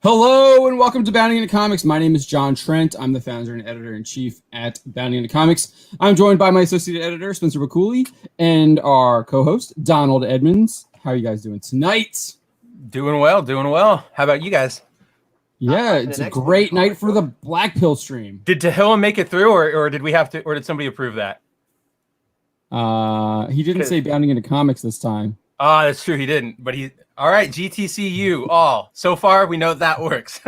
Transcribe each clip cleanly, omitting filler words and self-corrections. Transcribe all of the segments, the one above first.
Hello and welcome to Bounding into Comics. My name is John Trent. I'm the founder and editor-in-chief at Bounding into Comics. I'm joined by my associate editor, Spencer Baculi, and our co-host, Donald Edmonds. How are you guys doing tonight? Doing well. How about you guys? Yeah, it's a great night for the Black Pill stream. Did Tehillim make it through, or did we have to, or did somebody approve that? He didn't say Bounding into Comics this time. That's true. He didn't, but all right, GTCU all. So far, we know that works.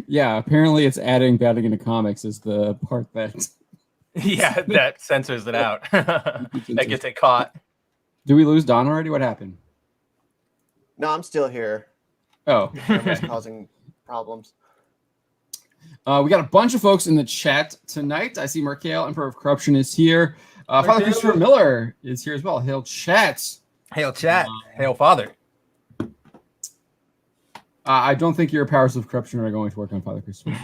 Yeah, apparently it's adding Bounding into Comics is the part that... Yeah, that censors it out. That gets it caught. Did we lose Don already? What happened? No, I'm still here. Oh, okay. Causing problems. We got a bunch of folks in the chat tonight. I see Mercale, Emperor of Corruption, is here. Father Christopher Miller is here as well. Hail chat. Hail chat. Hail Father. I don't think your powers of corruption are going to work on Father Christopher.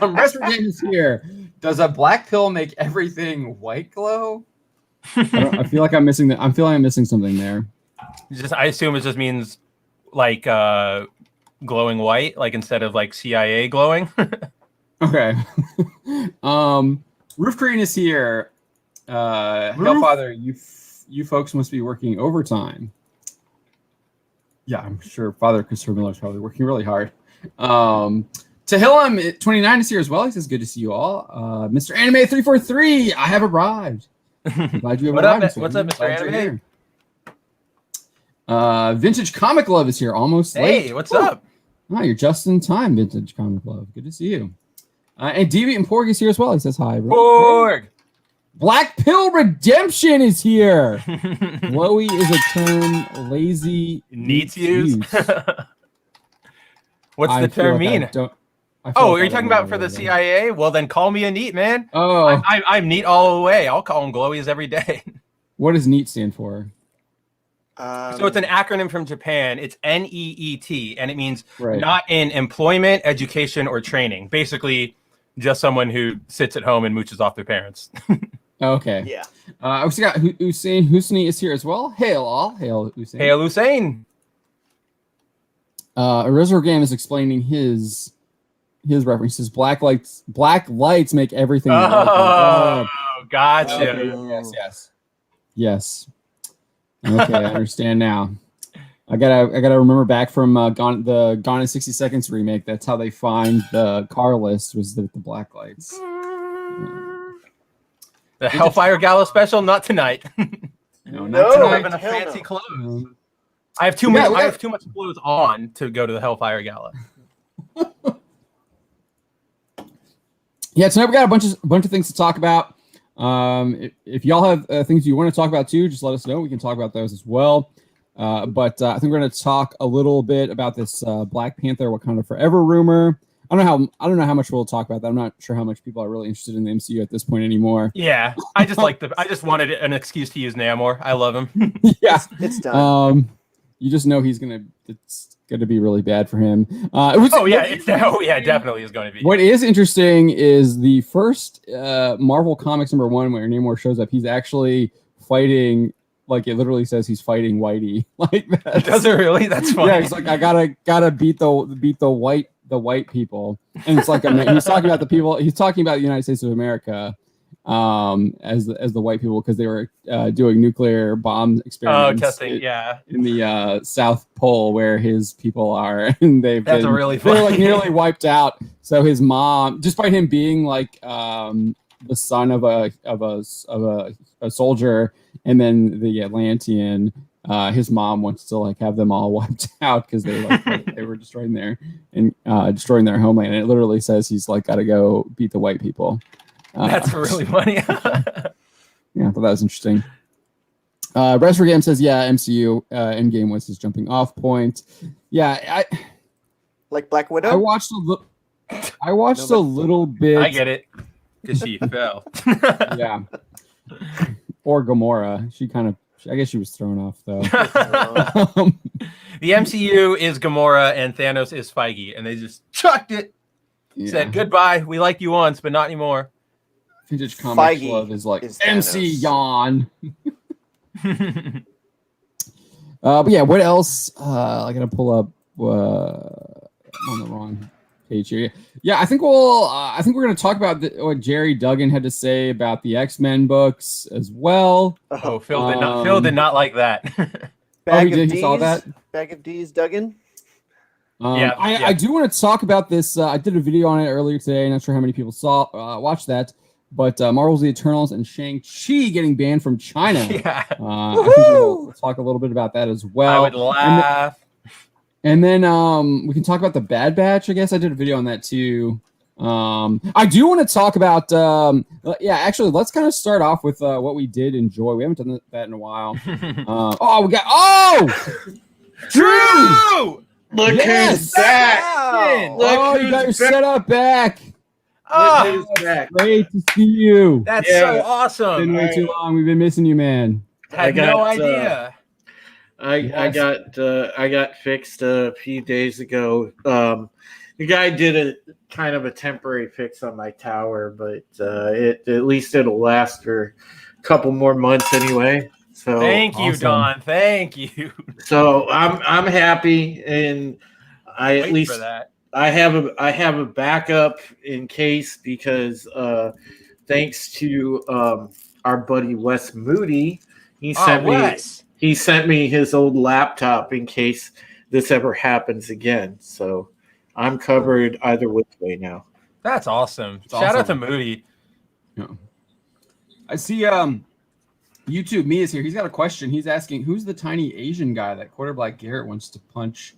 Rest Game is here. Does a black pill make everything white glow? I feel like I'm missing that. I'm feeling I'm missing something there. I assume it just means like glowing white, like instead of like CIA glowing. Okay. Roof Green is here. Hail Father, you folks must be working overtime. Yeah, I'm sure Father Christopher Miller is probably working really hard. Tehillim 29 is here as well. He says, "Good to see you all." Mr. Anime 343, I have arrived. I'm glad you have arrived. What's up, Mr. Anime? Vintage Comic Love is here. Almost late. Hey, what's up? Oh, you're just in time, Vintage Comic Love. Good to see you. And Deviant and Porg is here as well. He says hi. Porg. Hey. Black Pill Redemption is here. Glowy is a term lazy needs use. What's the term mean? Are you talking about for the CIA? Well, then call me a neat, man. Oh, I'm neat all the way. I'll call them glowies every day. What does NEAT stand for? So it's an acronym from Japan. It's NEET, and it means not in employment, education, or training. Basically, just someone who sits at home and mooches off their parents. Okay. Yeah. We also got Hussein Husni is here as well. Hail all. Hail Hussein. Hail Hussein. Reservoir Game is explaining his references. Black lights make everything. Oh, gotcha. Okay. Yes. Okay, I understand now. I gotta remember back from the Gone in 60 Seconds remake. That's how they find the car list was the black lights. The Hellfire Gala special, not tonight. No, not tonight. I'm in a fancy clothes. I have too much. I have too much clothes on to go to the Hellfire Gala. Yeah, tonight we got a bunch of things to talk about. If y'all have things you want to talk about too, just let us know. We can talk about those as well. But I think we're going to talk a little bit about this Black Panther Wakanda Forever rumor. I don't know how much we'll talk about that. I'm not sure how much people are really interested in the MCU at this point anime. Yeah, I just wanted an excuse to use Namor. I love him. Yeah, it's done. You just know it's gonna be really bad for him. Definitely is going to be. What is interesting is the first Marvel Comics #1 where Namor shows up. He's actually fighting. Like it literally says he's fighting Whitey. Like that. Does it really? That's funny. Yeah, he's like, I gotta beat the white people. And it's like he's talking about the people. He's talking about the United States of America as the white people because they were doing nuclear bomb experiments. Oh, testing, in the South Pole where his people are, and they're like nearly wiped out. So his mom, despite him being like the son of a soldier, and then the Atlantean, his mom wants to like have them all wiped out because they they were destroying their homeland. And it literally says he's like got to go beat the white people. That's really funny. Yeah, I thought that was interesting. Reservoir Game says, yeah, MCU Endgame was his jumping off point. Yeah, like Black Widow. I watched a little bit. I get it because she fell. Yeah. Or Gamora. I guess she was thrown off though. The MCU is Gamora and Thanos is Feige, and they just chucked it. Yeah. Said goodbye. We liked you once, but not anymore. Vintage Comics Love is like MC yawn. But yeah, what else? I gotta pull up I'm on the wrong page here. Yeah, I think we're going to talk about what Jerry Duggan had to say about the X-Men books as well. Oh, Phil did not like that. He saw that? Bag of D's, Duggan? I do want to talk about this. I did a video on it earlier today. Not sure how many people watched that. But Marvel's The Eternals and Shang-Chi getting banned from China. Yeah. I think we'll talk a little bit about that as well. I would laugh. And then we can talk about the Bad Batch. I guess I did a video on that too. I do want to talk about actually let's kind of start off with what we did enjoy. We haven't done that in a while. Drew! Look who's back! You got your setup back. Look who's back. Great to see you. That's so awesome. It's been way too long. We've been missing you, man. I had no idea. I got fixed a few days ago. The guy did a kind of a temporary fix on my tower, but at least it'll last for a couple more months anyway. So thank you, awesome. Don. Thank you. So I'm happy, and I at least I have a backup in case, because thanks to our buddy Wes Moody, he sent me his old laptop in case this ever happens again. So I'm covered either which way now. That's awesome. Shout out to Moody. Yeah. I see YouTube Mia's here. He's got a question. He's asking, who's the tiny Asian guy that Quarterback Garrett wants to punch?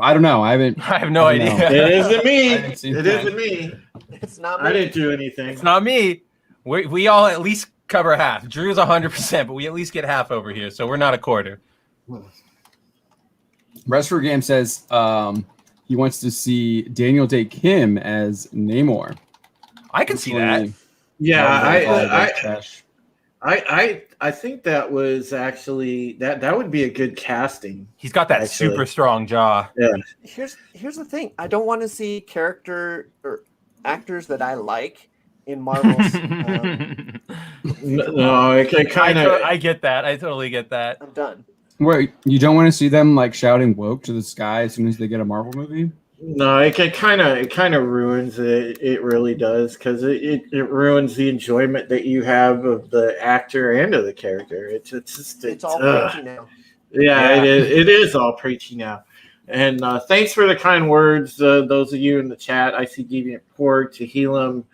I don't know. I have no idea. It isn't me. It isn't me. It's not me. I didn't do anything. It's not me. We all at least cover half. Drew's 100%, but we at least get half over here, so we're not a quarter. Restford Game says he wants to see Daniel Day Kim as Namor. I can see that. Yeah, I think that was actually that would be a good casting. He's got that super strong jaw. Yeah. Here's the thing. I don't want to see character or actors that I like in Marvel's. No, it kind of. I get that. I totally get that. I'm done. Wait, you don't want to see them like shouting woke to the sky as soon as they get a Marvel movie? No, it kind of ruins it. It really does, because it ruins the enjoyment that you have of the actor and of the character. It's all preachy now. Yeah, it is all preachy now. And thanks for the kind words, those of you in the chat. I see Deviant Pork, Tehillim,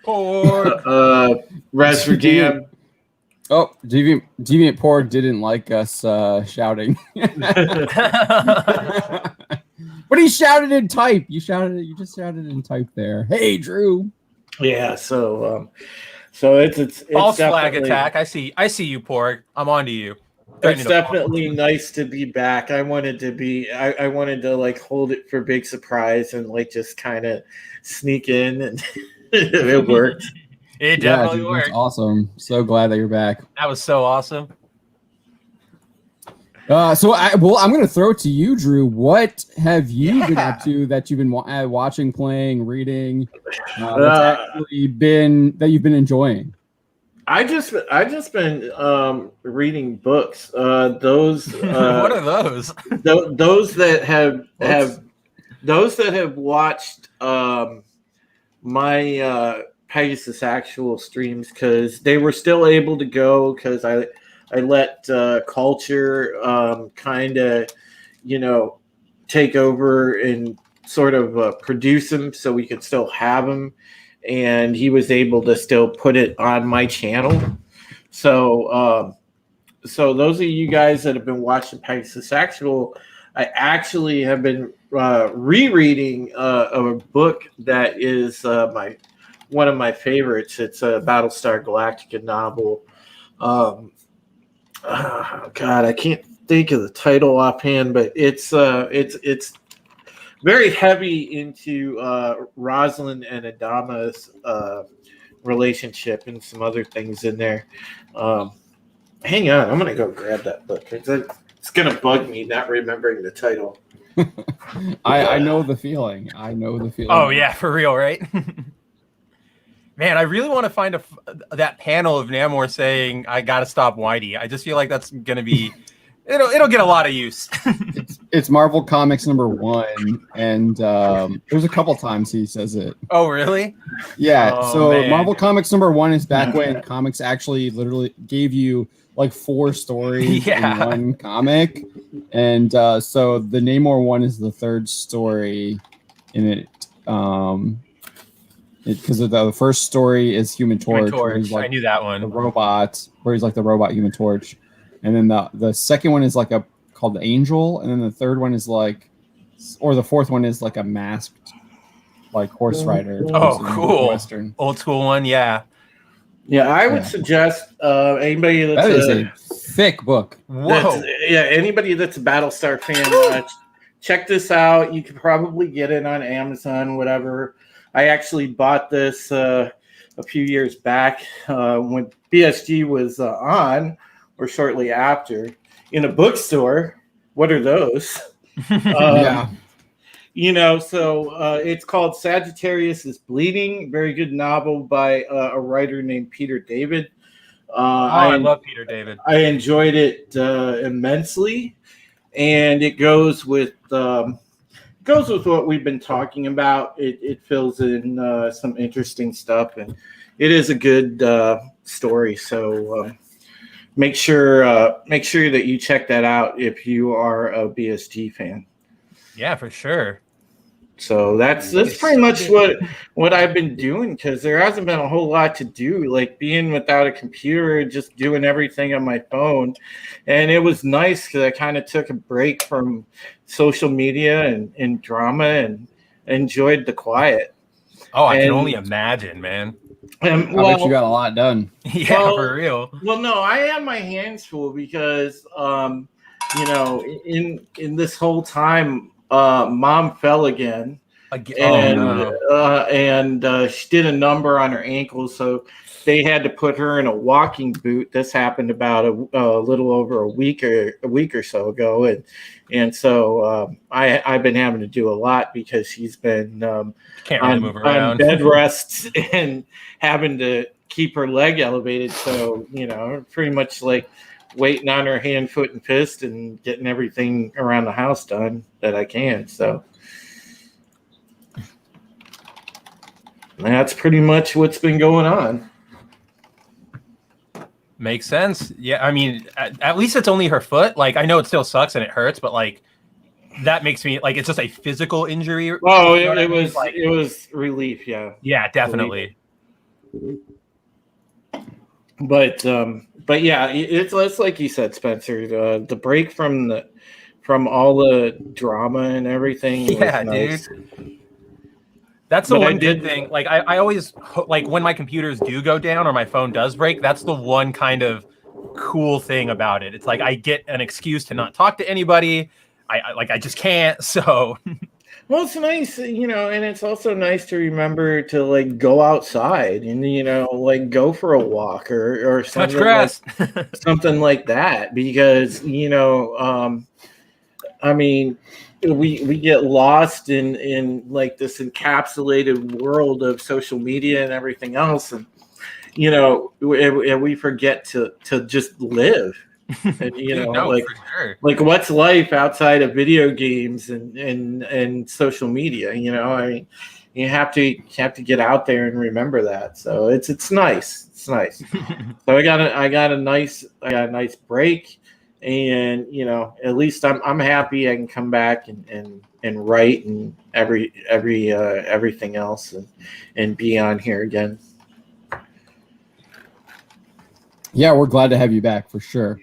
Res Jam. Oh, Deviant Pork didn't like us shouting. But he shouted in type. You just shouted in type there. Hey, Drew. Yeah. So it's false flag attack. I see you, Porg. I'm on to you. It's definitely nice to be back. I wanted to like hold it for big surprise and like just kind of sneak in, and it worked. It definitely worked. That's awesome. So glad that you're back. That was so awesome. So I'm going to throw it to you, Drew. What have you been up to that you've been watching, playing, reading, that you've been enjoying? I just been reading books. Those what are those? Those that have watched my Pegasus Actual streams, because they were still able to go, because I let Culture kind of, take over and sort of produce them so we could still have them. And he was able to still put it on my channel. So those of you guys that have been watching Pegasus Actual, I actually have been rereading a book that is one of my favorites. It's a Battlestar Galactica novel. Oh God, I can't think of the title offhand, but it's very heavy into Rosalind and Adama's relationship and some other things in there. Hang on, I'm gonna go grab that book. It's gonna bug me not remembering the title. I know the feeling. Oh yeah, for real, right? Man, I really want to find that panel of Namor saying, "I gotta stop Whitey." I just feel like that's gonna be, it'll get a lot of use. It's Marvel Comics #1, and there's a couple times he says it. Oh, really? Yeah. Oh, so man. Marvel Comics #1 is back when comics actually literally gave you like 4 stories in one comic, and so the Namor one is the 3rd story in it. Because the first story is Human Torch. Where he's like I knew that one. The robot, where he's like the robot Human Torch, and then the second one is like called the Angel, and then the third one is like, or the fourth one is like a masked like horse rider. Oh, cool! Western. Old school one, yeah. Yeah, I would suggest anybody that's that is a thick book. Whoa! Anybody that's a Battlestar fan, check this out. You could probably get it on Amazon, whatever. I actually bought this a few years back when BSG was on, or shortly after, in a bookstore. What are those? Yeah. You know, so it's called Sagittarius is Bleeding. Very good novel by a writer named Peter David. I love Peter David. I enjoyed it immensely, and it goes with what we've been talking about. It fills in some interesting stuff, and it is a good story. So make sure that you check that out if you are a BSG fan. Yeah, for sure. So that's pretty much what I've been doing, because there hasn't been a whole lot to do, like being without a computer, just doing everything on my phone. And it was nice because I kind of took a break from social media and drama and enjoyed the quiet. Oh, I can only imagine, man. I bet you got a lot done. Yeah, for real. Well, no, I have my hands full because, you know, in this whole time, Mom fell again, and she did a number on her ankle, so they had to put her in a walking boot. This happened about a little over a week or so ago, and so I've been having to do a lot because she's been can't really move around, on bed rests and having to keep her leg elevated. So you know, pretty much like waiting on her hand, foot, and fist, and getting everything around the house done that I can. So that's pretty much what's been going on. Makes sense. Yeah, I mean, at least it's only her foot. Like, I know it still sucks and it hurts, but like, that makes me like, it's just a physical injury. Oh, it was relief. Yeah. Yeah, definitely. Relief. But yeah, it's like you said, Spencer. The break from all the drama and everything. Yeah, nice. dude. That's the one good thing. Like I always like when my computers do go down or my phone does break. That's the one kind of cool thing about it. It's like I get an excuse to not talk to anybody. I just can't. So. Well, it's nice, you know, and it's also nice to remember to like go outside and, you know, like go for a walk or something, touch grass. Something like that, because, you know, I mean, we get lost in like this encapsulated world of social media and everything else, and you know, we forget to just live. And, you know, like, sure. Like what's life outside of video games and social media? You know, I mean, you have to get out there and remember that. So it's nice. It's nice. So I got a nice break, and you know, at least I'm happy I can come back and write and everything else and be on here again. Yeah, we're glad to have you back for sure.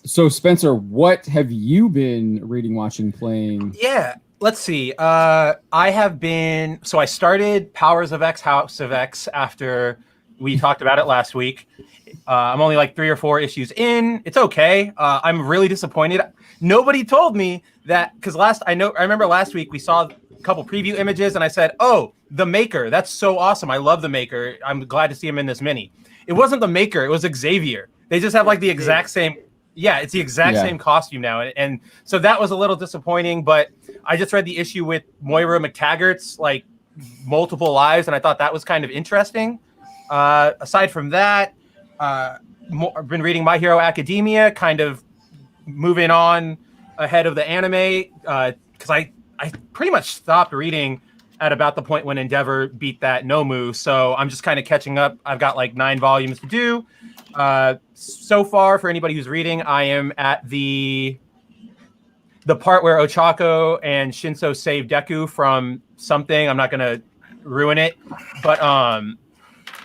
So Spencer, what have you been reading, watching, playing? Yeah, let's see. I started Powers of X, House of X after we talked about it last week. I'm only like 3 or 4 issues in. It's okay. I'm really disappointed. Nobody told me that, because I remember last week we saw a couple preview images and I said, "Oh, the Maker. That's so awesome. I love the Maker. I'm glad to see him in this mini." It wasn't the Maker. It was Xavier. They just have like the exact same. Yeah, it's the exact same costume now. And so that was a little disappointing, but I just read the issue with Moira McTaggart's like multiple lives, and I thought that was kind of interesting. Aside from that, I've been reading My Hero Academia, kind of moving on ahead of the anime because I pretty much stopped reading at about the point when Endeavor beat that Nomu. So I'm just kind of catching up. I've got like 9 volumes to do. So far, for anybody who's reading, I am at the part where Ochako and Shinso save Deku from something. I'm not going to ruin it. But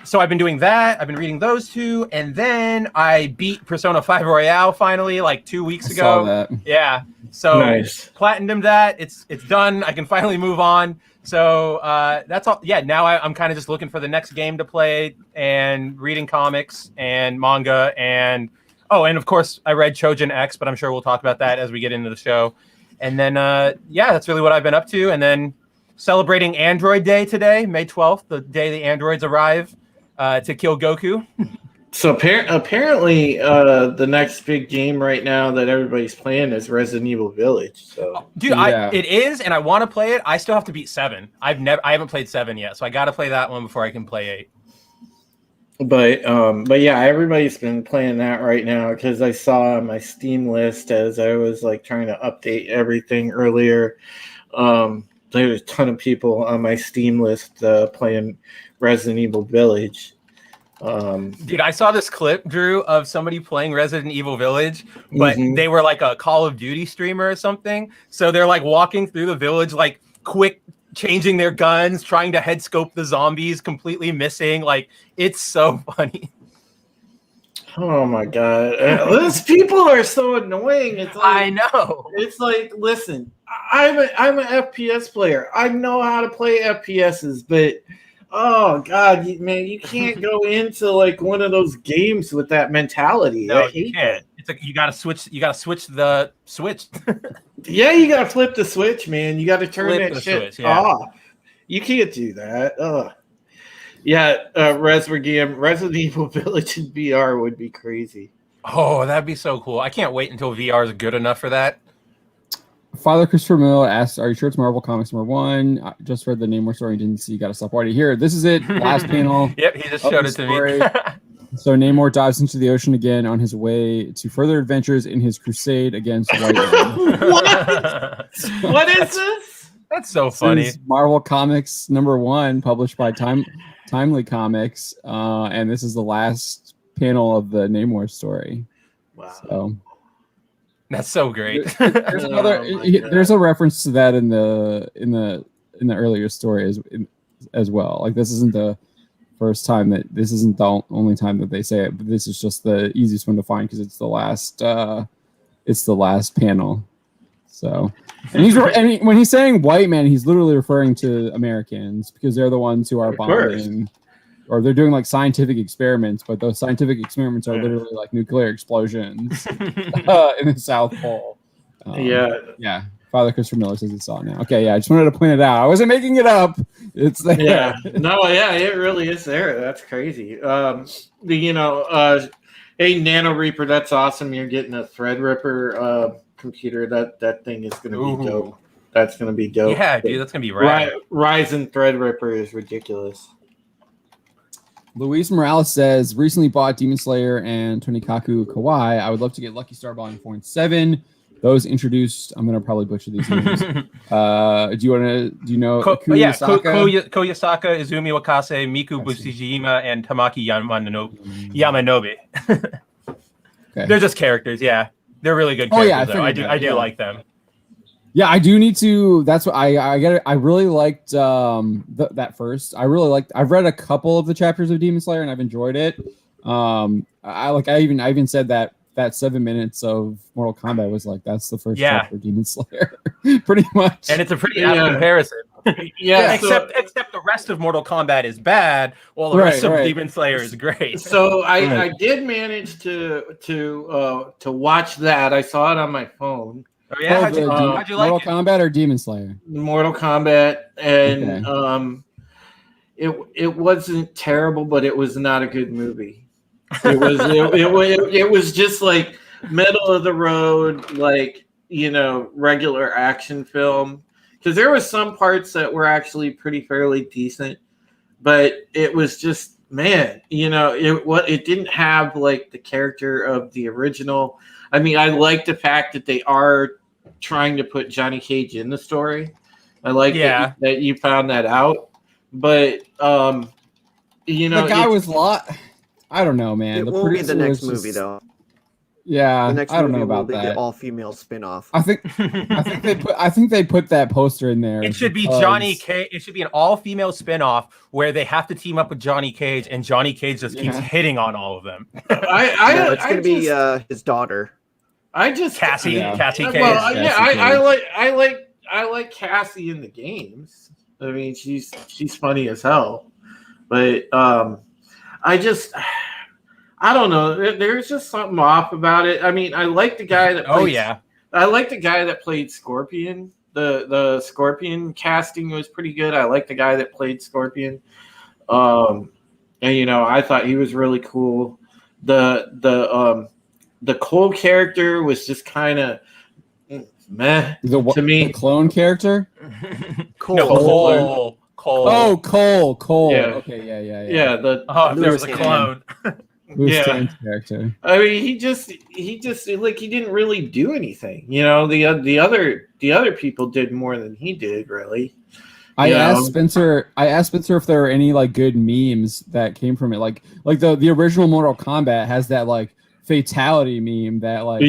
so I've been doing that. I've been reading those 2. And then I beat Persona 5 Royale finally like 2 weeks ago. Saw that. Yeah. So nice. Platinumed that. It's done. I can finally move on. So that's all. Yeah, now I'm kind of just looking for the next game to play and reading comics and manga and of course I read Chojin X, but I'm sure we'll talk about that as we get into the show. And then that's really what I've been up to. And then celebrating Android Day today, May 12th, the day the androids arrive to kill Goku. So apparently, the next big game right now that everybody's playing is Resident Evil Village. So, dude, it is, and I want to play it. I still have to beat 7. I haven't played 7 yet, so I got to play that one before I can play 8. But yeah, everybody's been playing that right now because I saw on my Steam list as I was like trying to update everything earlier. There's a ton of people on my Steam list playing Resident Evil Village. Dude, I saw this clip, Drew, of somebody playing Resident Evil Village, but they were like a Call of Duty streamer or something. So they're like walking through the village, like quick changing their guns, trying to head scope the zombies, completely missing. Like, it's so funny. Oh my god, those people are so annoying. It's like, I know. It's like, listen, I'm an FPS player. I know how to play FPSs, but oh god, man, you can't go into like one of those games with that mentality. No, you can't. It's like you gotta switch. You gotta switch the switch. Yeah, you gotta flip the switch, man. You gotta turn that shit switch, yeah. off. You can't do that. Ugh. Yeah, Resident Evil Village in VR would be crazy. Oh, that'd be so cool. I can't wait until VR is good enough for that. Father Christopher Miller asks, "Are you sure it's Marvel Comics #1? I just read the Namor story and didn't see. You got to stop already here. This is it. Last panel. Yep, he just showed it to me. So Namor dives into the ocean again on his way to further adventures in his crusade against White Man. What is this? That's so funny. Marvel Comics #1, published by Timely Comics, and this is the last panel of the Namor story. Wow. So. That's so great. There's a reference to that in the earlier story as well. Like, this isn't the first time this isn't the only time that they say it, but this is just the easiest one to find because it's the last panel. So, and when he's saying white man, he's literally referring to Americans because they're the ones who are bombing, or they're doing like scientific experiments, but those scientific experiments are literally like nuclear explosions in the South Pole. Yeah. Father Christopher Miller says it's on now. Okay, yeah, I just wanted to point it out. I wasn't making it up. It's there. Yeah, no, yeah, it really is there. That's crazy. Hey, Nano Reaper, that's awesome. You're getting a Threadripper computer. That thing is going to be dope. That's going to be dope. Yeah, dude, that's going to be rad. Ryzen Threadripper is ridiculous. Luis Morales says, recently bought Demon Slayer and Tonikaku Kawaii. I would love to get Lucky Star Volume 4 and 7. Those introduced, I'm going to probably butcher these names. Do you know? Koyasaka, Izumi Wakase, Miku Busijima, and Tamaki Yamanobe. Okay. They're just characters, yeah. They're really good characters, I do like them. Yeah, I do need to. That's what I get. I really liked that first. I've read a couple of the chapters of Demon Slayer and I've enjoyed it. I even said that 7 minutes of Mortal Kombat was like that's the first chapter of Demon Slayer, pretty much. And it's a pretty apt comparison. Except the rest of Mortal Kombat is bad, while the rest of Demon Slayer is great. So I did manage to watch that. I saw it on my phone. Oh yeah, how'd you like Mortal Kombat or Demon Slayer? Mortal Kombat, and it wasn't terrible, but it was not a good movie. It was just like middle of the road, like regular action film. Because there was some parts that were actually fairly decent, but it was just it didn't have like the character of the original. I mean, I like the fact that they are trying to put Johnny Cage in the story. I like that you found that out, but you know, the guy was I don't know, man. It the won't be the next just, movie though. Yeah, the next I don't movie know about will be that. the all-female spin-off. I think they put that poster in there. It should be Johnny Cage. It should be an all-female spin-off where they have to team up with Johnny Cage, and Johnny Cage just keeps hitting on all of them. It's going to be his daughter. Cassie Cage. Well, I like Cassie in the games. I mean, she's funny as hell, but I don't know. There's just something off about it. I mean, I like the guy that I like the guy that played Scorpion. The Scorpion casting was pretty good. I like the guy that played Scorpion. And you know, I thought he was really cool. The Cole character was just kind of meh to me. The clone character? Cole. No, Cole. Oh, Cole. Yeah. Okay, yeah. Yeah, there was a clone. Character. I mean, he just like he didn't really do anything. You know, the other people did more than he did, really. I asked Spencer if there were any like good memes that came from it. Like the original Mortal Kombat has that like fatality meme that like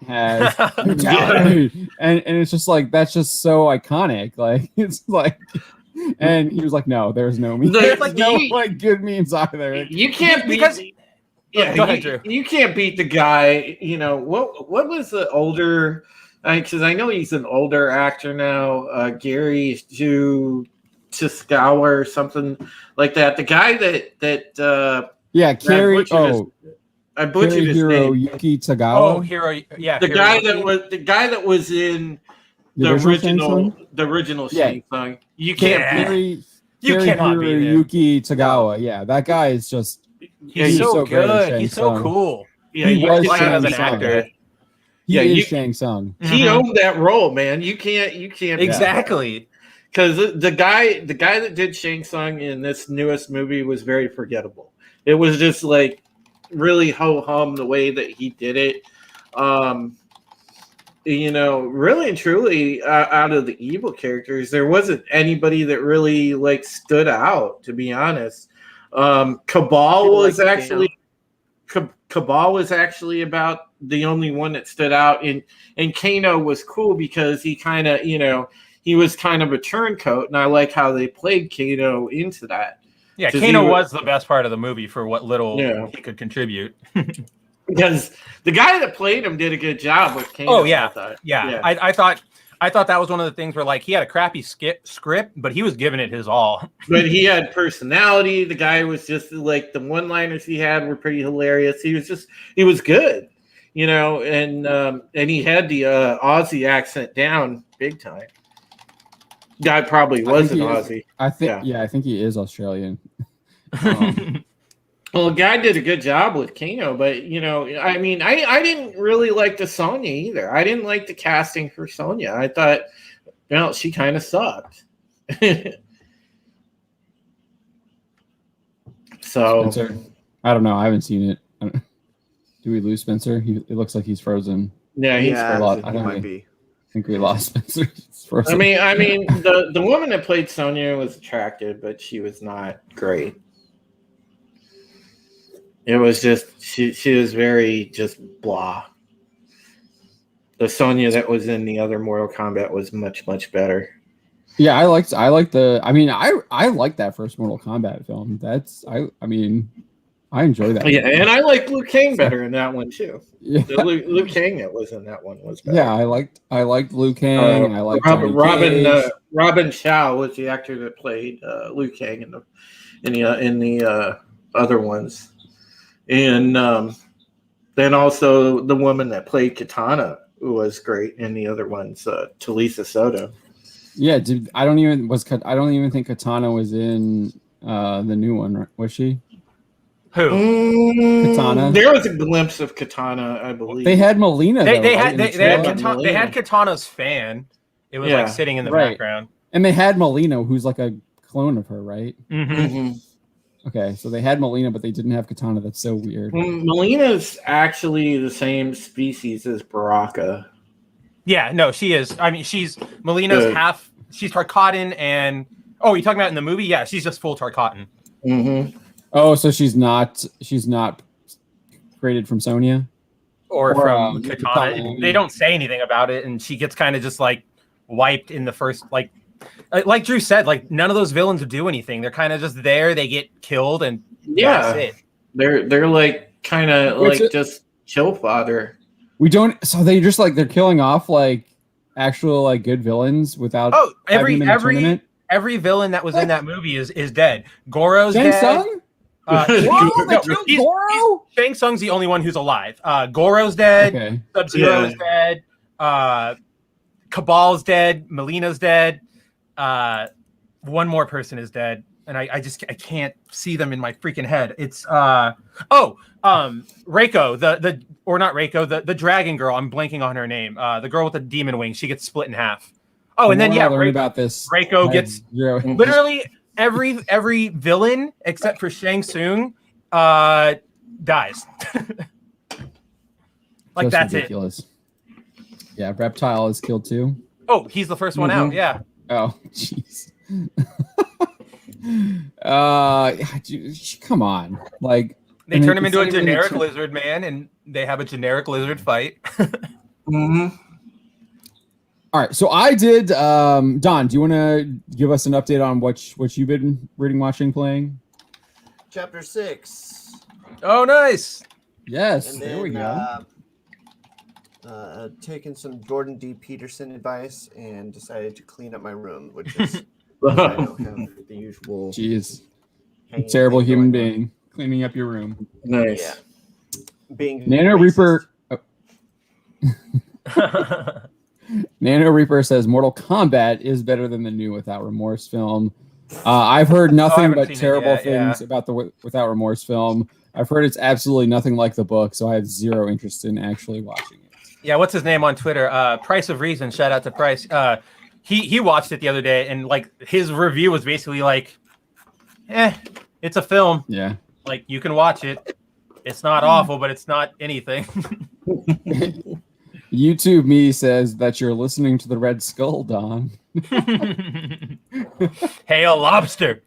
has fatality. and it's just like that's just so iconic. Like it's like. And he was like, "No, there's no meme. There's no like good memes either. You can't you can't beat the guy. You know what was the older? Because I know he's an older actor now. Gary Chiskawa or something like that. The guy that Carrie. I butchered his name. Yuki Tagawa. Oh, Hiro. Yeah, the guy that was in the original Shang Tsung. You can't beat him. Yuki Tagawa. Yeah, that guy is just he's so good. He's so cool. Yeah, he was as an actor. He is Shang Tsung. He owned that role, man. You can't exactly. Because the guy that did Shang Tsung in this newest movie was very forgettable. It was just like really ho-hum the way that he did it. You know, really and truly, out of the evil characters, there wasn't anybody that really like stood out. To be honest, Cabal was actually about the only one that stood out, and Kano was cool because he kind of, you know, he was kind of a turncoat, and I like how they played Kano into that. Yeah, Kano was the best part of the movie for what little he could contribute. Because the guy that played him did a good job with Kano. Oh yeah, I thought that was one of the things where like he had a crappy script, but he was giving it his all. But he had personality. The guy was just like the one-liners he had were pretty hilarious. He was good, you know, and he had the Aussie accent down big time. Guy probably was an Aussie. I think he is Australian. Well, the guy did a good job with Kano, but, you know, I mean, I didn't really like the Sonya either. I didn't like the casting for Sonya. I thought, well, she kind of sucked. So, Spencer, I don't know. I haven't seen it. Do we lose Spencer? It looks like he's frozen. Yeah, he's frozen. I think we lost Spencer. He's frozen. I mean, the woman that played Sonya was attractive, but she was not great. It was just she was very just blah. The Sonya that was in the other Mortal Kombat was much better. Yeah, I liked that first Mortal Kombat film. I enjoy that. Yeah, and I like Liu Kang better in that one too. Yeah. The Liu Kang that was in that one was better. Yeah, I liked Liu Kang. I liked Robin Chow was the actor that played Liu Kang in the other ones. And then also the woman that played Katana was great in the other ones, Talisa Soto. Yeah, I don't even think Katana was in the new one, was she? Who? Katana. There was a glimpse of Katana, I believe. They had Melina. They had Katana's fan. It was like sitting in the background. And they had Melina, who's like a clone of her, right? Mm-hmm. Okay, so they had Melina, but they didn't have Katana. That's so weird. Melina's actually the same species as Baraka. Yeah, no, she is. I mean, Melina's half. She's Tarkatan, and you're talking about in the movie? Yeah, she's just full Tarkatan. Mm-hmm. Oh, so she's not created from Sonya or from Katana. They don't say anything about it, and she gets kind of just like wiped in the first like Drew said, like none of those villains do anything. They're kind of just there. They get killed, and that's it. They're like kind of like just kill fodder. We don't. So they just like they're killing off like actual like good villains without. Oh, every villain that was in that movie is dead. Goro's Shang dead. Tsung? Goro? Shang Tsung's the only one who's alive. Goro's dead. Okay. Sub-Zero's dead. Cabal's dead. Melina's dead. One more person is dead, and I can't see them in my freaking head. It's Reiko, the dragon girl. I'm blanking on her name. The girl with the demon wing. She gets split in half. Oh, and then about this. Reiko gets literally every villain except for Shang Tsung dies. Like that's ridiculous. It. Yeah, Reptile is killed too. Oh, he's the first one out. Yeah. Oh, jeez. Come on, like they turn him into a generic lizard man, and they have a generic lizard fight. Mm-hmm. All right, so I did. Don, do you want to give us an update on what you've been reading, watching, playing? Chapter 6. Oh, nice. Yes, and there we go. Taken some Jordan D. Peterson advice and decided to clean up my room, which is I don't have the usual. Jeez, terrible human being cleaning up your room. Nice. Yeah. Being Nano Reaper. Nano Reaper says Mortal Kombat is better than the new Without Remorse film. I've heard nothing but terrible things about the Without Remorse film. I've heard it's absolutely nothing like the book, so I have zero interest in actually watching it. Yeah, what's his name on Twitter? Price of Reason. Shout out to Price. He watched it the other day, and like his review was basically like, it's a film. Yeah, like you can watch it. It's not awful, but it's not anything. YouTube me says that you're listening to the Red Skull, Don. Hail lobster.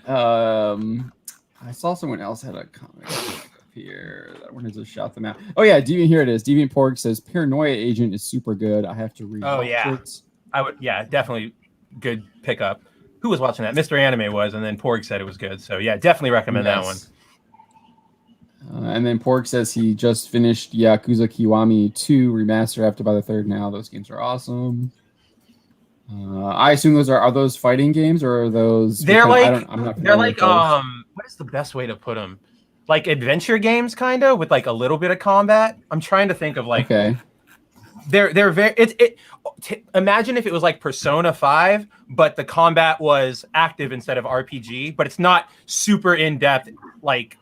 I saw someone else had a comment up here. I wanted to shout them out. Oh yeah, here it is. Deviant Porg says Paranoia Agent is super good. I have to read. Oh yeah, I would. Yeah, definitely good pickup. Who was watching that? Mr. Anime was, and then Porg said it was good. So yeah, definitely recommend that one. And then Porg says he just finished Yakuza Kiwami 2 remaster. I have to buy the third now. Those games are awesome. I assume those are those fighting games or are those? They're like what is the best way to put them? Like adventure games, kind of with like a little bit of combat. I'm trying to think of like. Okay. They're very. Imagine if it was like Persona 5, but the combat was active instead of RPG. But it's not super in depth like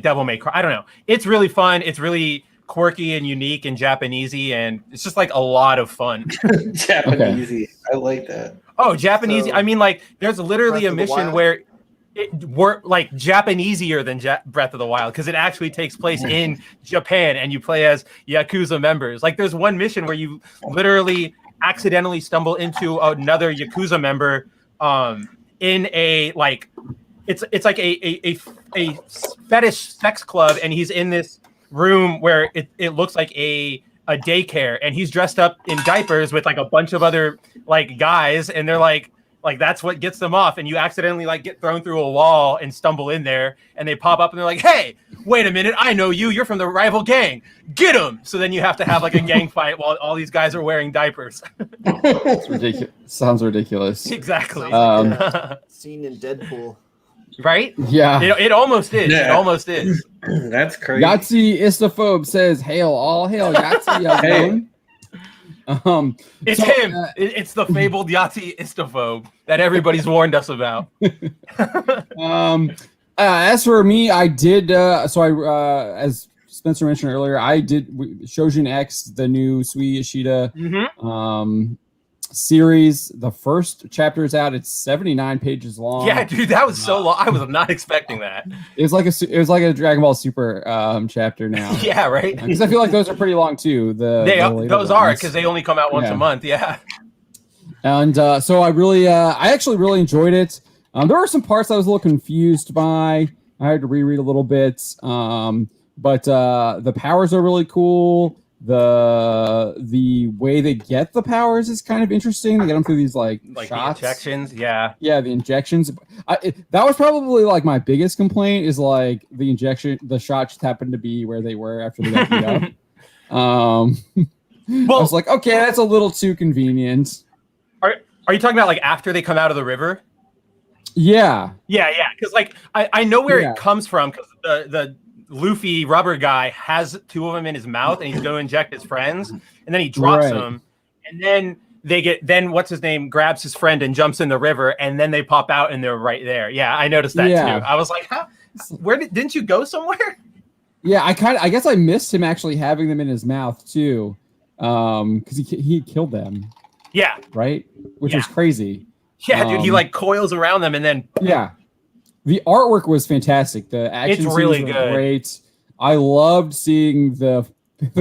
Devil May Cry. I don't know. It's really fun. It's really quirky and unique and Japanesey, and it's just like a lot of fun. Japanesey. Okay. I like that. Oh, Japanesey. So, I mean, like there's literally a mission where we're like Japaneseier than Breath of the Wild because it actually takes place in Japan and you play as Yakuza members. Like there's one mission where you literally accidentally stumble into another Yakuza member in a like it's like a fetish sex club, and he's in this room where it looks like a daycare, and he's dressed up in diapers with like a bunch of other like guys, and they're like that's what gets them off, and you accidentally like get thrown through a wall and stumble in there, and they pop up and they're like, hey, wait a minute, I know you're from the rival gang, get him. So then you have to have like a gang fight while all these guys are wearing diapers. It's ridiculous. Sounds ridiculous. Exactly. Scene in Deadpool. Right? Yeah. It almost is. Yeah. It almost is. That's crazy. Yahtzee Istophobe says, all hail Yahtzee. Hey. It's him. It's the fabled Yahtzee Istophobe that everybody's warned us about. As for me, I did. As Spencer mentioned earlier, I did Shojin X, the new Sui Ishida series. The first chapter is out. It's 79 pages long. Yeah, dude, that was so long. I was not expecting that. It was like a Dragon Ball Super chapter now. Yeah, right. Because I feel like those are pretty long too. Those are because they only come out once a month. Yeah. And so I actually really enjoyed it. There were some parts I was a little confused by. I had to reread a little bit. But the powers are really cool. The way they get the powers is kind of interesting. They get them through these like shots. The injections. Yeah, the injections. That was probably like my biggest complaint is like the shots just happened to be where they were after they got beat up. Well, I was like, okay, that's a little too convenient. Are you talking about like after they come out of the river? Yeah. Because like I know where it comes from because the Luffy rubber guy has two of them in his mouth and he's going to inject his friends and then he drops them and then what's his name grabs his friend and jumps in the river and then they pop out and they're right there. Yeah, I noticed that too. I was like, huh? Didn't you go somewhere? Yeah, I guess I missed him actually having them in his mouth too. Because he killed them. Yeah. Right? Which was crazy. Yeah, dude, he like coils around them and then the artwork was fantastic. The action scenes were great. I loved seeing the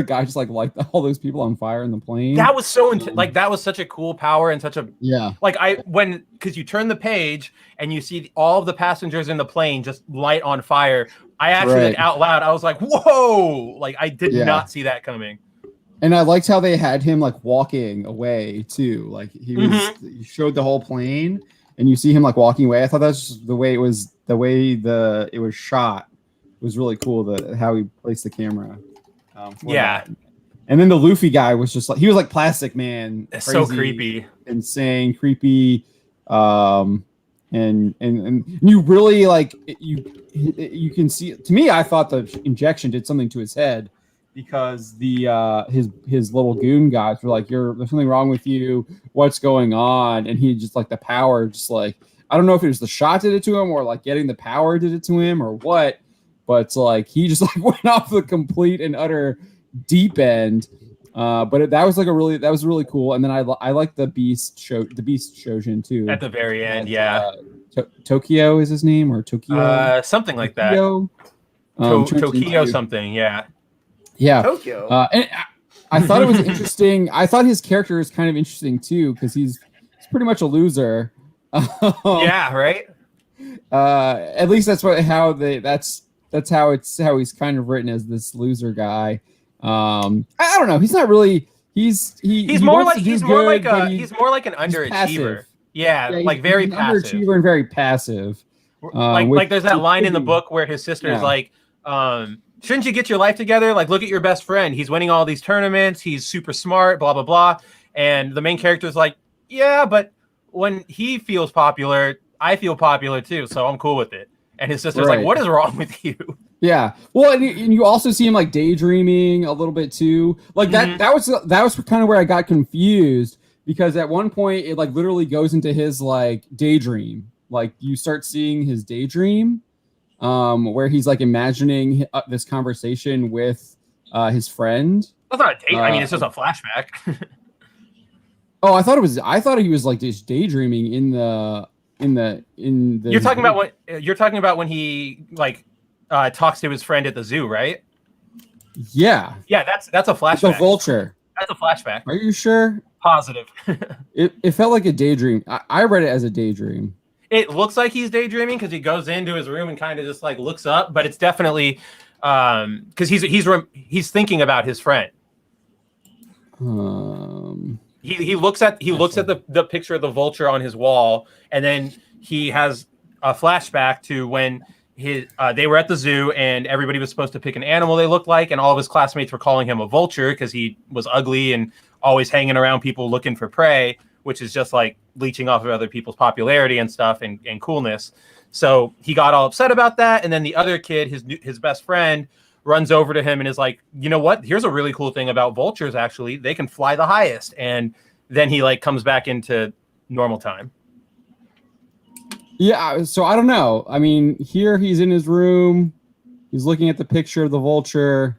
guy just like light all those people on fire in the plane. That was so that was such a cool power and such a because you turn the page and you see all of the passengers in the plane just light on fire. I actually like out loud I was like, whoa! Like I did not see that coming. And I liked how they had him like walking away too. Like he showed the whole plane. And you see him like walking away. I thought that's just the way it was. The way it was shot was really cool. How he placed the camera. That. And then the Luffy guy was just like he was like Plastic Man. Crazy, so creepy, insane, creepy. And you really like you can see. To me, I thought the injection did something to his head. Because his little goon guys were like, there's something wrong with you. What's going on? And he just like the power, just like I don't know if it was the shot did it to him or like getting the power did it to him or what. But like he just like went off the complete and utter deep end. But that was really cool. And then I like the Beast Shojin too. At the very end, Tokyo is his name or Tokyo? Something like that. Tokyo something, yeah. Yeah, Tokyo. And I thought it was interesting. I thought his character is kind of interesting too because he's pretty much a loser. Yeah, right. At least that's how he's kind of written as this loser guy. I don't know. He's not really. He's more like an underachiever. Passive. Yeah, like very passive. Underachiever and very passive. Like there's that line in the book where his sister's like. Shouldn't you get your life together? Like, look at your best friend. He's winning all these tournaments. He's super smart, blah, blah, blah. And the main character is like, yeah, but when he feels popular, I feel popular too. So I'm cool with it. And his sister's like, what is wrong with you? Yeah. Well, and you also see him like daydreaming a little bit too. Like that was kind of where I got confused because at one point it like literally goes into his like daydream. Like you start seeing his daydream. Where he's like imagining this conversation with his friend. That's not a date. I mean, it's just a flashback. Oh, I thought he was like just daydreaming in the. You're talking about when he like talks to his friend at the zoo, right? Yeah. Yeah, that's a flashback. The vulture. That's a flashback. Are you sure? Positive. It felt like a daydream. I read it as a daydream. It looks like he's daydreaming because he goes into his room and kind of just like looks up, but it's definitely because he's thinking about his friend. He looks at the picture of the vulture on his wall, and then he has a flashback to when they were at the zoo and everybody was supposed to pick an animal they looked like, and all of his classmates were calling him a vulture because he was ugly and always hanging around people looking for prey, which is just like leeching off of other people's popularity and stuff and coolness. So he got all upset about that. And then the other kid, his best friend, runs over to him and is like, you know what? Here's a really cool thing about vultures, actually. They can fly the highest. And then he like comes back into normal time. Yeah, so I don't know. I mean, here he's in his room. He's looking at the picture of the vulture.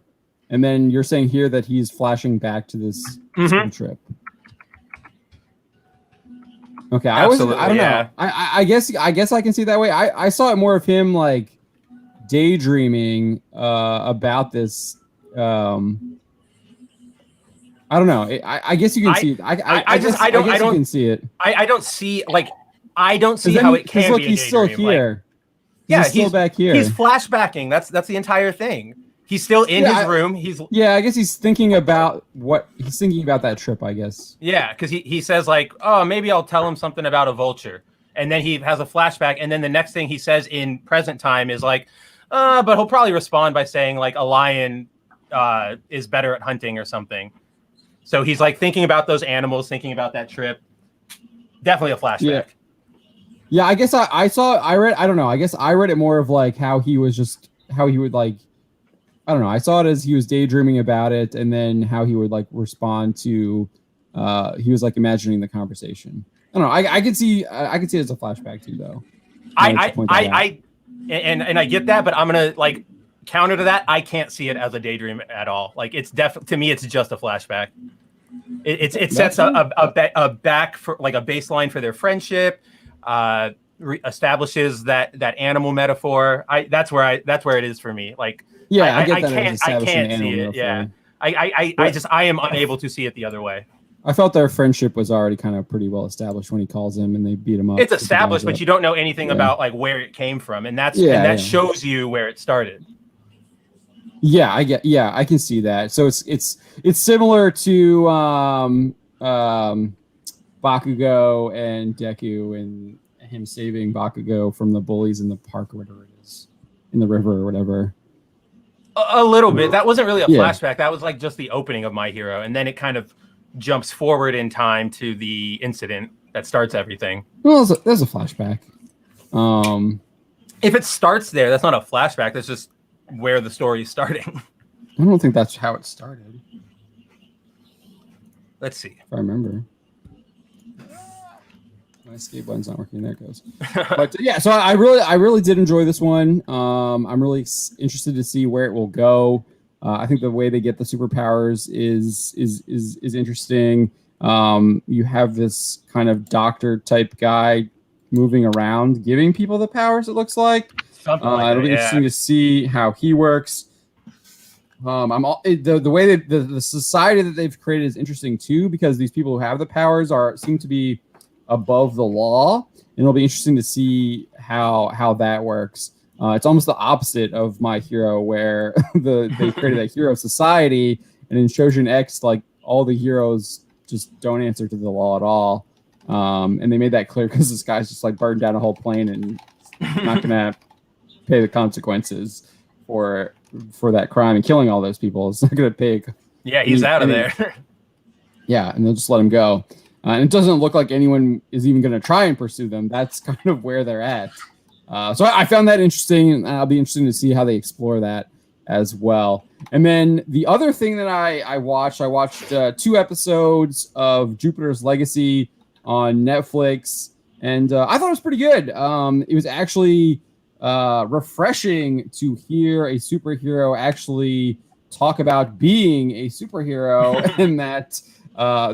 And then you're saying here that he's flashing back to this school trip. Okay, I don't know. I guess I can see it that way. I saw it more of him like daydreaming about this. I don't know. I guess you can see it. I don't see it. I don't see how it can be. He's still here. Yeah, he's still back here. He's flashbacking. That's the entire thing. He's still in his room. I guess he's thinking about that trip, I guess. Yeah, because he says like, oh, maybe I'll tell him something about a vulture. And then he has a flashback. And then the next thing he says in present time is like, but he'll probably respond by saying like a lion is better at hunting or something. So he's like thinking about those animals, thinking about that trip. Definitely a flashback. Yeah, I guess I don't know. I guess I read it more of like how he would like, I don't know. I saw it as he was daydreaming about it, and then how he would like respond to. He was like imagining the conversation. I don't know. I could see it as a flashback too, though. I get that, but I'm gonna like counter to that. I can't see it as a daydream at all. Like it's to me, it's just a flashback. It sets a back for like a baseline for their friendship. Establishes that animal metaphor. That's where it is for me. Like. Yeah, I can't see it. Yeah, I am unable to see it the other way. I felt their friendship was already kind of pretty well established when he calls him and they beat him up. It's established, but you don't know anything about like where it came from, and that shows you where it started. Yeah, I can see that. So it's similar to Bakugo and Deku and him saving Bakugo from the bullies in the park or whatever it is, in the river or whatever. A little bit. That wasn't really a flashback. That was like just the opening of My Hero, and then it kind of jumps forward in time to the incident that starts everything. Well, there's a flashback. If it starts there, that's not a flashback. That's just where the story is starting. I don't think that's how it started. Let's see. If I remember. My escape button's not working. There it goes. But yeah, so I really did enjoy this one. I'm really interested to see where it will go. I think the way they get the superpowers is interesting. You have this kind of doctor type guy moving around, giving people the powers. It looks like. It'll be interesting to see how he works. The way that the society that they've created is interesting too, because these people who have the powers seem to be above the law, and it'll be interesting to see how that works. It's almost the opposite of My Hero, where they created a hero society, and in Shojin X, like all the heroes just don't answer to the law at all. And they made that clear because this guy's just like burned down a whole plane and not gonna pay the consequences for that crime and killing all those people. It's not gonna pay. Yeah, he's out of there. Yeah, and they'll just let him go. And it doesn't look like anyone is even going to try and pursue them. That's kind of where they're at. So I found that interesting, and I'll be interested to see how they explore that as well. And then the other thing that I watched 2 episodes of Jupiter's Legacy on Netflix, and I thought it was pretty good. It was actually refreshing to hear a superhero actually talk about being a superhero and that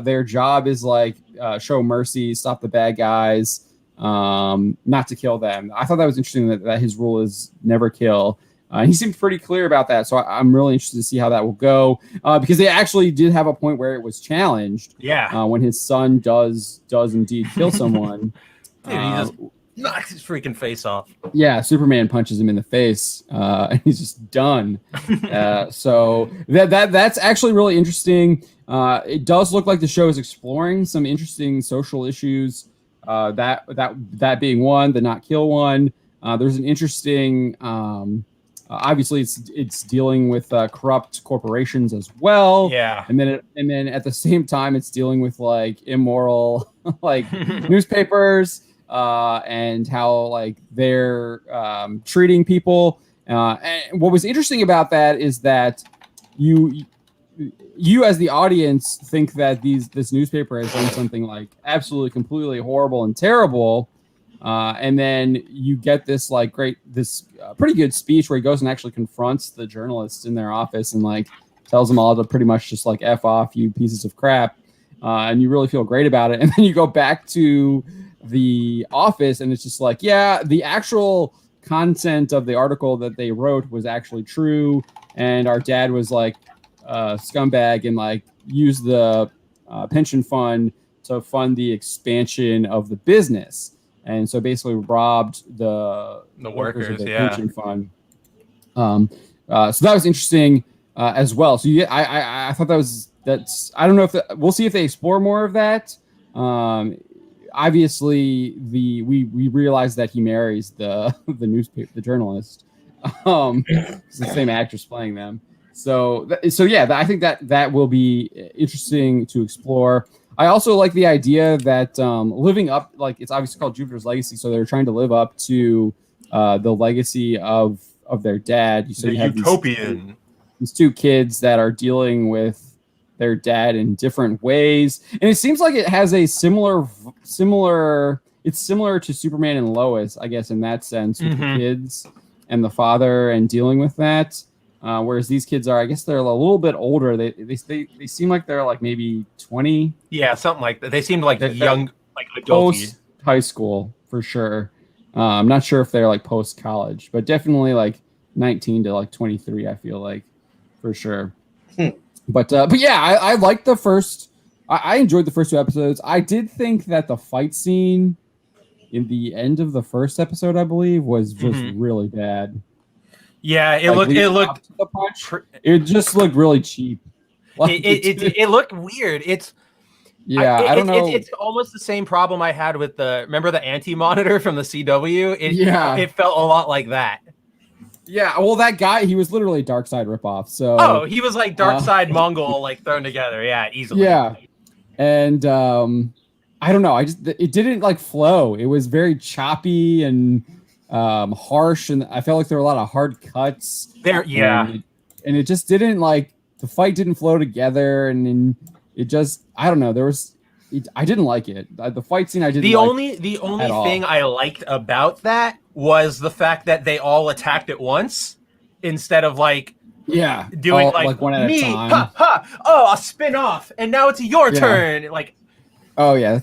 their job is like show mercy, stop the bad guys, not to kill them. I thought that was interesting that his rule is never kill. He seemed pretty clear about that, so I'm really interested to see how that will go, because they actually did have a point where it was challenged. Yeah, when his son does indeed kill someone. Dude, he just knocks his freaking face off. Yeah, Superman punches him in the face, and he's just done. So that's actually really interesting. It does look like the show is exploring some interesting social issues. That being one, the not kill one. There's an interesting. Obviously, it's dealing with corrupt corporations as well. Yeah, and then at the same time, it's dealing with like immoral like newspapers. And how like they're treating people. And what was interesting about that is that you as the audience think that this newspaper has done something like absolutely completely horrible and terrible, and then you get this like pretty good speech where he goes and actually confronts the journalists in their office and like tells them all to pretty much just like F off, you pieces of crap, and you really feel great about it. And then you go back to The Office, and it's just like, yeah, the actual content of the article that they wrote was actually true, and our dad was like a scumbag and like used the pension fund to fund the expansion of the business, and so basically robbed the workers of the pension fund. So that was interesting as well. So I thought that's I don't know if we'll see if they explore more of that. Obviously, we realize that he marries the journalist. It's the same actress playing them. So yeah, I think that will be interesting to explore. I also like the idea that living up, like it's obviously called Jupiter's Legacy, so they're trying to live up to the legacy of their dad. So you have utopian. These two kids that are dealing with their dad in different ways, and it seems like it has a similar. It's similar to Superman and Lois, I guess, in that sense, with the kids and the father and dealing with that. Whereas these kids are, I guess, they're a little bit older. They seem like they're like maybe 20. Yeah, something like that. They seem like young, like adult high school for sure. I'm not sure if they're like post college, but definitely like 19 to like 23. I feel like for sure. But yeah, I liked the first. I enjoyed the first 2 episodes. I did think that the fight scene in the end of the first episode, I believe, was just really bad. Yeah, it just looked really cheap. Like, it looked weird. I don't know. It's almost the same problem I had with remember the Anti-Monitor from the CW? It felt a lot like that. Yeah, well, that guy, he was literally Darkseid ripoff. So he was like Darkseid Mongol, like thrown together. Yeah, easily. Yeah, and I don't know. It didn't like flow. It was very choppy and harsh, and I felt like there were a lot of hard cuts. And it just didn't like the fight didn't flow together, and then it just I don't know. I didn't like it. The fight scene I didn't. The only thing I liked about that was the fact that they all attacked at once instead of like doing all, like one at a time. I'll spin off, and now it's your turn. Like, oh yeah,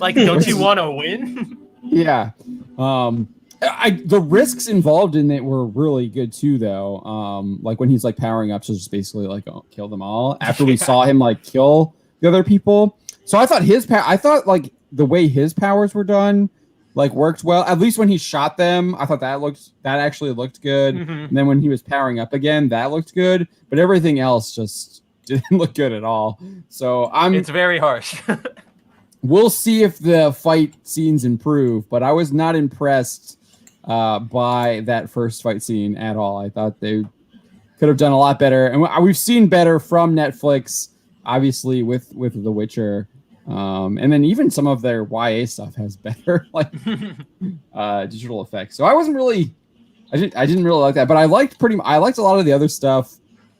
like, don't you want to win? Yeah. The risks involved in it were really good too, though. Like when he's like powering up to just basically like kill them all after we saw him like kill the other people. So I thought like the way his powers were done like worked well. At least when he shot them, I thought that actually looked good. And then when he was powering up again, that looked good. But everything else just didn't look good at all. So it's very harsh. We'll see if the fight scenes improve, but I was not impressed by that first fight scene at all. I thought they could have done a lot better, and we've seen better from Netflix, obviously with The Witcher, and then even some of their YA stuff has better like digital effects. So I didn't really like that, but I liked a lot of the other stuff.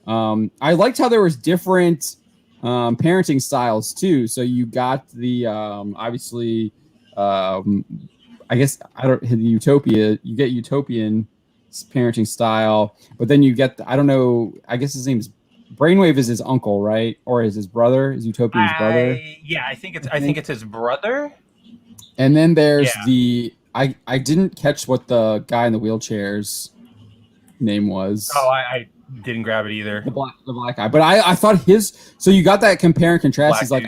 I liked how there was different parenting styles too. So you got the obviously I guess the Utopia. You get Utopian parenting style, but then you get I don't know. I guess his name's Brainwave is his uncle, right? Or is his brother? Is Utopian's brother? Yeah, I think it's his brother. And then there's I didn't catch what the guy in the wheelchair's name was. Oh, I didn't grab it either. The black guy, but I thought so you got that compare and contrast. He's like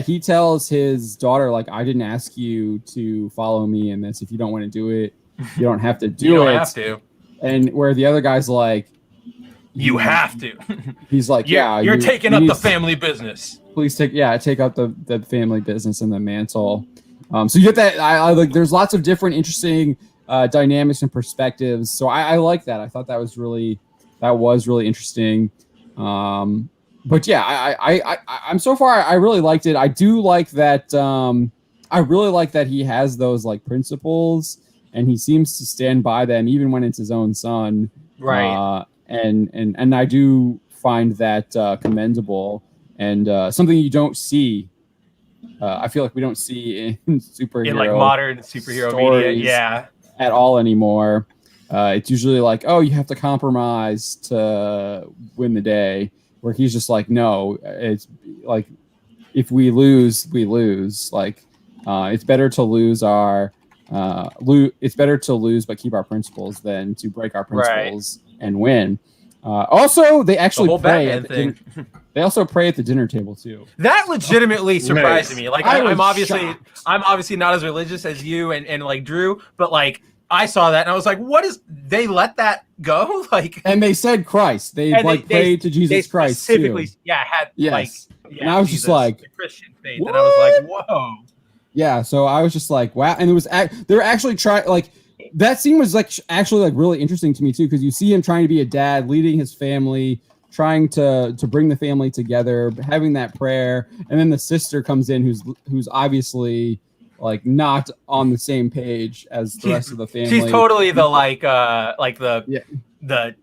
he tells his daughter like I didn't ask you to follow me in this. If you don't want to do it, you don't have to do it. You don't have to. And where the other guy's like, you have to. He's like, you're taking up the family business. Please take up the family business and the mantle. So you get that. I like. There's lots of different interesting dynamics and perspectives. So I like that. I thought that was really interesting. But yeah, I'm so far I really liked it. I do like that. I really like that he has those like principles and he seems to stand by them even when it's his own son. Right. And I do find that commendable and something you don't see. I feel like we don't see in superhero in like modern superhero media, at all anymore. It's usually like, oh, you have to compromise to win the day. Where he's just like, no, it's like if we lose, we lose. Like It's better to lose it's better to lose but keep our principles than to break our principles and win. Also, they actually pray. They also pray at the dinner table too. That legitimately surprised me. Like I'm obviously not as religious as you and like Drew, but like I saw that and I was like, what is? They let that go? Like, and they said Christ. They prayed to Jesus Christ specifically. Too. Yeah, had like. Yeah, and I was just like, the Christian faith, and I was like, whoa. Yeah, so I was just like, wow. And it was they were actually trying, like, that scene was like actually like really interesting to me too, because you see him trying to be a dad, leading his family, trying to bring the family together, having that prayer, and then the sister comes in who's obviously like not on the same page as the rest of the family. She's totally the the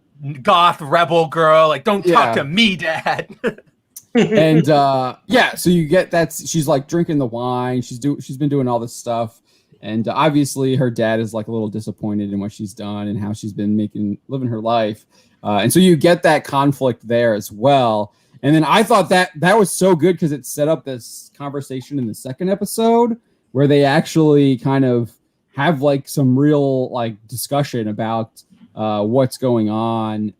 goth rebel girl. Like, don't talk to me, Dad. And so you get that she's like drinking the wine. She's been doing all this stuff, and obviously her dad is like a little disappointed in what she's done and how she's been living her life. And so you get that conflict there as well. And then I thought that was so good because it set up this conversation in the second episode where they actually kind of have like some real like discussion about what's going on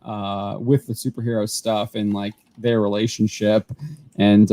with the superhero stuff and like their relationship. And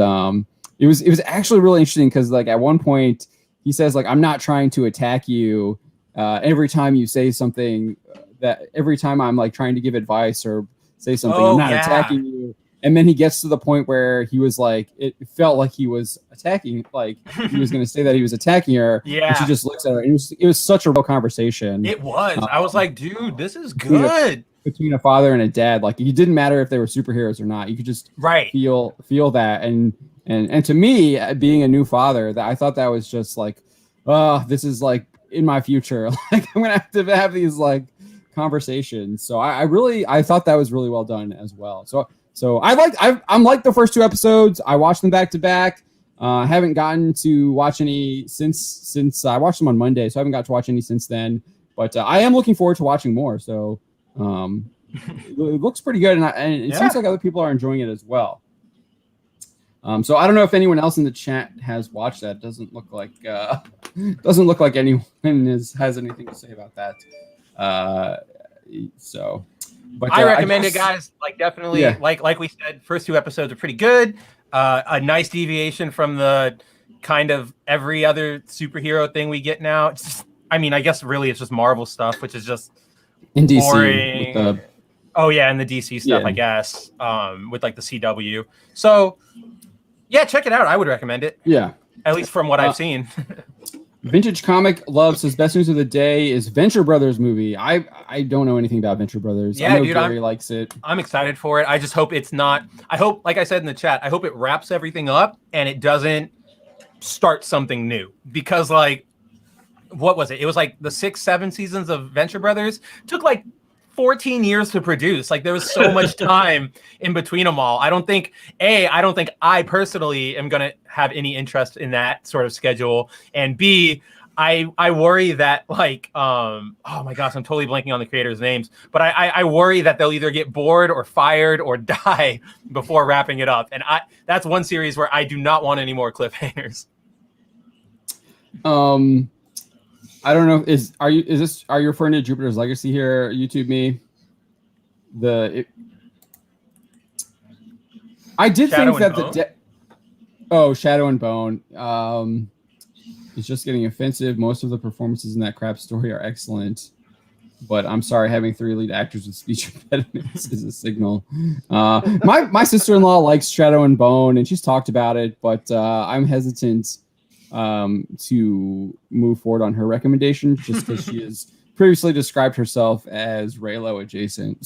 it was actually really interesting because like at one point he says like, I'm not trying to attack you. Every time you say something, that every time I'm like trying to give advice or say something, I'm not attacking you. And then he gets to the point where he was like, it felt like he was attacking, like he was going to say that he was attacking her. Yeah. And she just looks at her. And it was such a real conversation. It was. I was like, dude, this is good. Between a father and a dad. Like it didn't matter if they were superheroes or not. You could just feel that. And to me, being a new father, that I thought that was just like, this is like in my future. Like I'm going to have these like conversations. So I thought that was really well done as well. So I'm like the first two episodes. I watched them back to back. I haven't gotten to watch any since I watched them on Monday, so I haven't got to watch any since then. But I am looking forward to watching more. So it looks pretty good, and it seems like other people are enjoying it as well. So I don't know if anyone else in the chat has watched that. Doesn't look like anyone has anything to say about that. But I recommend it, guys. Like definitely, like we said, first two episodes are pretty good. A nice deviation from the kind of every other superhero thing we get now. It's just, I mean, I guess really it's just Marvel stuff, which is just in DC. Boring. And the DC stuff, I guess, with like the CW. So yeah, check it out. I would recommend it. Yeah, at least from what I've seen. Vintage Comic Love says best news of the day is Venture Brothers movie. I don't know anything about Venture Brothers. Yeah, I know dude, Gary likes it. I'm excited for it. I just hope it's not. I hope, like I said in the chat, I hope it wraps everything up and it doesn't start something new. Because like, what was it? It was like the 6-7 seasons of Venture Brothers took like 14 years to produce. Like there was so much time in between them all. I don't think I personally am going to have any interest in that sort of schedule. And B, I worry that like, oh my gosh, I'm totally blanking on the creators' names, but I worry that they'll either get bored or fired or die before wrapping it up. And that's one series where I do not want any more cliffhangers. I don't know. Are you referring to Jupiter's Legacy here? YouTube me. I did think that Shadow and Bone. It's just getting offensive. Most of the performances in that crap story are excellent, but I'm sorry, having 3 lead actors with speech impediments is a signal. My sister-in-law likes Shadow and Bone, and she's talked about it, but I'm hesitant to move forward on her recommendation just because she has previously described herself as Raylo adjacent.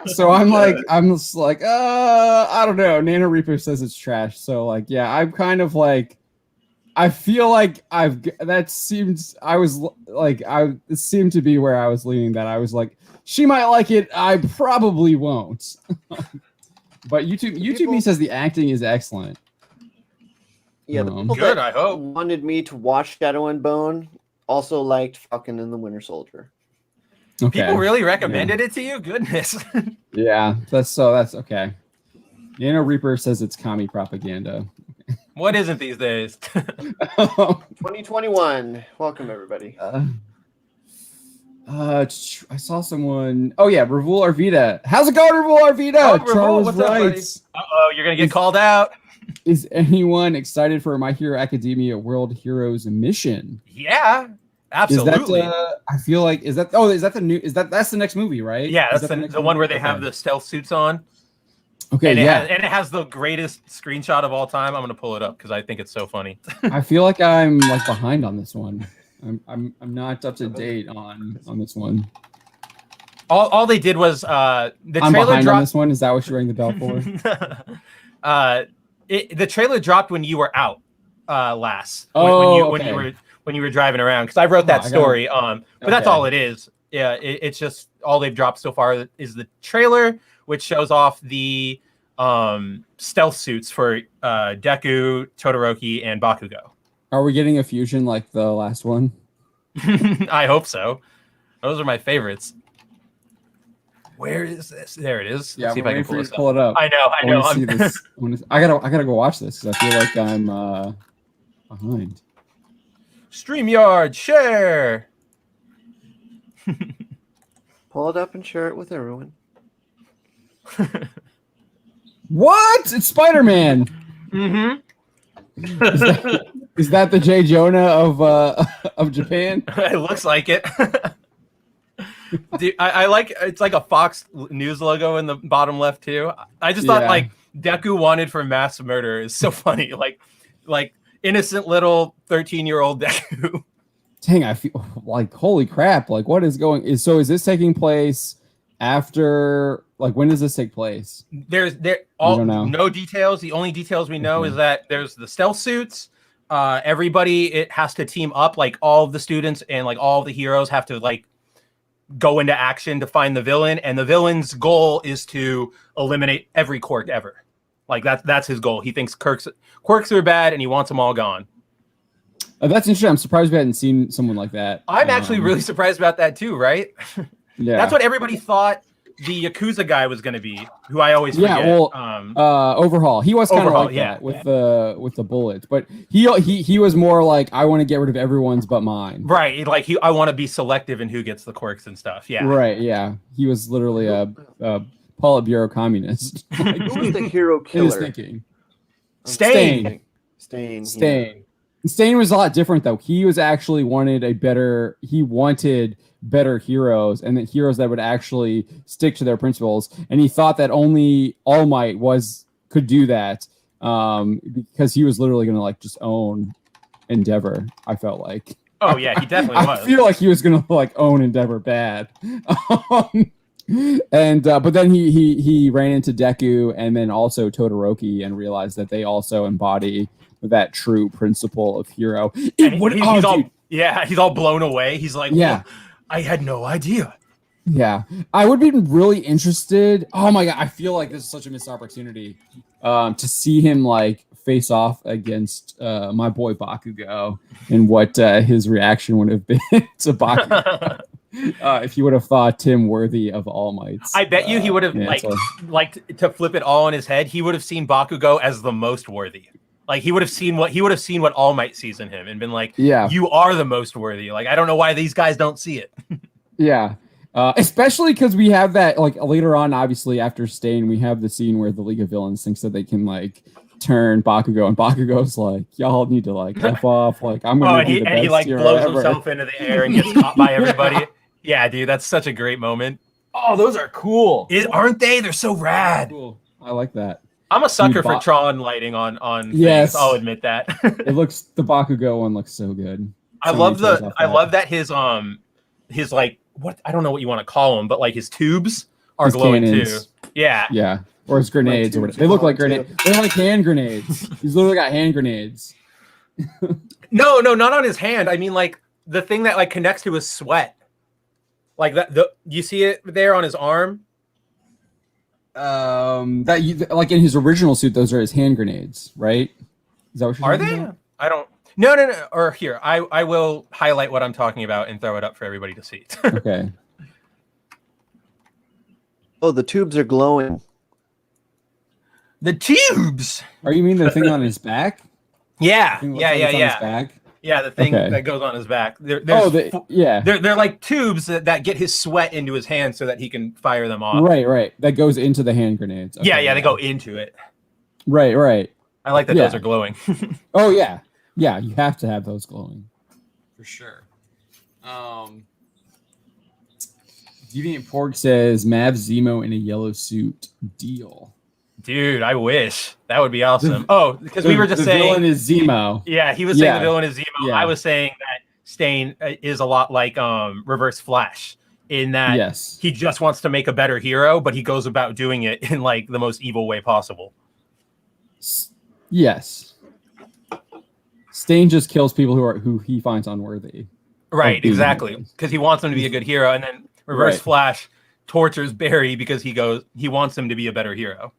So I'm just like, I don't know. Nana Reaper says it's trash. So like, yeah, I'm kind of like, I feel like it seemed to be where I was leaning, that I was like, she might like it. I probably won't. But YouTube me says the acting is excellent. Yeah, the people good. I hope wanted me to watch Shadow and Bone also liked Falcon and the Winter Soldier. Okay. People really recommended it to you? Goodness. Yeah, that's okay. Nano Reaper says it's commie propaganda. What isn't these days? 2021. Welcome, everybody. I saw someone. Oh yeah, Ravul Arvida. How's it going, Ravul Arvida? Oh, Ravul, what's up, buddy? Uh-oh, you're gonna get called out. Is anyone excited for My Hero Academia World Heroes Mission? Yeah, absolutely. I feel like is that the new? That's the next movie, right? Yeah, that's the one where they have the stealth suits on. Okay, and yeah, it has the greatest screenshot of all time. I'm gonna pull it up because I think it's so funny. I feel like I'm like behind on this one. I'm not up to date on this one. All they did was the I'm trailer behind dropped. on this one. Is that what you rang the bell for? The trailer dropped when you were out last. Oh, when you were driving around, because I wrote that story. But that's all it is. Yeah, it's just all they've dropped so far is the trailer, which shows off the stealth suits for Deku, Todoroki, and Bakugo. Are we getting a fusion like the last one? I hope so. Those are my favorites. Where is this? There it is. Yeah, Let's see if I can pull it up. I know. I gotta go watch this because I feel like I'm behind. StreamYard, share. Pull it up and share it with everyone. What? It's Spider-Man. Mm-hmm. Is that the J. Jonah of Japan? It looks like it. Dude, I like it's like a Fox News logo in the bottom left too. I just thought like Deku wanted for mass murder is so funny. Like innocent little 13-year-old Deku. Dang, I feel like holy crap! Like what is going? Is this taking place after? Like when does this take place? There's no details. The only details we know is that there's the stealth suits. Everybody it has to team up. Like all of the students and like all of the heroes have to like go into action to find the villain, and the villain's goal is to eliminate every quirk ever. Like that's his goal. He thinks quirks are bad, and he wants them all gone. That's interesting. I'm surprised we hadn't seen someone like that. I'm actually really surprised about that too. Right? Yeah, that's what everybody thought the Yakuza guy was going to be, who I always forget. Yeah, well, Overhaul. He was kind of like that with the bullets, but he was more like, I want to get rid of everyone's but mine. Right, like I want to be selective in who gets the quirks and stuff. Yeah, right. Yeah, he was literally a Politburo communist. Like, who was the hero killer? In his thinking. Stain. Stain was a lot different though. He was actually wanted better heroes, and that heroes that would actually stick to their principles, and he thought that only All Might could do that, because he was literally gonna like just own Endeavor. I felt like. Oh yeah, he definitely was. I feel like he was gonna like own Endeavor bad. And but then he ran into Deku and then also Todoroki and realized that they also embody that true principle of hero. He's all blown away. He's like, yeah. Well, I had no idea. Yeah, I would be really interested. Oh my god, I feel like this is such a missed opportunity to see him like face off against my boy Bakugo and what his reaction would have been to Bakugo if he would have thought Tim worthy of All Mights. I bet you he would have liked to flip it all on his head. He would have seen Bakugo as the most worthy. Like he would have seen what All Might sees in him and been like, "Yeah, you are the most worthy." Like I don't know why these guys don't see it. Yeah, especially because we have that like later on. Obviously, after Stain, we have the scene where the League of Villains thinks that they can like turn Bakugo, and Bakugo's like, "Y'all need to like f off." Like I'm gonna be the best he like hero blows ever. himself into the air and gets caught by everybody. Yeah, dude, that's such a great moment. Oh, those are cool, aren't they? They're so rad. Cool. I like that. I'm a sucker for Tron lighting on yes, things. I'll admit that. The Bakugo one looks so good. I love that his like what I don't know what you want to call them, but like his tubes are glowing cannons. Too. Yeah. Yeah. Or his grenades or whatever. They look like grenades. They're like hand grenades. He's literally got hand grenades. No, not on his hand. I mean like the thing that like connects to his sweat. Like that you see it there on his arm? Like in his original suit, those are his hand grenades, right? Is that what you're talking about? I don't. No. Or here, I will highlight what I'm talking about and throw it up for everybody to see. Okay. Oh, the tubes are glowing. The tubes. Are you mean the thing on his back? Yeah. His back? Yeah, the thing that goes on his back. They're like tubes that get his sweat into his hands so that he can fire them off. Right. That goes into the hand grenades. Okay, yeah, they go into it. Right. I like that those are glowing. Oh yeah, you have to have those glowing for sure. Deviant Pork says Mav Zemo in a yellow suit. Deal. Dude, I wish. That would be awesome. Because we were just saying the villain is Zemo. Yeah, he was saying the villain is Zemo. Yeah. I was saying that Stain is a lot like Reverse Flash in that he just wants to make a better hero, but he goes about doing it in like the most evil way possible. Yes. Stain just kills people who he finds unworthy. Right, exactly. Because he wants him to be a good hero, and then Reverse Flash tortures Barry because he wants him to be a better hero.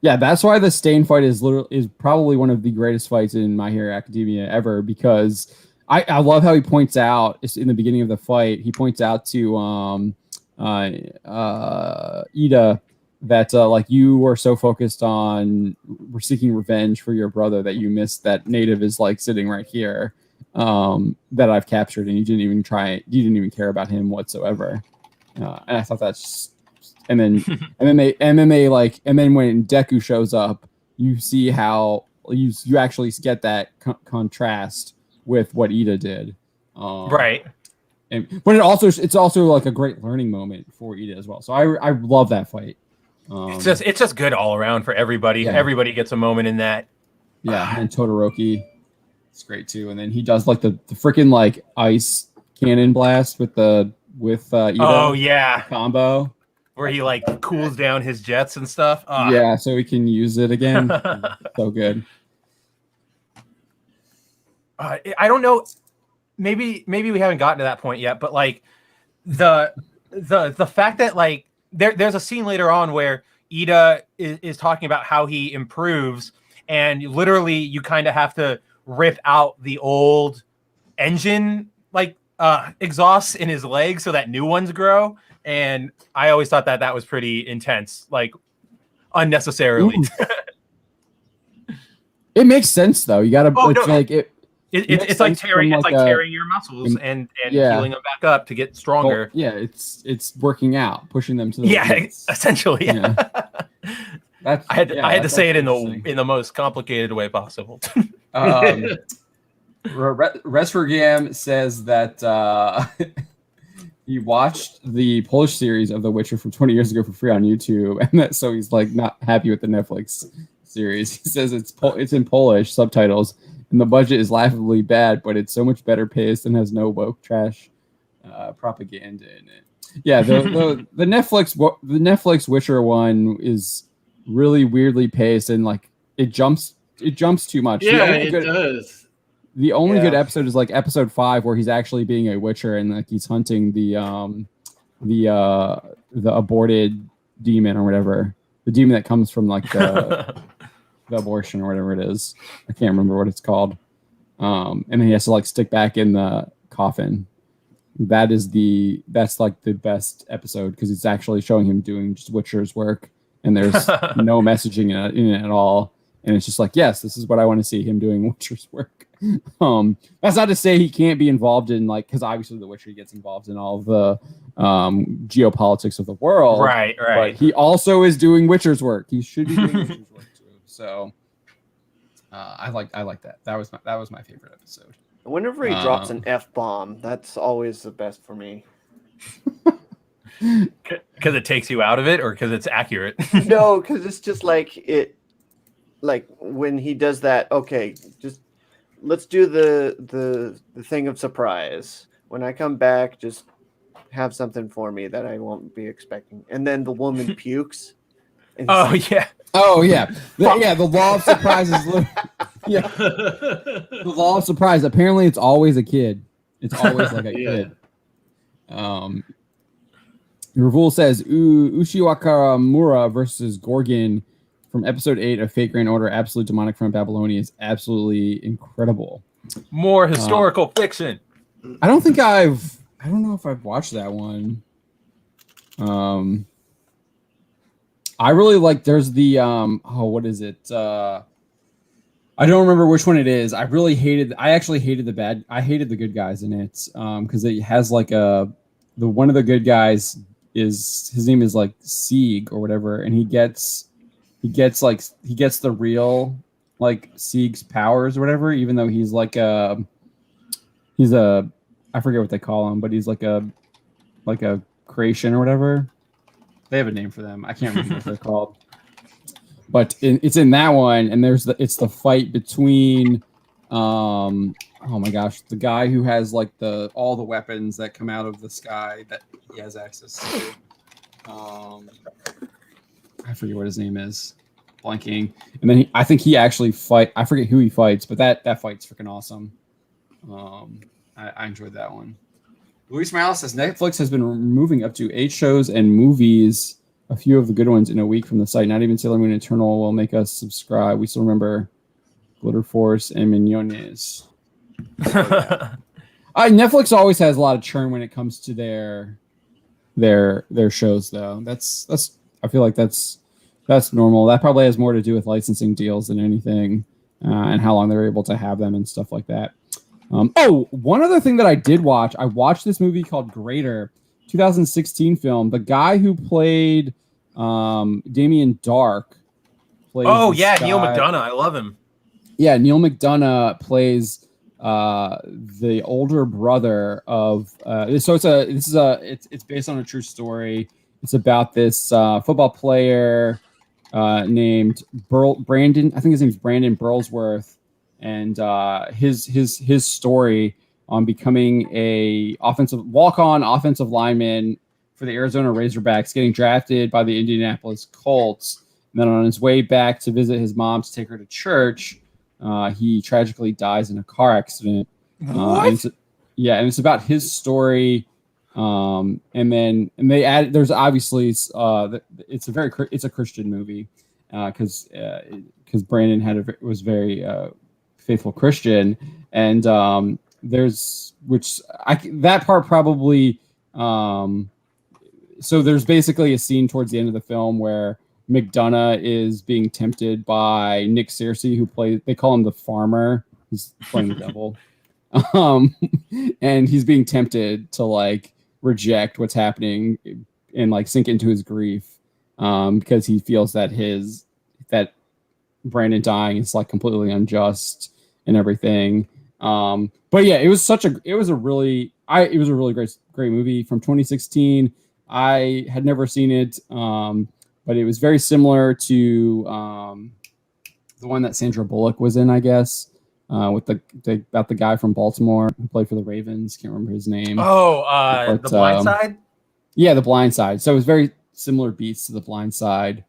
Yeah, that's why the Stain fight is probably one of the greatest fights in My Hero Academia ever, because I love how he points out in the beginning of the fight, he points out to Ida that like you were so focused on seeking revenge for your brother that you missed that Native is like sitting right here that I've captured, and you didn't even care about him whatsoever. And I thought that's and then when Deku shows up, you see how you actually get that contrast with what Ida did. Right. But it's also like a great learning moment for Ida as well. So I love that fight. It's just good all around for everybody. Yeah. Everybody gets a moment in that. Yeah, and Todoroki, it's great too. And then he does like the freaking like ice cannon blast with Ida. Oh yeah, combo where he like cools down his jets and stuff. Yeah, so he can use it again. So good. I don't know. Maybe we haven't gotten to that point yet, but like the fact that like there's a scene later on where Ida is talking about how he improves, and literally you kind of have to rip out the old engine like exhausts in his legs so that new ones grow. And I always thought that was pretty intense, like unnecessarily. It makes sense though. You gotta it's like tearing tearing your muscles and healing them back up to get stronger. Well, yeah, it's working out, pushing them to the limits. Essentially. Yeah. I had to say it in the most complicated way possible. Resvergam says that he watched the Polish series of The Witcher from 20 years ago for free on YouTube, and so he's like not happy with the Netflix series. He says it's in Polish subtitles, and the budget is laughably bad, but it's so much better paced and has no woke trash propaganda in it. Yeah, the Netflix Witcher one is really weirdly paced, and like it jumps too much. Yeah, it does. The only good episode is like episode 5, where he's actually being a Witcher and like he's hunting the aborted demon or whatever, the demon that comes from like the abortion or whatever it is. I can't remember what it's called. And then he has to like stick back in the coffin. That's like the best episode because it's actually showing him doing just Witcher's work, and there's no messaging in it at all. And it's just like, yes, this is what I want to see, him doing Witcher's work. That's not to say he can't be involved in like, because obviously the Witcher gets involved in all of the geopolitics of the world. Right. But he also is doing Witcher's work. He should be doing Witcher's work too. So I like that. That was my favorite episode. Whenever he drops an F-bomb, that's always the best for me. Because it takes you out of it, or because it's accurate? No, because it's just like it. Like when he does that, okay, just let's do the thing of surprise. When I come back, just have something for me that I won't be expecting. And then the woman pukes. Oh yeah. The law of surprise is the law of surprise. Apparently, it's always a kid. It's always like a kid. Ravul says Ushiwaka Mura versus Gorgon from episode 8 of Fate Grand Order, Absolute Demonic Front Babylonia, is absolutely incredible. More historical fiction. I don't know if I've watched that one. I really like, there's the what is it? I don't remember which one it is. I actually hated the good guys in it. Because it has like one of the good guys his name is like Sieg or whatever, and he gets the real like Sieg's powers or whatever, even though he's like I forget what they call him, but he's like a creation or whatever. They have a name for them. I can't remember what they're called. But it's in that one, and it's the fight between, oh my gosh, the guy who has like all the weapons that come out of the sky that he has access to. I forget what his name is, blanking. And then I think he actually I forget who he fights, but that fight's freaking awesome. I enjoyed that one. Luis Morales says Netflix has been removing up to 8 shows and movies. A few of the good ones in a week from the site. Not even Sailor Moon Eternal will make us subscribe. We still remember Glitter Force and Mignonnes. Netflix always has a lot of churn when it comes to their shows, though. That's I feel like that's normal. That probably has more to do with licensing deals than anything, and how long they're able to have them and stuff like that. One other thing that I did watch. I watched this movie called Greater. 2016 film. The guy who played Damien Dark. Neil McDonough. I love him. Yeah, Neil McDonough plays the older brother of. So it's based on a true story. It's about this football player named Brandon. I think his name's Brandon Burlsworth, and his story on becoming a walk-on offensive lineman for the Arizona Razorbacks, getting drafted by the Indianapolis Colts. And then on his way back to visit his mom to take her to church, he tragically dies in a car accident. What? And it's about his story. And they add. There's obviously it's a Christian movie because Brandon was very faithful Christian, and that part probably so there's basically a scene towards the end of the film where McDonough is being tempted by Nick Searcy, they call him the farmer. He's playing the devil. And he's being tempted to like reject what's happening and like sink into his grief because he feels that that Brandon dying is like completely unjust and everything. But yeah, it was a really great movie from 2016. I had never seen it, but it was very similar to the one that Sandra Bullock was in, I guess, with about the guy from Baltimore who played for the Ravens. Can't remember his name. The Blind Side. Yeah, The Blind Side. So it was very similar beats to The Blind Side,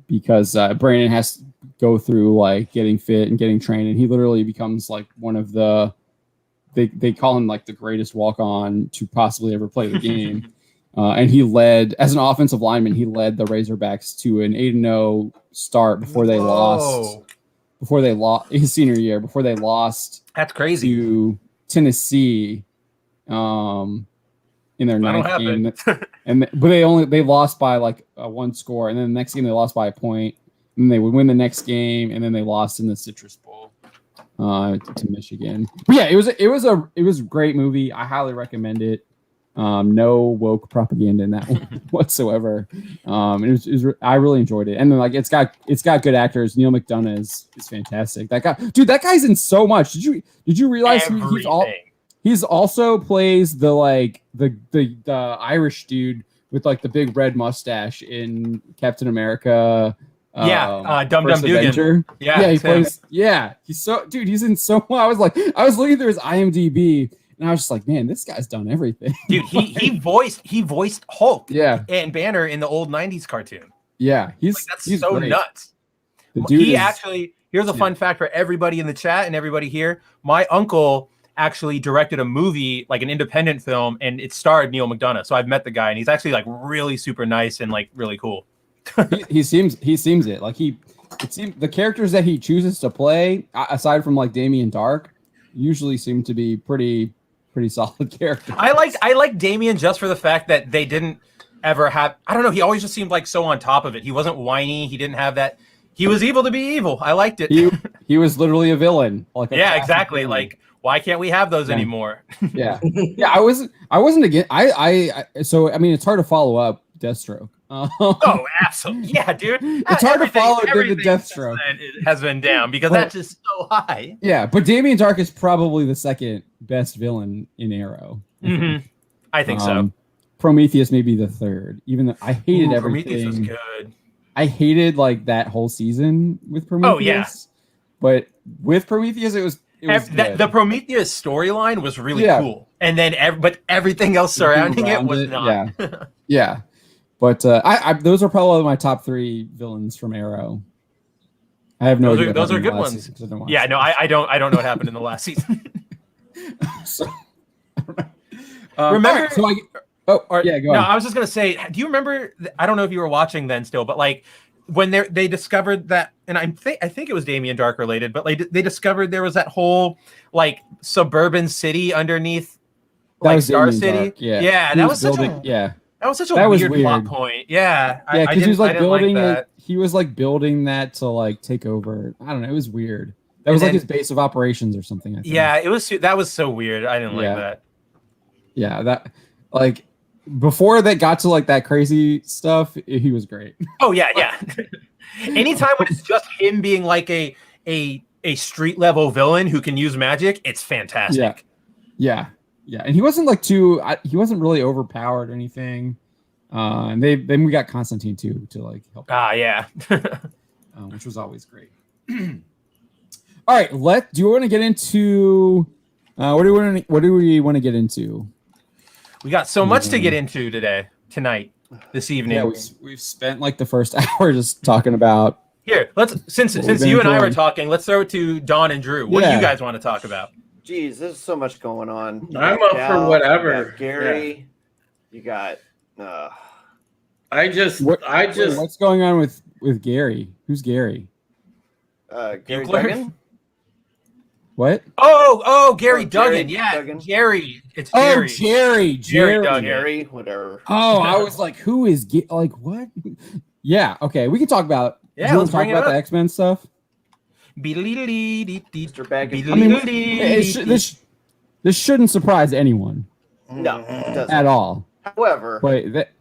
because Brandon has to go through like getting fit and getting trained, and he literally becomes like one of the they call him like the greatest walk-on to possibly ever play the game. And he led as an offensive lineman. He led the Razorbacks to an 8-0 start before they lost his senior year. Before they lost, that's crazy, to Tennessee, in their ninth game. But they lost by like one score, and then the next game they lost by a point, and they would win the next game, and then they lost in the Citrus Bowl to Michigan. But yeah, it was a great movie. I highly recommend it. No woke propaganda in that one whatsoever. I really enjoyed it, and then like it's got good actors. Neil McDonough is fantastic. That guy's in so much. Did you realize he's also plays the Irish dude with like the big red mustache in Captain America. Dum Dum Dugan. Yeah, he plays. Yeah, he's in so. I was looking through his IMDb. And I was just like, man, this guy's done everything. Dude, he voiced Hulk and Banner in the old 90s cartoon. Yeah, he's so great. Nuts. Here's a fun fact for everybody in the chat and everybody here. My uncle actually directed a movie, like an independent film, and it starred Neil McDonough. So I've met the guy, and he's actually like really super nice and like really cool. he seems it. Like it seems the characters that he chooses to play, aside from like Damien Dark, usually seem to be pretty solid character. I like Damien just for the fact that they didn't ever have. I don't know. He always just seemed like so on top of it. He wasn't whiny. He didn't have that. He was evil to be evil. I liked it. He was literally a villain. Yeah, exactly. Villain. Like, why can't we have those anymore? Yeah. I wasn't again. So I mean, it's hard to follow up Deathstroke. Oh, absolutely. Yeah, dude. It's hard to follow the Deathstroke. It has been down because that's just so high. Yeah, but Damien Darhk is probably the second best villain in Arrow. Mm-hmm. I think so. Prometheus may be the third, even though I hated everything. Prometheus was good. I hated like that whole season with Prometheus. Oh yeah, but with Prometheus, it was the Prometheus storyline was really cool, and then but everything else surrounding it was not. Yeah. But those are probably my top 3 villains from Arrow. I have no idea. Those are good ones. Yeah, no, I don't know what happened in the last season. So, remember? Go on. I was just gonna say, do you remember? I don't know if you were watching then still, but like when they discovered that, and I think it was Damien Darhk related, but like they discovered there was that whole like suburban city underneath like Star City. Yeah, that was such a weird plot point. Yeah, because he was like building it. He was like building that to like take over. I don't know. It was weird. That was like his base of operations or something. I think. Yeah, that was so weird. I didn't like that. Yeah, that like. Before that got to like that crazy stuff, he was great. Oh yeah. Anytime when it's just him being like a street level villain who can use magic, it's fantastic. Yeah. And he wasn't like he wasn't really overpowered or anything. And then we got Constantine too to like help. Yeah. Which was always great. All right, do you want to get into what do we want to get into? We got so much to get into tonight, this evening. Yeah, we've spent like the first hour just talking about. Here, since you and I were talking, let's throw it to Don and Drew. What do you guys want to talk about? Geez, there's so much going on. I'm up for whatever. You got Gary, you got. What's going on with Gary? Who's Gary? Gary Duggan. What? Oh, Gary Duggan. Yeah, Duggan. Jerry. It's Jerry. Jerry Duggan. Jerry, whatever. Oh, I was like, who is like what? Yeah, okay, we can talk about. Yeah, let's talk about the X-Men stuff. Mr. Baggins. I mean, this shouldn't surprise anyone. No, it doesn't. At all. However, but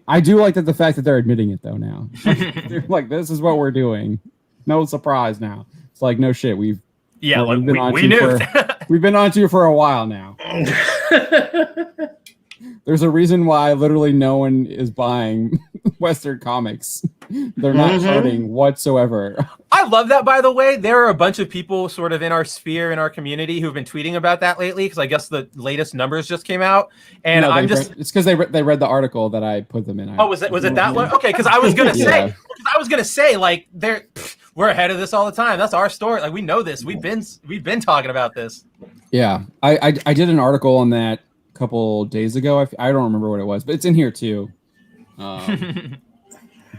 I do like the fact that they're admitting it though now. They're like, this is what we're doing. No surprise now. It's like, no shit, we've been on to you for a while now. There's a reason why literally no one is buying Western comics. They're not charting whatsoever. I love that, by the way. There are a bunch of people sort of in our sphere, in our community, who've been tweeting about that lately, because I guess the latest numbers just came out. And it's because they read the article that I put them in. Was it that one? Okay, because I was gonna say, like, we're ahead of this all the time. That's our story. Like, we know this. We've been talking about this. Yeah, I did an article on that a couple days ago. I don't remember what it was, but it's in here too.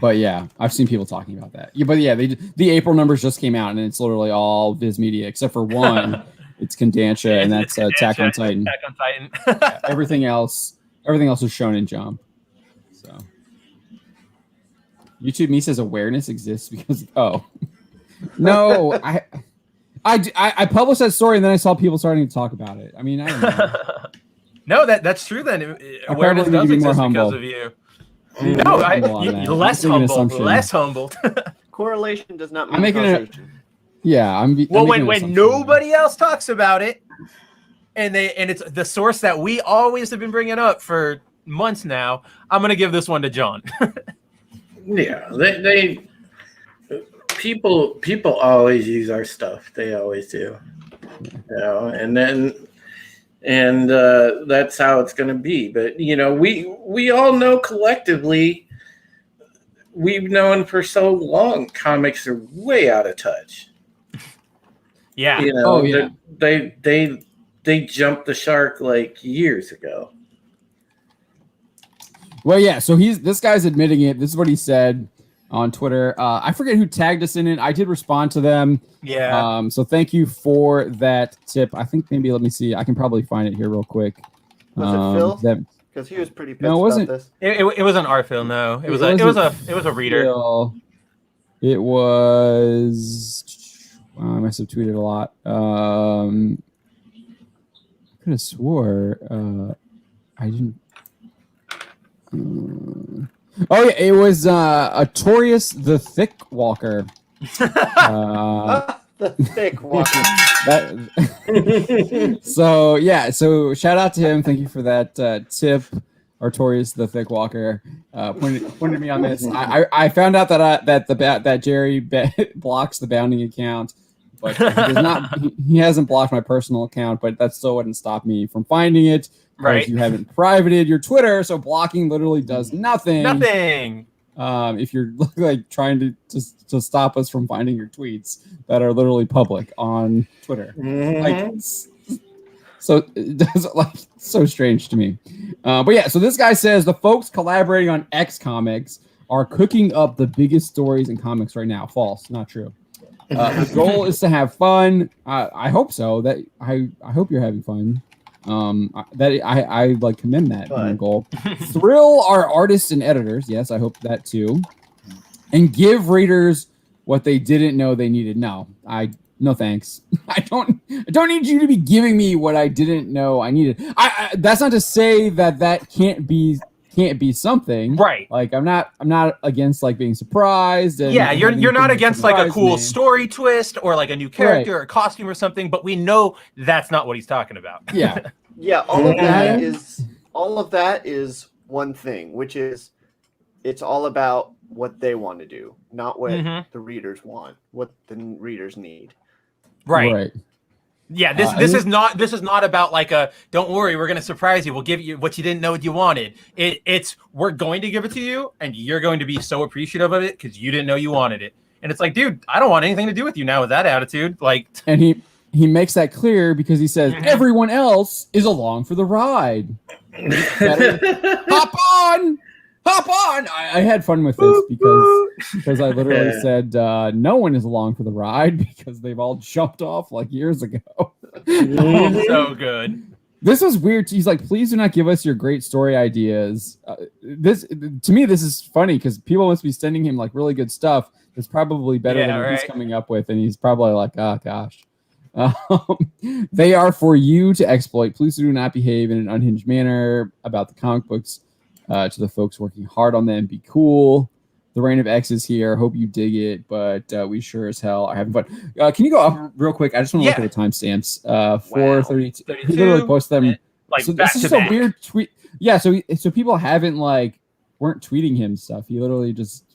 But yeah, I've seen people talking about that. Yeah, but yeah, the April numbers just came out, and it's literally all Viz Media except for one. It's Kodansha, and that's Attack on Titan. Attack on Titan. Yeah, everything else is shown in Jump. So YouTube Me says awareness exists because no, I published that story, and then I saw people starting to talk about it. I mean, I don't know. No, that's true. Then awareness does exist because of you. No, less humbled. Correlation does not mean causation. When nobody else talks about it, and it's the source that we always have been bringing up for months now, I'm gonna give this one to John. Yeah, people always use our stuff. They always do. And that's how it's going to be. But, we all know collectively, we've known for so long, comics are way out of touch. Yeah. They jumped the shark like years ago. Well, yeah. So this guy's admitting it. This is what he said on Twitter. I forget who tagged us in it. I did respond to them. Yeah. So thank you for that tip. I think maybe let me see. I can probably find it here real quick. Was it Phil? Because he was pretty pissed about this. It wasn't our Phil. No, it was a reader. Phil. It was. I must have tweeted a lot. I could have swore I didn't. Oh yeah, it was Artorias the Thick Walker. The Thick Walker. So yeah, so shout out to him. Thank you for that tip, Artorias the Thick Walker. Pointed me on this. I found out that Jerry blocks the bounding account, but he does not. He hasn't blocked my personal account, but that still wouldn't stop me from finding it. Right. You haven't privated your Twitter, so blocking literally does nothing. Nothing. If you're like trying to stop us from finding your tweets that are literally public on Twitter, like, so it does like so strange to me. But yeah, so this guy says the folks collaborating on X Comics are cooking up the biggest stories in comics right now. False, not true. The goal is to have fun. I hope so. That I hope you're having fun. I like commend that goal. Thrill our artists and editors. Yes, I hope that too. And give readers what they didn't know they needed. No thanks. I don't need you to be giving me what I didn't know I needed. That's not to say that can't be something, right? Like I'm not against like being surprised. And yeah, you're not against like a cool story twist or like a new character or costume or something, but we know that's not what he's talking about. Yeah, yeah. All of that is one thing, which is it's all about what they want to do, not what the readers want, what the readers need. Right. Yeah, this is not about like a don't worry, we're gonna surprise you. We'll give you what you didn't know you wanted. It's we're going to give it to you, and you're going to be so appreciative of it because you didn't know you wanted it. And it's like, dude, I don't want anything to do with you now with that attitude. Like, and he makes that clear because he says everyone else is along for the ride. Hop on. I had fun with this because I literally said no one is along for the ride because they've all jumped off like years ago. So good. This was weird. He's like, please do not give us your great story ideas. This to me, this is funny because people must be sending him like really good stuff that's probably better than what he's coming up with, and he's probably like, oh gosh. They are for you to exploit. Please do not behave in an unhinged manner about the comic books. To the folks working hard on them, be cool. The Reign of X is here. Hope you dig it, but we sure as hell are having fun. Can you go up real quick? I just want to look at the timestamps. 4:32. He literally posted them. Like so this is a weird tweet. Yeah, so people haven't weren't tweeting him stuff. He literally just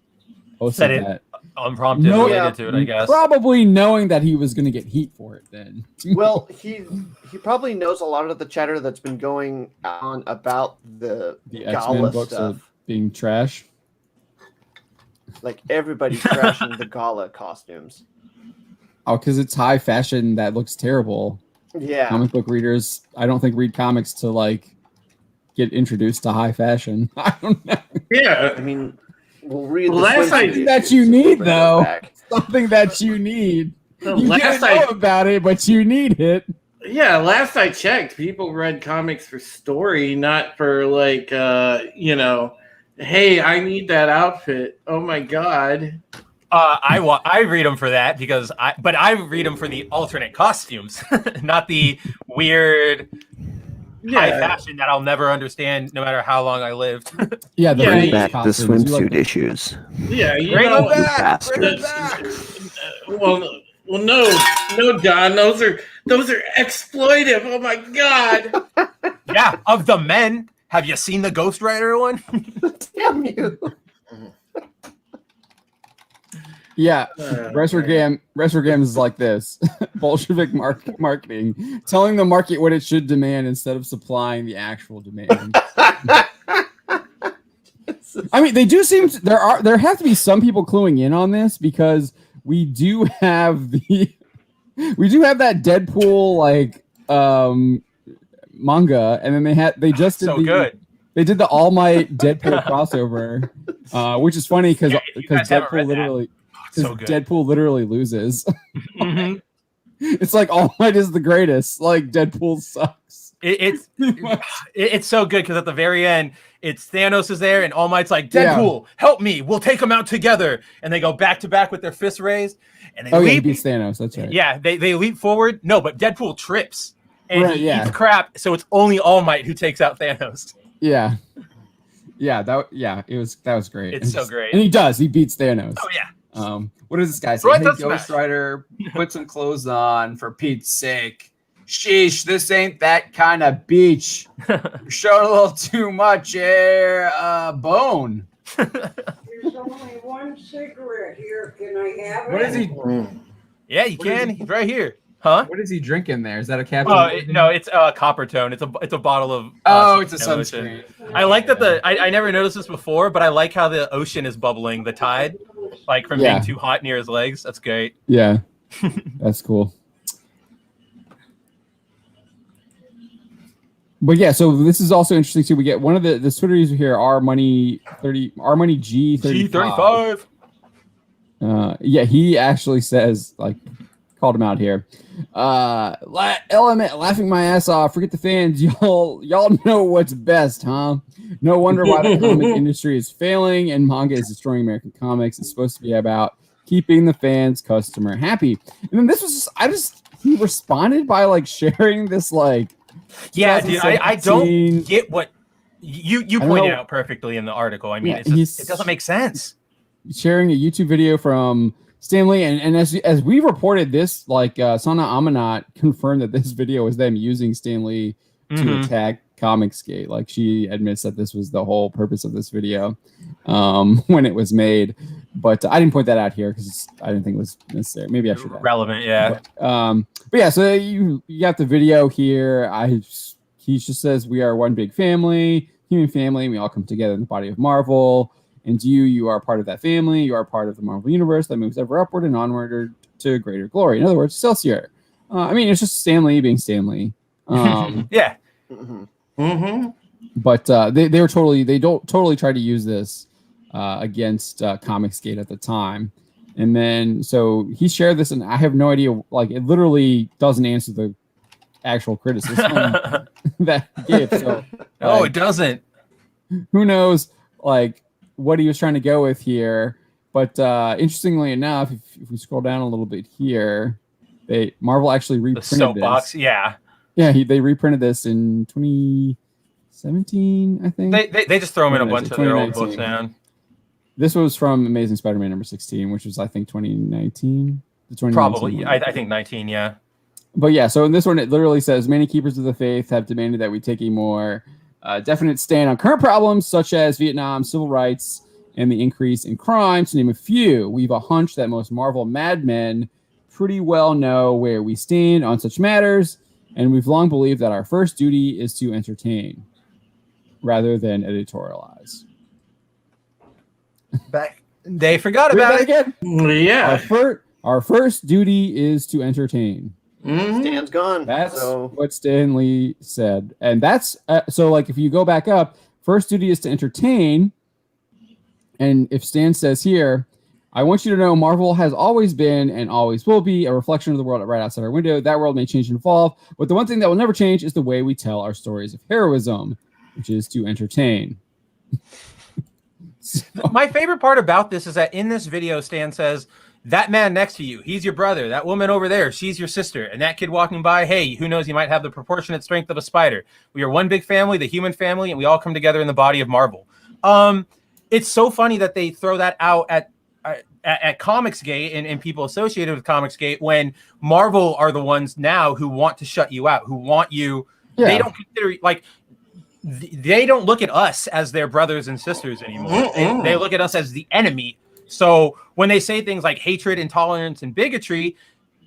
posted that. Unprompted related to it, I guess. Probably knowing that he was going to get heat for it then. Well, he probably knows a lot of the chatter that's been going on about the Gala books stuff being trash. Like everybody's trashing the Gala costumes. Oh, because it's high fashion that looks terrible. Yeah. Comic book readers, I don't think read comics to get introduced to high fashion. I don't know. Yeah. I mean, we'll read something that you need, though. Something that you need. You can't know about it, but you need it. Yeah, last I checked, people read comics for story, not for hey, I need that outfit. Oh my god. I read them for that because I read them for the alternate costumes, not the weird high fashion that I'll never understand no matter how long I lived. Bring back the swimsuit issues. Yeah, bring them back. Well, no, Don. Those are exploitive. Oh my god. Yeah, of the men. Have you seen the Ghost Rider one? Damn you. Yeah, Retrogam is like this. Bolshevik marketing, telling the market what it should demand instead of supplying the actual demand. I mean, they do seem to, there have to be some people cluing in on this because we do have that Deadpool manga, and then they just did they did the All Might Deadpool crossover, which is funny because Deadpool literally. Deadpool literally loses. Mm-hmm. It's like All Might is the greatest. Like Deadpool sucks. It's so good because at the very end, it's Thanos is there and All Might's like, Deadpool, help me, we'll take them out together. And they go back to back with their fists raised. And they he beats Thanos. That's right. Yeah, they leap forward. No, but Deadpool trips and he yeah. eats crap. So it's only All Might who takes out Thanos. Yeah. That was great. It's so great. And he does. He beats Thanos. Oh yeah. What does this guy say? Hey, Ghost Rider, put some clothes on for Pete's sake. Sheesh, this ain't that kind of beach. You're showing a little too much air, bone. There's only one cigarette here. Can I have it? What is he? Yeah, you can. He's right here. Huh? What is he drinking there? Is that a Captain? Oh no, it's Copper Tone. It's a bottle of. It's a sunscreen. I like that I never noticed this before, but I like how the ocean is bubbling, the tide, like from being too hot near his legs. That's great. Yeah, that's cool. But yeah, so this is also interesting too. We get one of the Twitter users here, R Money G35. Yeah, he actually says, like, called him out here. Element laughing my ass off. Forget the fans. Y'all know what's best, huh? No wonder why the comic industry is failing and manga is destroying American comics. It's supposed to be about keeping the fans customer happy. And then this was he responded by like sharing this like. Yeah, dude, I don't get what you pointed out perfectly in the article. I mean, it doesn't make sense. Sharing a YouTube video from Stan Lee, and as we reported this, like Sana Amanat confirmed that this video was them using Stan Lee to attack Comicsgate. Like she admits that this was the whole purpose of this video when it was made. But I didn't point that out here because I didn't think it was necessary. Maybe I should have. Relevant, yeah. But yeah, so you got the video here. He just says we are one big family, human family, and we all come together in the body of Marvel. And you are part of that family. You are part of the Marvel universe that moves ever upward and onward to greater glory. In other words, Excelsior. I mean, it's just Stan Lee being Stan Lee. Yeah. But they totally tried to use this against Comicsgate at the time. And then so he shared this, and I have no idea. Like it literally doesn't answer the actual criticism that he gave. So, no, it doesn't. Who knows? Like what he was trying to go with here. But interestingly enough, if we scroll down a little bit here, Marvel actually reprinted the soapbox. Yeah, they reprinted this in 2017, I think. They just throw them in a bunch of their old books now. This was from Amazing Spider-Man number 16, which was I think 2019. Probably, I think 19. Yeah. But yeah, so in this one, it literally says many keepers of the faith have demanded that we take a more definite stand on current problems such as Vietnam, civil rights, and the increase in crime, to name a few. We've a hunch that most Marvel madmen pretty well know where we stand on such matters, and we've long believed that our first duty is to entertain rather than editorialize. They forgot about it again. Yeah. Our first duty is to entertain. Stan's gone. That's what Stan Lee said. And that's so like if you go back up, first duty is to entertain. And if Stan says here, I want you to know Marvel has always been and always will be a reflection of the world right outside our window. That world may change and evolve, but the one thing that will never change is the way we tell our stories of heroism, which is to entertain. My favorite part about this is that in this video, Stan says, that man next to you, he's your brother. That woman over there, she's your sister. And that kid walking by, hey, who knows, he might have the proportionate strength of a spider. We are one big family, the human family, and we all come together in the body of Marvel. It's so funny that they throw that out at Comicsgate and people associated with Comicsgate when Marvel are the ones now who want to shut you out, who want you. Yeah. They don't consider, like, they don't look at us as their brothers and sisters anymore. They look at us as the enemy. So when they say things like hatred, intolerance, and bigotry,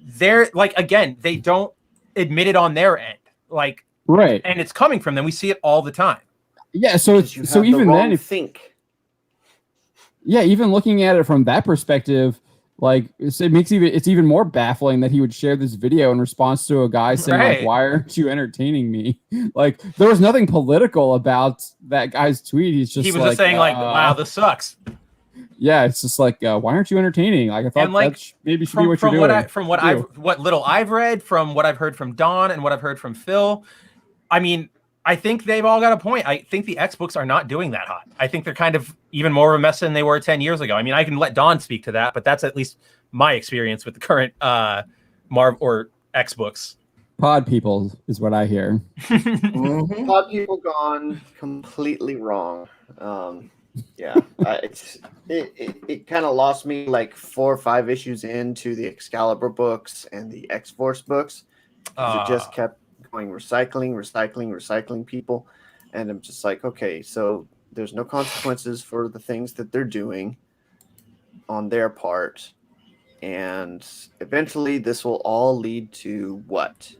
they're like, again, they don't admit it on their end. Like, right. And it's coming from them. We see it all the time. Yeah. So even then, even looking at it from that perspective, like it's even more baffling that he would share this video in response to a guy saying, like, why aren't you entertaining me? Like there was nothing political about that guy's tweet. He was just saying like, wow, this sucks. Yeah, it's just like, why aren't you entertaining? Like I thought that maybe should be what you're doing. What little I've read, from what I've heard from Don and what I've heard from Phil, I mean, I think they've all got a point. I think the X books are not doing that hot. I think they're kind of even more of a mess than they were 10 years ago. I mean, I can let Don speak to that, but that's at least my experience with the current Marv or X books. Pod people is what I hear. Mm-hmm. Pod people gone completely wrong. Yeah, it kind of lost me like 4 or 5 issues into the Excalibur books and the X-Force books. It just kept going recycling people, and I'm just like, okay, so there's no consequences for the things that they're doing on their part, and eventually this will all lead to what?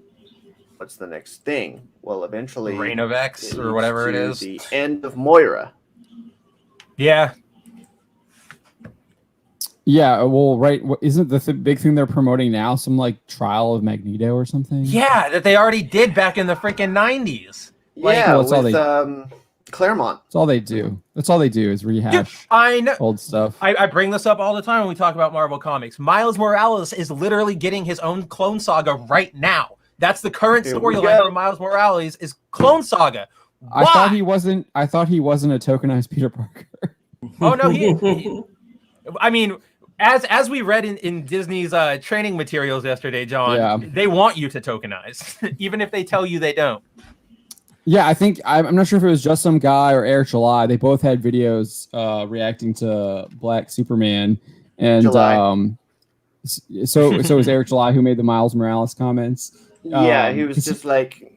What's the next thing? Well, eventually, Reign of X or whatever it is. The end of Moira. Yeah. Yeah, well, right. Isn't the big thing they're promoting now some like trial of Magneto or something? Yeah, that they already did back in the freaking 90s. Yeah, well, with Claremont. That's all they do. That's all they do is rehash. Dude, I know old stuff. I bring this up all the time when we talk about Marvel Comics. Miles Morales is literally getting his own Clone Saga right now. That's the current storyline for Miles Morales is Clone Saga. Why? I thought he wasn't a tokenized Peter Parker. Oh no, he I mean, as we read in Disney's training materials yesterday, John, they want you to tokenize, even if they tell you they don't. Yeah, I think I'm not sure if it was just some guy or Eric July. They both had videos reacting to Black Superman, and so it was Eric July who made the Miles Morales comments. Yeah, he was just like,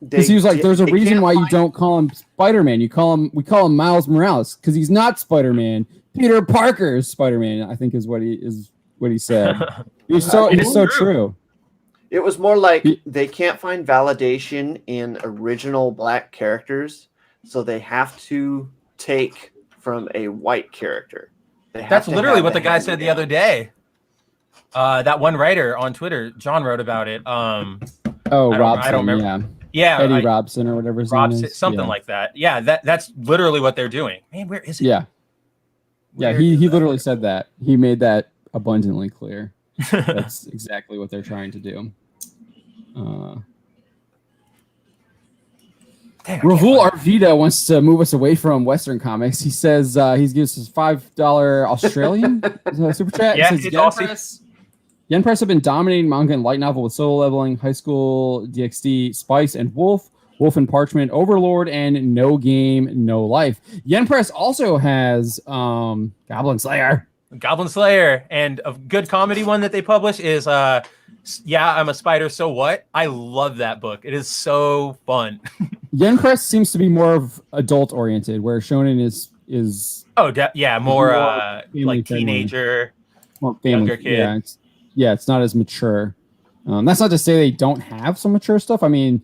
because he was like, "There's a reason why you don't call him Spider-Man. We call him Miles Morales because he's not Spider-Man. Peter Parker is Spider-Man." I think is what he said. It's so true. It was more like they can't find validation in original Black characters, so they have to take from a white character. That's literally what the guy said the other day. That one writer on Twitter, John, wrote about it. Robson. I don't remember. Yeah, Eddie Robson or whatever his name is. Something like that. Yeah, that's literally what they're doing. Man, where is it? Yeah. Yeah, he literally said that. He made that abundantly clear. That's exactly what they're trying to do. Ravul Arvida wants to move us away from Western comics. He says he gives us $5 Australian super chat. Yeah, says, Yen Press have been dominating manga and light novel with Solo Leveling, High School DxD, Spice, and Wolf and Parchment, Overlord, and No Game, No Life. Yen Press also has Goblin Slayer. And a good comedy one that they publish is Yeah, I'm a Spider, So What? I love that book. It is so fun. Yen Press seems to be more of adult oriented, where Shonen is more like teenager, younger kid. It's not as mature. That's not to say they don't have some mature stuff. I mean,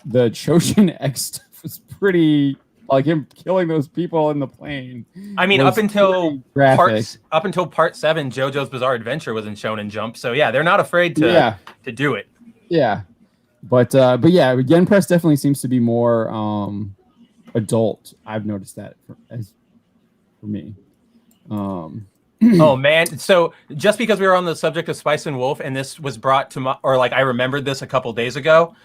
the Choshin X stuff was pretty, like him killing those people in the plane. I mean, up until part 7, JoJo's Bizarre Adventure was in Shonen Jump. So yeah, they're not afraid to do it. Yeah, but yeah, Yen Press definitely seems to be more adult. I've noticed that for me. Oh man! So just because we were on the subject of Spice and Wolf, and this was brought to I remembered this a couple days ago.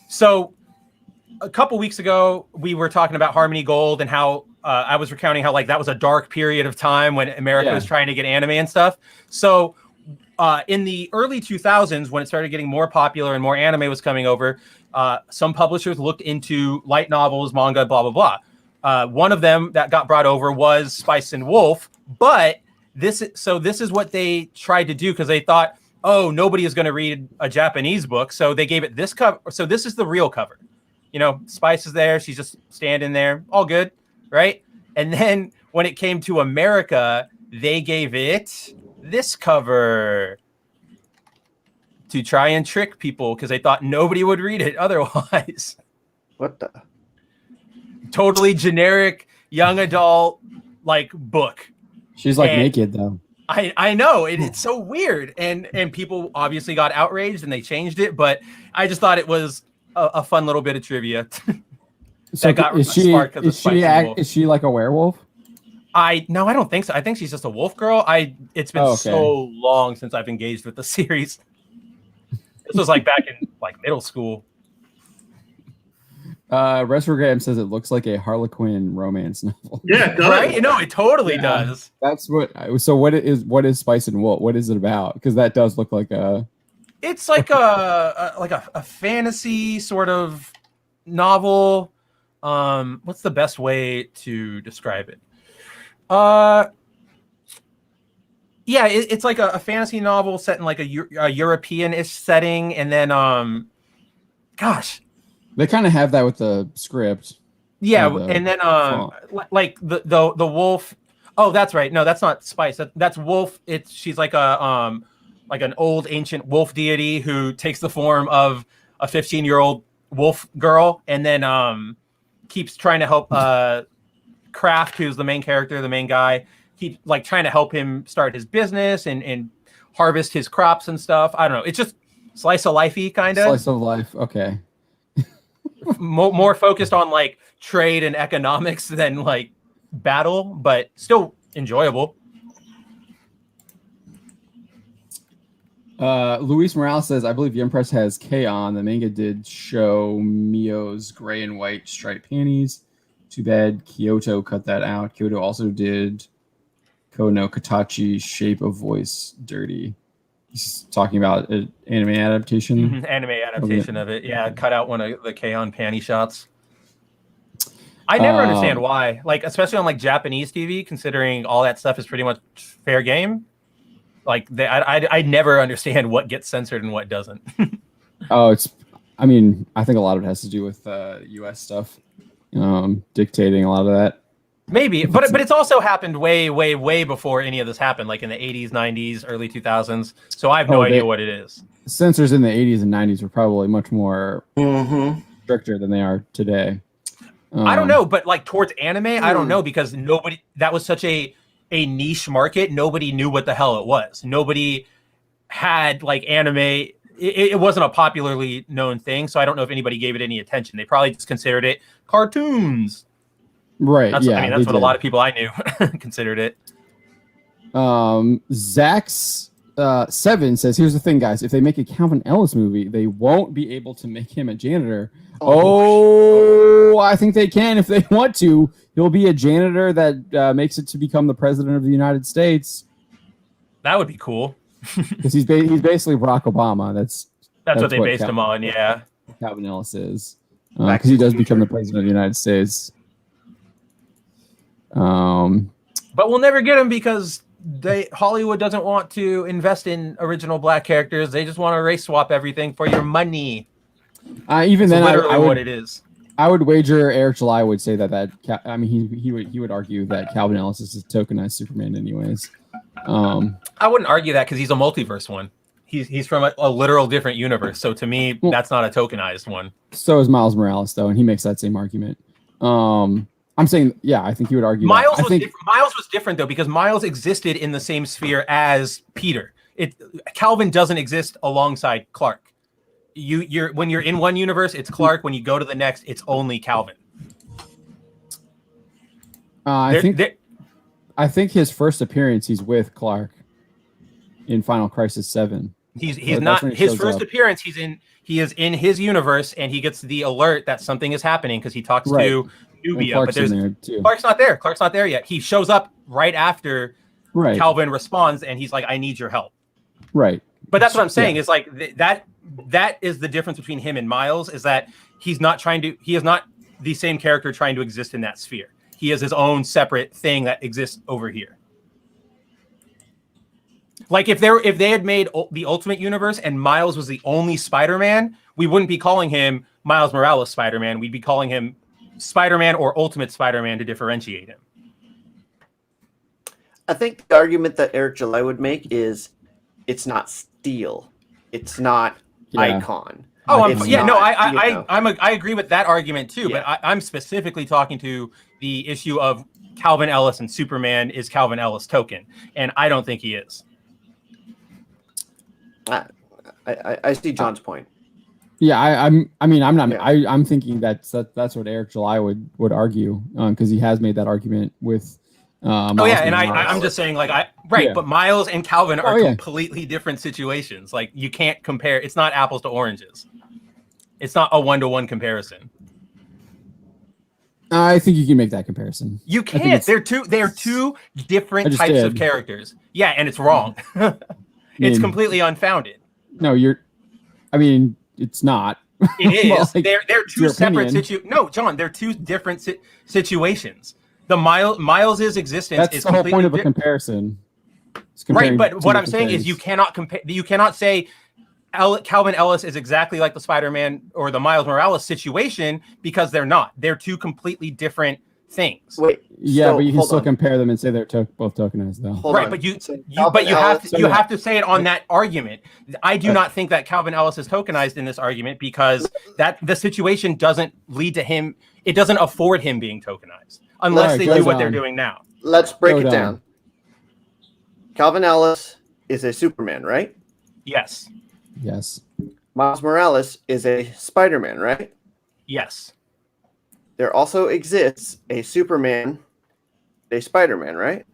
So a couple weeks ago, we were talking about Harmony Gold and how I was recounting how like that was a dark period of time when America was trying to get anime and stuff. So in the early 2000s, when it started getting more popular and more anime was coming over, some publishers looked into light novels, manga, blah blah blah. One of them that got brought over was Spice and Wolf. But this is what they tried to do because they thought, oh, nobody is going to read a Japanese book. So they gave it this cover. So this is the real cover. You know, Spice is there. She's just standing there. All good. Right. And then when it came to America, they gave it this cover to try and trick people because they thought nobody would read it otherwise. What the? Totally generic young adult like book. She's like naked though. I know it's so weird, and people obviously got outraged and they changed it. But I just thought it was a fun little bit of trivia. So is she like a werewolf? No, I don't think so. I think she's just a wolf girl. It's been so long since I've engaged with the series. This was like back in like middle school. Retrograde says it looks like a Harlequin romance novel. Yeah, it does. Right? No, it totally does. That's what. So what is Spice and Wolf? What is it about? Because that does look like a. It's like a fantasy sort of novel. What's the best way to describe it? Yeah, it's like a fantasy novel set in like a European-ish setting, and then gosh. They kind of have that with the script. Yeah, and then like the wolf. Oh, that's right. No, that's not Spice. That's Wolf. She's like like an old ancient wolf deity who takes the form of a 15-year-old wolf girl, and then keeps trying to help Kraft, who's the main character, the main guy. Keep like trying to help him start his business and harvest his crops and stuff. I don't know. It's just slice of lifey kind of. Slice of life. Okay. more focused on like trade and economics than like battle, but still enjoyable. Luis Morales says, I believe Yum Press has K-On! The manga did show Mio's gray and white striped panties. Too bad Kyoto cut that out. Kyoto also did Kono Katachi Shape of Voice dirty. He's talking about an anime adaptation. Anime adaptation of it. Yeah, cut out one of the K-On! Panty shots. I never understand why. Like, especially on like Japanese TV, considering all that stuff is pretty much fair game. Like, I never understand what gets censored and what doesn't. I think a lot of it has to do with U.S. stuff dictating a lot of that. Maybe, but it's also happened way before any of this happened, like in the 80s, 90s, early 2000s. So I have no idea what it is. Censors in the 80s and 90s were probably much more stricter than they are today. I don't know, but like towards anime, I don't know, because that was such a niche market. Nobody knew what the hell it was. Nobody had like anime. It wasn't a popularly known thing. So I don't know if anybody gave it any attention. They probably just considered it cartoons. Right. That's what a lot of people I knew considered it. Zach's 7 says, here's the thing, guys. If they make a Calvin Ellis movie, they won't be able to make him a janitor. I think they can if they want to. He'll be a janitor that makes it to become the president of the United States. That would be cool. Because he's basically Barack Obama. That's what they based him on, yeah. Calvin Ellis is. Because he does become the president of the United States. But we'll never get him because Hollywood doesn't want to invest in original black characters. They just want to race swap everything for your money. Even then, literally what it is. I would wager Eric July would say he would argue that Calvin Ellis is a tokenized Superman, anyways. I wouldn't argue that because he's a multiverse one. He's from a literal different universe. So to me, that's not a tokenized one. So is Miles Morales, though, and he makes that same argument. I'm saying, I think he would argue. Miles was different though, because Miles existed in the same sphere as Peter. Calvin doesn't exist alongside Clark. When you're in one universe, it's Clark. When you go to the next, it's only Calvin. I think his first appearance, he's with Clark in Final Crisis 7. He's not his first appearance. He is in his universe, and he gets the alert that something is happening because he talks to Nubia. But Clark's not there. Clark's not there yet. He shows up right after Calvin responds, and he's like, "I need your help." Right. But that's what I'm saying is like that is the difference between him and Miles, is that he is not the same character trying to exist in that sphere. He is his own separate thing that exists over here. Like if they had made the Ultimate Universe and Miles was the only Spider-Man, we wouldn't be calling him Miles Morales Spider-Man. We'd be calling him Spider-Man or Ultimate Spider-Man to differentiate him. I think the argument that Eric July would make is it's not Steel. It's not Icon. Oh, I agree with that argument too, but I'm specifically talking to the issue of Calvin Ellis and Superman is Calvin Ellis token, and I don't think he is. I see John's point. Yeah, I'm thinking that's what Eric July would argue because he has made that argument with. I'm just saying but Miles and Calvin are completely different situations. Like you can't compare. It's not apples to oranges. It's not a 1-to-1 comparison. I think you can make that comparison. You can't. They're two different types of characters. Yeah, and it's wrong. It's completely unfounded. No, it's not. It is. Well, like, they're two separate situations. No, John, they're two different situations. The Miles's existence That's is the whole point of a comparison. Right, but what I'm saying is you cannot compare. You cannot say Calvin Ellis is exactly like the Spider-Man or the Miles Morales situation because they're not. They're two completely different things. Wait, yeah, but you can still compare them and say they're both tokenized, though. Right, but you have to say it on that argument. I do not think that Calvin Ellis is tokenized in this argument because that the situation doesn't lead to him. It doesn't afford him being tokenized unless they do what they're doing now. Let's break it down. Calvin Ellis is a Superman, right? Yes. Yes. Miles Morales is a Spider-Man, right? Yes. There also exists a Superman, a Spider-Man, right?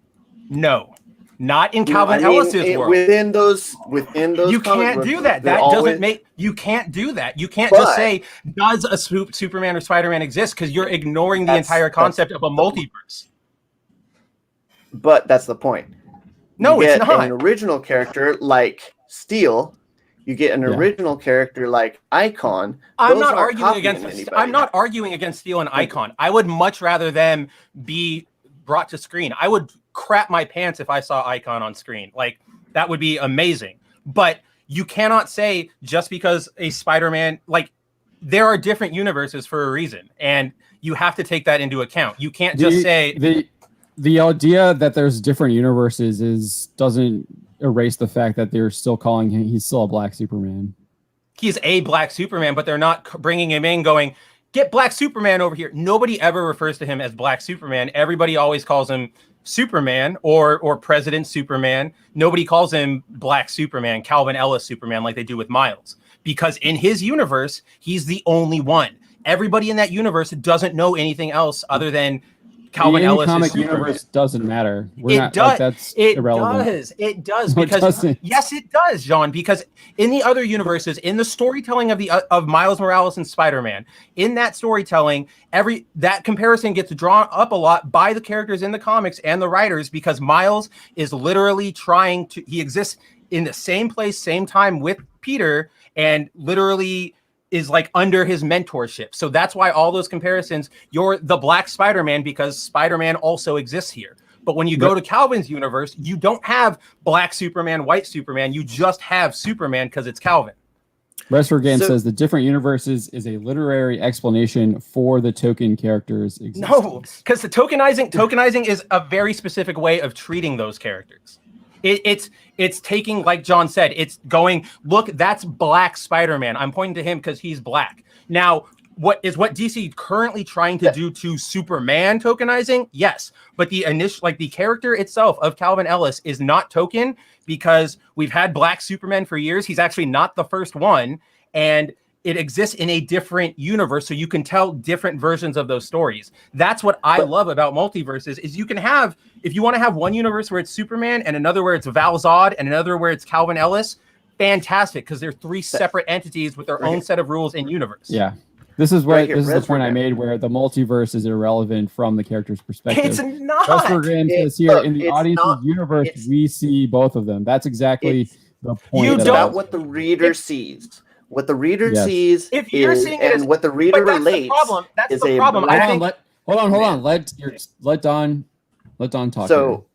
No, not in Calvin Ellis's world. Within those, you can't do that. That doesn't make. You can't do that. You can't just say, "Does a Superman or Spider-Man exist?" Because you're ignoring the entire concept of a multiverse. But that's the point. No, it's not. An original character like Steel. You get an original character like Icon. I'm not arguing against Steel and Icon. I would much rather them be brought to screen. I would crap my pants if I saw Icon on screen. Like, that would be amazing. But you cannot say just because a Spider-Man, like, there are different universes for a reason, and you have to take that into account. You can't just say the idea that there's different universes doesn't erase the fact that they're still calling him. He's still a Black Superman. He's a Black Superman, but they're not bringing him in going, get Black Superman over here. Nobody ever refers to him as Black Superman. Everybody always calls him Superman or President Superman. Nobody calls him Black Superman, Calvin Ellis Superman, like they do with Miles, because in his universe, he's the only one. Everybody in that universe doesn't know anything else other than Calvin Ellis. Comic universe doesn't matter. That's irrelevant. It does because yes, it does, John. Because in the other universes, in the storytelling of Miles Morales and Spider-Man, in that storytelling, that comparison gets drawn up a lot by the characters in the comics and the writers, because Miles is literally he exists in the same place, same time with Peter, and literally is like under his mentorship. So that's why all those comparisons, you're the Black Spider-Man because Spider-Man also exists here. But when you go to Calvin's universe, you don't have Black Superman, White Superman. You just have Superman because it's Calvin. Restford Game says the different universes is a literary explanation for the token characters' existence. No, because the tokenizing is a very specific way of treating those characters. It's taking, like John said, it's going, look, that's Black Spider-Man. I'm pointing to him because he's Black. Now, what DC currently trying to do to Superman tokenizing? Yes, but the character itself of Calvin Ellis is not token because we've had Black Superman for years. He's actually not the first one, and it exists in a different universe, so you can tell different versions of those stories. That's what I love about multiverses, is you can have, if you want to have one universe where it's Superman and another where it's Val Zod and another where it's Calvin Ellis, fantastic, because they're three separate entities with their own set of rules in universe. Yeah. This is the point I made where the multiverse is irrelevant from the character's perspective. It's not. Restford Game says here, in the audience's universe, we see both of them. That's exactly the point. It's about what the reader sees. What the reader sees if you're seeing it what the reader relates. That's the problem. Hold on. Let Don talk. So,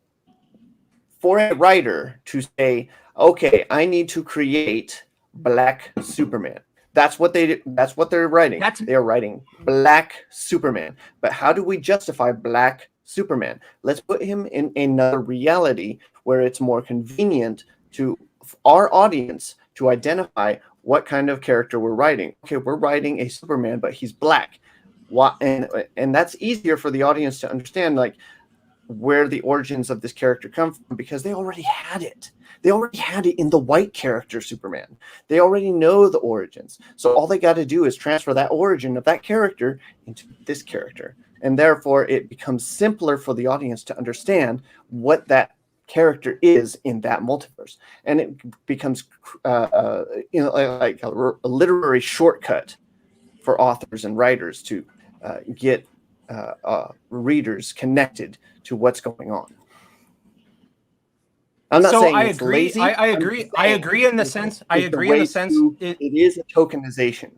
for a writer to say, "Okay, I need to create Black Superman," that's what they're writing. They're writing Black Superman. But how do we justify Black Superman? Let's put him in another reality where it's more convenient to our audience to identify what kind of character we're writing. Okay, we're writing a Superman, but he's Black. And that's easier for the audience to understand, like, where the origins of this character come from, because they already had it. They already had it in the white character Superman. They already know the origins. So all they got to do is transfer that origin of that character into this character. And therefore, it becomes simpler for the audience to understand what that character is in that multiverse, and it becomes like a literary shortcut for authors and writers to get readers connected to what's going on. I'm not saying I it's agree. lazy. I agree. I agree in the sense. I agree in the sense. It is a tokenization.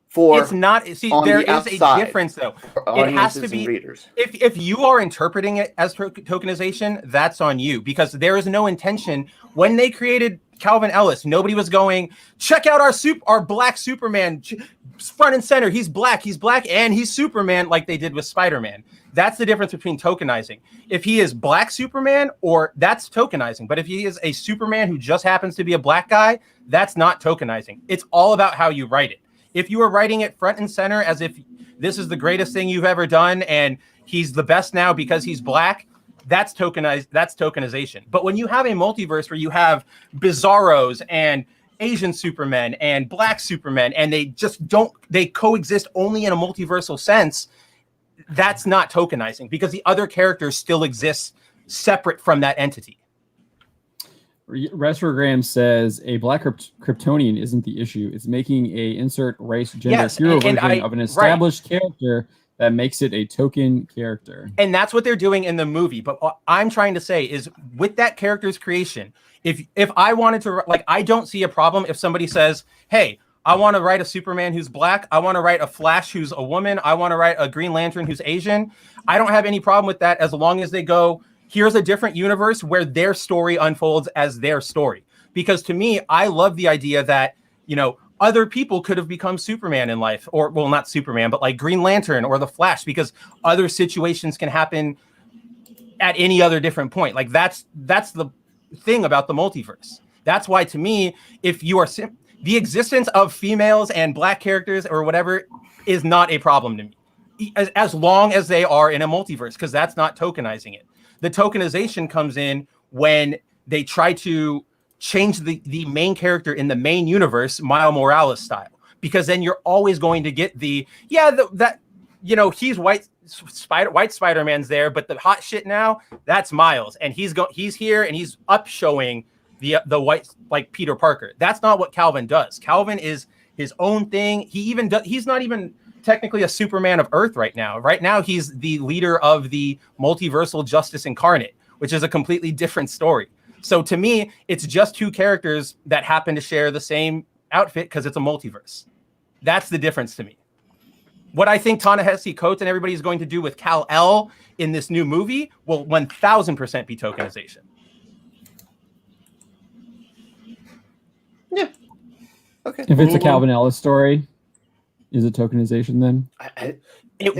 For it's not. See, there is a difference, though. It has to be readers. If you are interpreting it as tokenization, that's on you, because there is no intention. When they created Calvin Ellis, nobody was going, check out our black Superman front and center. He's black, and he's Superman, like they did with Spider-Man. That's the difference between tokenizing. If he is black Superman, or that's tokenizing. But if he is a Superman who just happens to be a black guy, that's not tokenizing. It's all about how you write it. If you are writing it front and center as if this is the greatest thing you've ever done and he's the best now because he's black, that's tokenized. That's tokenization. But when you have a multiverse where you have Bizarros and Asian Supermen and black Supermen, and they coexist only in a multiversal sense, that's not tokenizing, because the other characters still exist separate from that entity. Retrogram says a black Kryptonian isn't the issue. It's making a insert race gender hero version of an established character that makes it a token character. And that's what they're doing in the movie. But what I'm trying to say is, with that character's creation, if I wanted to, like, I don't see a problem if somebody says, hey, I want to write a Superman who's black. I want to write a Flash who's a woman. I want to write a Green Lantern who's Asian. I don't have any problem with that, as long as they go, here's a different universe where their story unfolds as their story. Because to me, I love the idea that, other people could have become Superman in life, or, well, not Superman, but like Green Lantern or the Flash, because other situations can happen at any other different point. Like that's the thing about the multiverse. That's why, to me, if you are the existence of females and black characters or whatever is not a problem to me, as long as they are in a multiverse, because that's not tokenizing it. The tokenization comes in when they try to change the main character in the main universe, Miles Morales style, because then you're always going to get he's white Spider-Man's there, but the hot shit now, that's Miles, and he's here and he's up showing the white, like Peter Parker. That's not what Calvin does. Calvin is his own thing. He's not even technically a Superman of Earth right now. Right now, he's the leader of the multiversal Justice Incarnate, which is a completely different story. So to me, it's just two characters that happen to share the same outfit because it's a multiverse. That's the difference to me. What I think Ta-Nehisi Coates and everybody is going to do with Kal-El in this new movie will 1000% be tokenization. Yeah. Okay. If it's a Calvin Ellis story, is it tokenization then?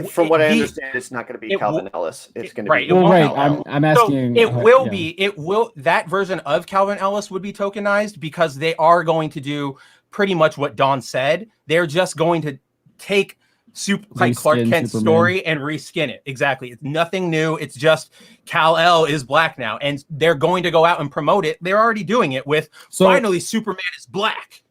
From what I understand, it's not going to be Calvin Ellis. It's going to be right. I'm asking. So it will be. It will. That version of Calvin Ellis would be tokenized, because they are going to do pretty much what Dawn said. They're just going to take Clark Kent's story and reskin it. Exactly. It's nothing new. It's just Kal-El is black now, and they're going to go out and promote it. They're already doing it with finally Superman is black.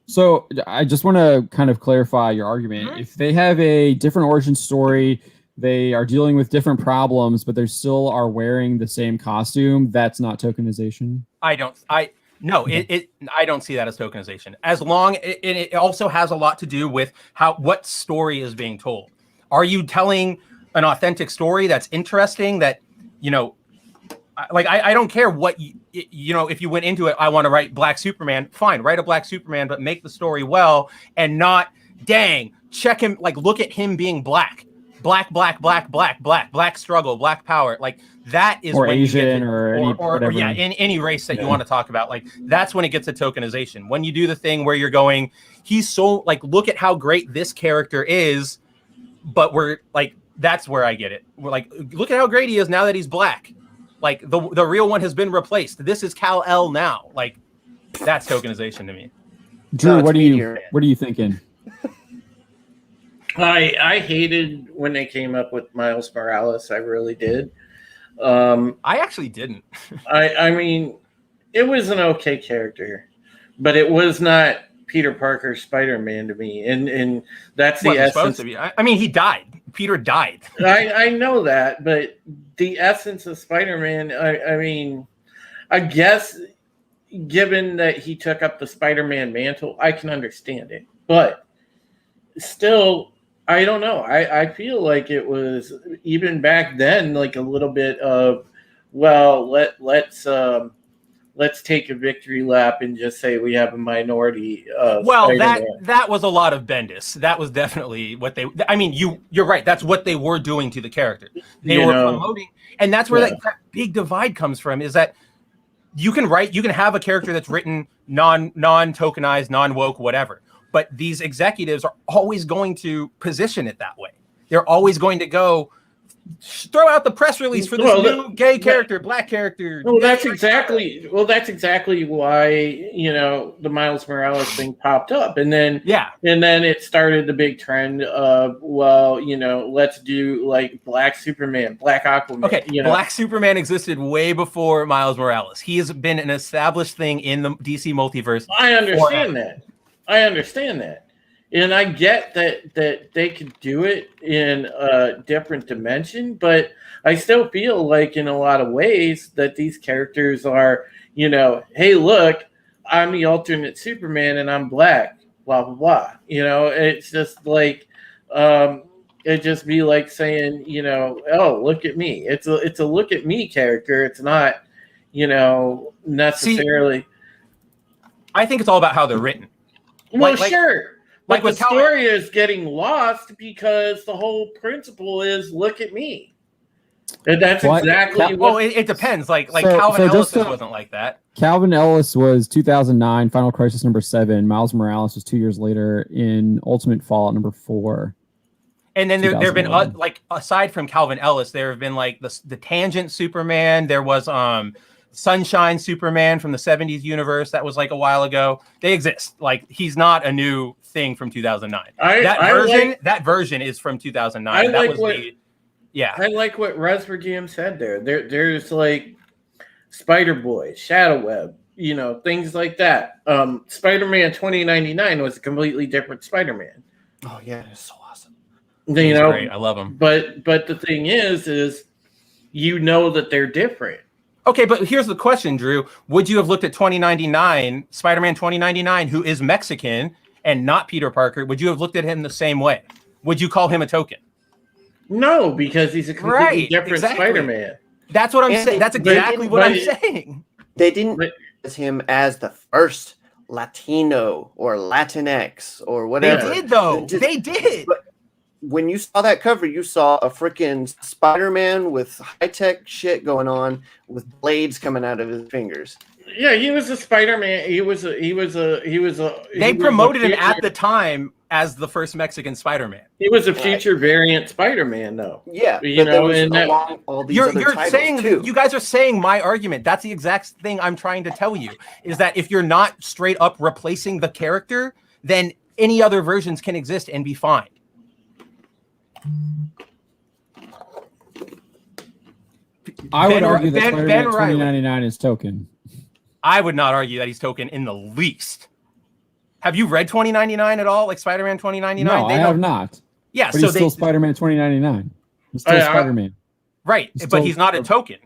So I just want to kind of clarify your argument. Mm-hmm. If they have a different origin story, they are dealing with different problems, but they still are wearing the same costume, that's not tokenization? I don't see that as tokenization. As long it also has a lot to do with what story is being told. Are you telling an authentic story that's interesting, that, I don't care what if you went into it, I want to write black Superman, fine, write a black Superman, but make the story well, and not, check him, look at him being black struggle, black power, that is, or when Asian, in any race that you want to talk about, that's when it gets a tokenization. When you do the thing where you're going, he's so look at how great this character is, but we're that's where I get it. We're look at how great he is now that he's black. The real one has been replaced. This is Kal-El now. That's tokenization to me. Drew, what are you thinking? I hated when they came up with Miles Morales. I really did. I actually didn't. I mean, it was an okay character, but it was not Peter Parker Spider-Man to me. And that's the essence. Supposed to be. I mean, he died. Peter died. I know that, but the essence of Spider-Man, I mean, I guess given that he took up the Spider-Man mantle, I can understand it. But still, I don't know. I feel like it was even back then like a little bit of, well, let's take a victory lap and just say we have a minority. Well, that was a lot of Bendis. That was definitely what they. I mean, you're right. That's what they were doing to the character. They were promoting, and that's where that big divide comes from. Is that you can have a character that's written non-tokenized, non-woke, whatever. But these executives are always going to position it that way. They're always going to go throw out the press release for this new gay character, black character. Well, that's exactly why, you know, the Miles Morales thing popped up, and then it started the big trend of, well, you know, let's do like Black Superman, Black Aquaman. Okay, you know? Black Superman existed way before Miles Morales. He has been an established thing in the DC multiverse. I understand that. And I get that they could do it in a different dimension, but I still feel like in a lot of ways that these characters are, you know, hey, look, I'm the alternate Superman and I'm black, blah, blah, blah. You know, it's just like, it'd just be like saying, you know, oh, look at me. It's a look at me character. It's not, you know, necessarily. See, I think it's all about how they're written. Well, sure. But the story is getting lost because the whole principle is look at me. And that's exactly what... Well, it depends. Like Calvin Ellis wasn't like that. Calvin Ellis was 2009, Final Crisis #7. Miles Morales was 2 years later in Ultimate Fallout #4. And then there have been, like, aside from Calvin Ellis, there have been, like, the Tangent Superman. There was Sunshine Superman from the 70s universe. That was, like, a while ago. They exist. Like, he's not a new thing from 2009. That version is from 2009. I like what Resvergium said there. There's like Spider-Boy, Shadow Web, you know, things like that. Spider-Man 2099 was a completely different Spider-Man. Oh yeah, it's so awesome. You know, great. I love him. But the thing is you know that they're different. Okay, but here's the question, Drew. Would you have looked at 2099, Spider-Man 2099, who is Mexican and not Peter Parker? Would you have looked at him the same way? Would you call him a token? No, because he's a completely different Spider-Man. That's what I'm saying. That's exactly what I'm saying. They didn't as him as the first Latino or Latinx or whatever. They did, though. They did. But when you saw that cover, you saw a freaking Spider-Man with high-tech shit going on with blades coming out of his fingers. Yeah, he was a Spider-Man. They promoted him at the time as the first Mexican Spider-Man. He was a future variant Spider-Man, though. Yeah, you know, all these you're saying too. You guys are saying my argument. That's the exact thing I'm trying to tell you. Is that if you're not straight up replacing the character, then any other versions can exist and be fine. I would argue that Spider-Man 2099 is token. I would not argue that he's token in the least. Have you read 2099 at all? Like Spider-Man 2099? No, I have not. Yeah, but he's still Spider-Man 2099. He's still Spider-Man. Right, but he's not a token.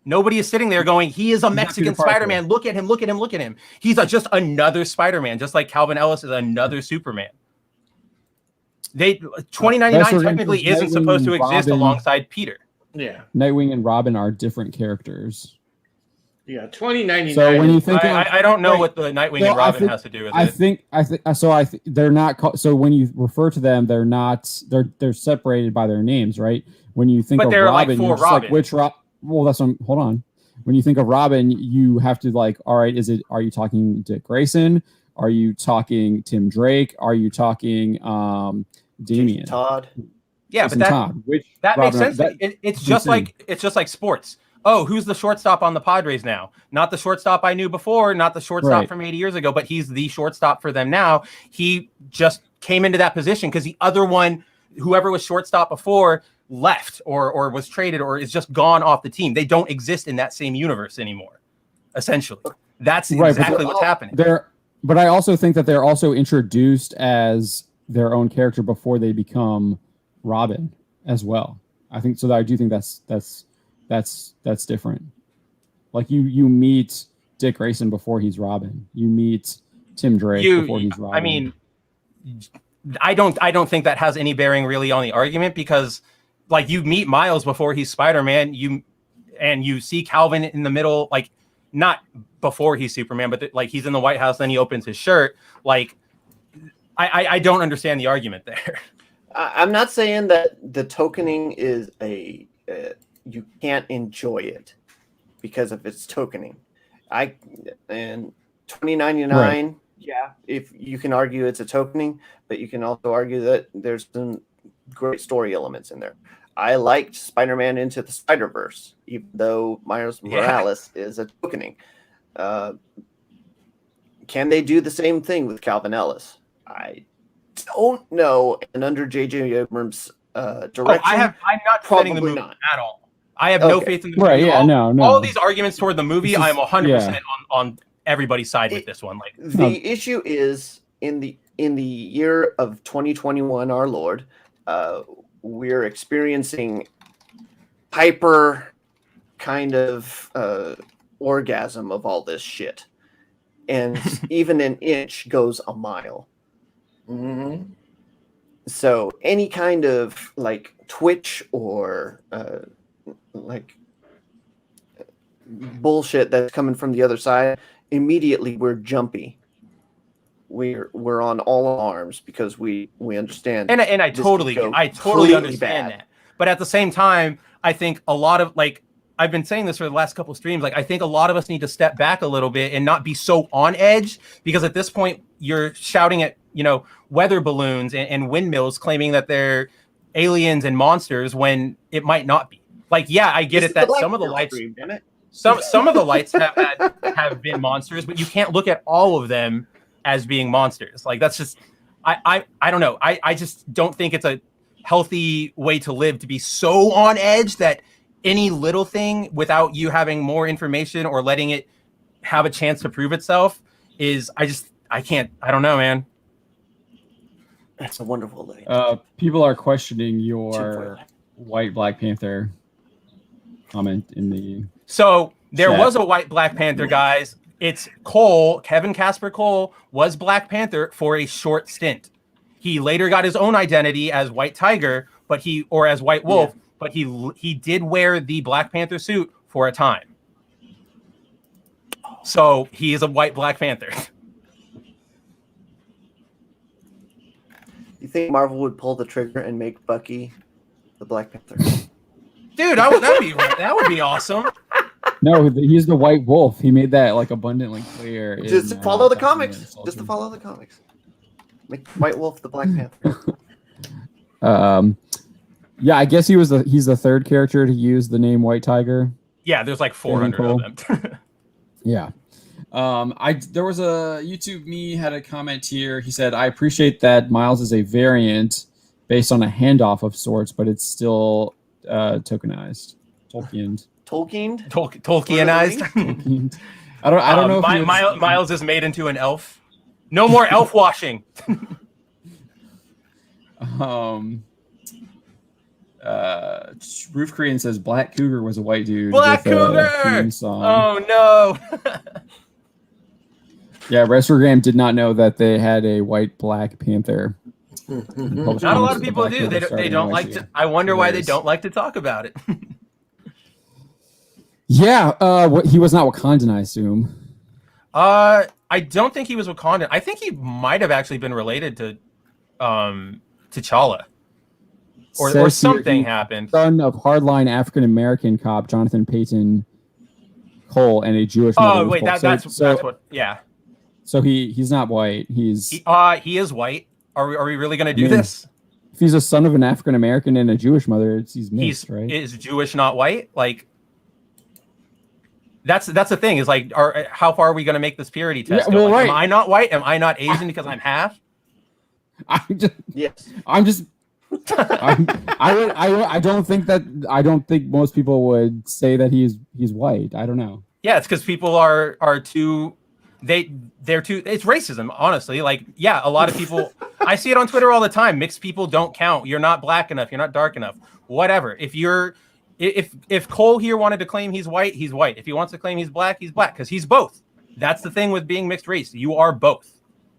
Nobody is sitting there going, he is a Mexican Spider-Man. Look at him, look at him, look at him. He's just another Spider-Man, just like Calvin Ellis is another Superman. 2099 technically isn't supposed to exist alongside Peter. Yeah. Nightwing and Robin are different characters. Yeah, 2099. So when you think I don't know what the Nightwing and Robin has to do with it. I think they're not so when you refer to them, they're not they're separated by their names, right? When you think of Robin, you're just like which Rob? Well, that's hold on. When you think of Robin, you have to like, all right, are you talking Dick Grayson? Are you talking Tim Drake? Are you talking Damian Todd? Yeah, but that makes sense. It's just like sports. Oh, who's the shortstop on the Padres now? Not the shortstop I knew before, not the shortstop from 80 years ago, but he's the shortstop for them now. He just came into that position because the other one, whoever was shortstop before, left or was traded or is just gone off the team. They don't exist in that same universe anymore, essentially. That's exactly what's happening. But I also think that they're also introduced as their own character before they become Robin as well. I think so. I do think that's different. Like you meet Dick Grayson before he's Robin. You meet Tim Drake before he's Robin. I mean, I don't think that has any bearing really on the argument, because like you meet Miles before he's Spider-Man, you see Calvin in the middle, like not before he's Superman, but like he's in the White House, then he opens his shirt. Like I don't understand the argument there. I'm not saying that the tokening is you can't enjoy it because of its tokening. And $20.99, right. Yeah, if you can argue it's a tokening, but you can also argue that there's some great story elements in there. I liked Spider-Man Into the Spider-Verse, even though Miles Morales is a tokening. Can they do the same thing with Calvin Ellis? I don't know. And under J.J. Abrams' direction, I'm not defending the movie at all. I have no faith in the movie. Right? Yeah, no. All of these arguments toward the movie, I'm 100% on everybody's side with this one. Like the issue is in the year of 2021, our Lord, we're experiencing hyper kind of orgasm of all this shit, and even an inch goes a mile. Mm-hmm. So any kind of like twitch or like bullshit that's coming from the other side, immediately we're jumpy. We're on all alarms because we understand. And I totally understand bad. That. But at the same time, I think a lot of, like, I've been saying this for the last couple of streams, like I think a lot of us need to step back a little bit and not be so on edge, because at this point you're shouting at, weather balloons and windmills claiming that they're aliens and monsters when it might not be. Like, yeah, I get it that some of the lights some of the lights have been monsters, but you can't look at all of them as being monsters. Like, that's just I don't know. I just don't think it's a healthy way to live, to be so on edge that any little thing, without you having more information or letting it have a chance to prove itself, is I can't. I don't know, man. That's a wonderful thing. People are questioning your white Black Panther comment in the So there chat. Was a white Black Panther, guys. It's Cole. Kevin Casper Cole was Black Panther for a short stint. He later got his own identity as White Tiger, or as White Wolf, but he did wear the Black Panther suit for a time. So he is a white Black Panther. You think Marvel would pull the trigger and make Bucky the Black Panther? Dude, that would be awesome. No, he's the White Wolf. He made that like abundantly clear. Just follow the comics. Just to follow the comics. Make White Wolf the Black Panther. Yeah, I guess he's the third character to use the name White Tiger. Yeah, there's like 400 of them. Yeah. There was a YouTube me had a comment here. He said, I appreciate that Miles is a variant based on a handoff of sorts, but it's still tokenized. Tolkienized. I don't know if Miles is made into an elf. No more elf washing. Roof Korean says Black Cougar was a white dude. Black Cougar! Oh no. Yeah, Restogram did not know that they had a white Black Panther. Not a lot of people do. They don't like to. I wonder why they don't like to talk about it. Yeah, he was not Wakandan, I assume. I don't think he was Wakandan. I think he might have actually been related to T'Challa. Or something happened. Son of hardline African American cop Jonathan Payton Cole and a Jewish mother. Oh wait, that's what. Yeah. So he's not white. He is white. Are we really going to do this? If he's a son of an African American and a Jewish mother, he's mixed, right? Is Jewish not white? Like, that's the thing. Is like, how far are we going to make this purity test? Yeah, well, right. Am I not white? Am I not Asian because I'm half? I don't think most people would say that he's white. I don't know. Yeah, it's because people are too. They're too. It's racism, honestly. Like, yeah, a lot of people. I see it on Twitter all the time. Mixed people don't count. You're not black enough. You're not dark enough. Whatever. If Cole here wanted to claim he's white, he's white. If he wants to claim he's black because he's both. That's the thing with being mixed race. You are both.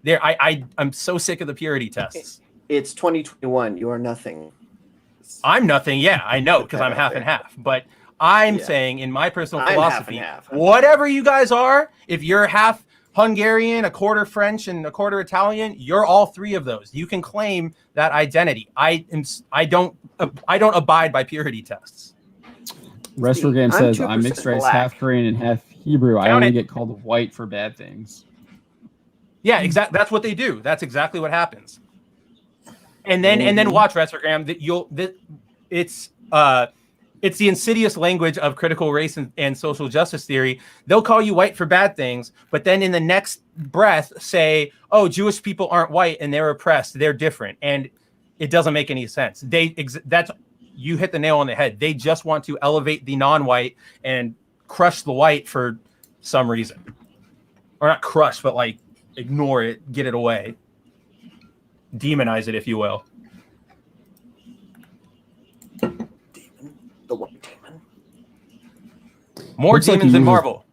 I'm so sick of the purity tests. It's 2021. You are nothing. I'm nothing. Yeah, I know, because I'm half and half. But I'm saying, in my personal philosophy, half. whatever you guys are, if you're half Hungarian, a quarter French, and a quarter Italian, you're all three of those. You can claim that identity. I don't abide by purity tests. Restrogame says I'm mixed race, half Korean and half Hebrew. I only get called white for bad things. Yeah, exactly. That's what they do. That's exactly what happens. And then watch Restrogame. It's the insidious language of critical race and social justice theory. They'll call you white for bad things, but then in the next breath say, "Oh, Jewish people aren't white and they're oppressed. They're different." And it doesn't make any sense. You hit the nail on the head. They just want to elevate the non-white and crush the white for some reason. Or not crush, but like ignore it, get it away. Demonize it, if you will. The white demon. More looks demons like than Marvel.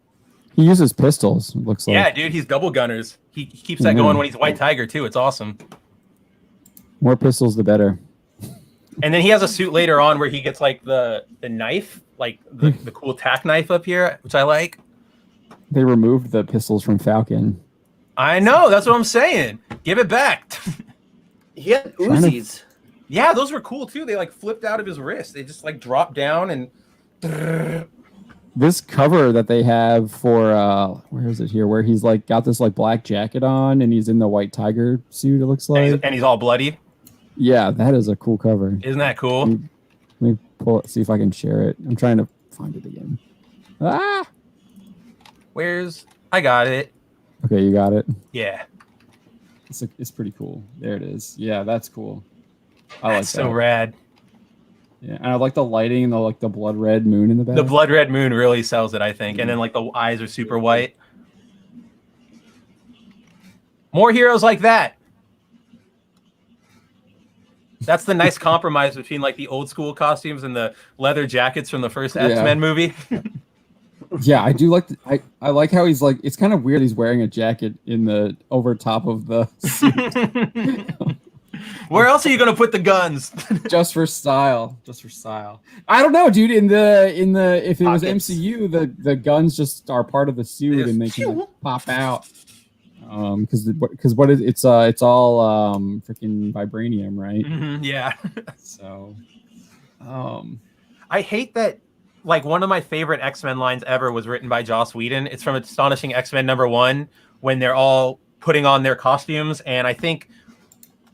He uses pistols, it looks like. Yeah, dude, he's double gunners. He keeps that going when he's White Tiger, too. It's awesome. More pistols, the better. And then he has a suit later on where he gets like the knife, like the cool tack knife up here, which I like. They removed the pistols from Falcon. I know, that's what I'm saying. Give it back. He had Uzis. Yeah, those were cool too. They like flipped out of his wrist. They just like dropped down and. This cover that they have for where is it here? Where he's like got this like black jacket on and he's in the White Tiger suit. It looks like, and he's all bloody. Yeah, that is a cool cover. Isn't that cool? Let me pull it, see if I can share it. I'm trying to find it again. Ah! I got it. Okay, you got it. Yeah. It's pretty cool. There it is. Yeah, that's cool. I That's like that. so rad. Yeah, and I like the lighting and the blood red moon in the back. The blood red moon really sells it, I think. And then like the eyes are super white. More heroes like that. That's the nice compromise between like the old school costumes and the leather jackets from the first X-Men movie. Yeah, I do like I like how he's like, it's kind of weird he's wearing a jacket in the over top of the suit. Where else are you gonna put the guns? Just for style. I don't know, dude. In the if it was MCU, the guns just are part of the suit and they can like, pop out. Because what is it's all freaking vibranium, right? Mm-hmm, yeah. So, I hate that. Like one of my favorite X-Men lines ever was written by Joss Whedon. It's from Astonishing X-Men #1 when they're all putting on their costumes, and I think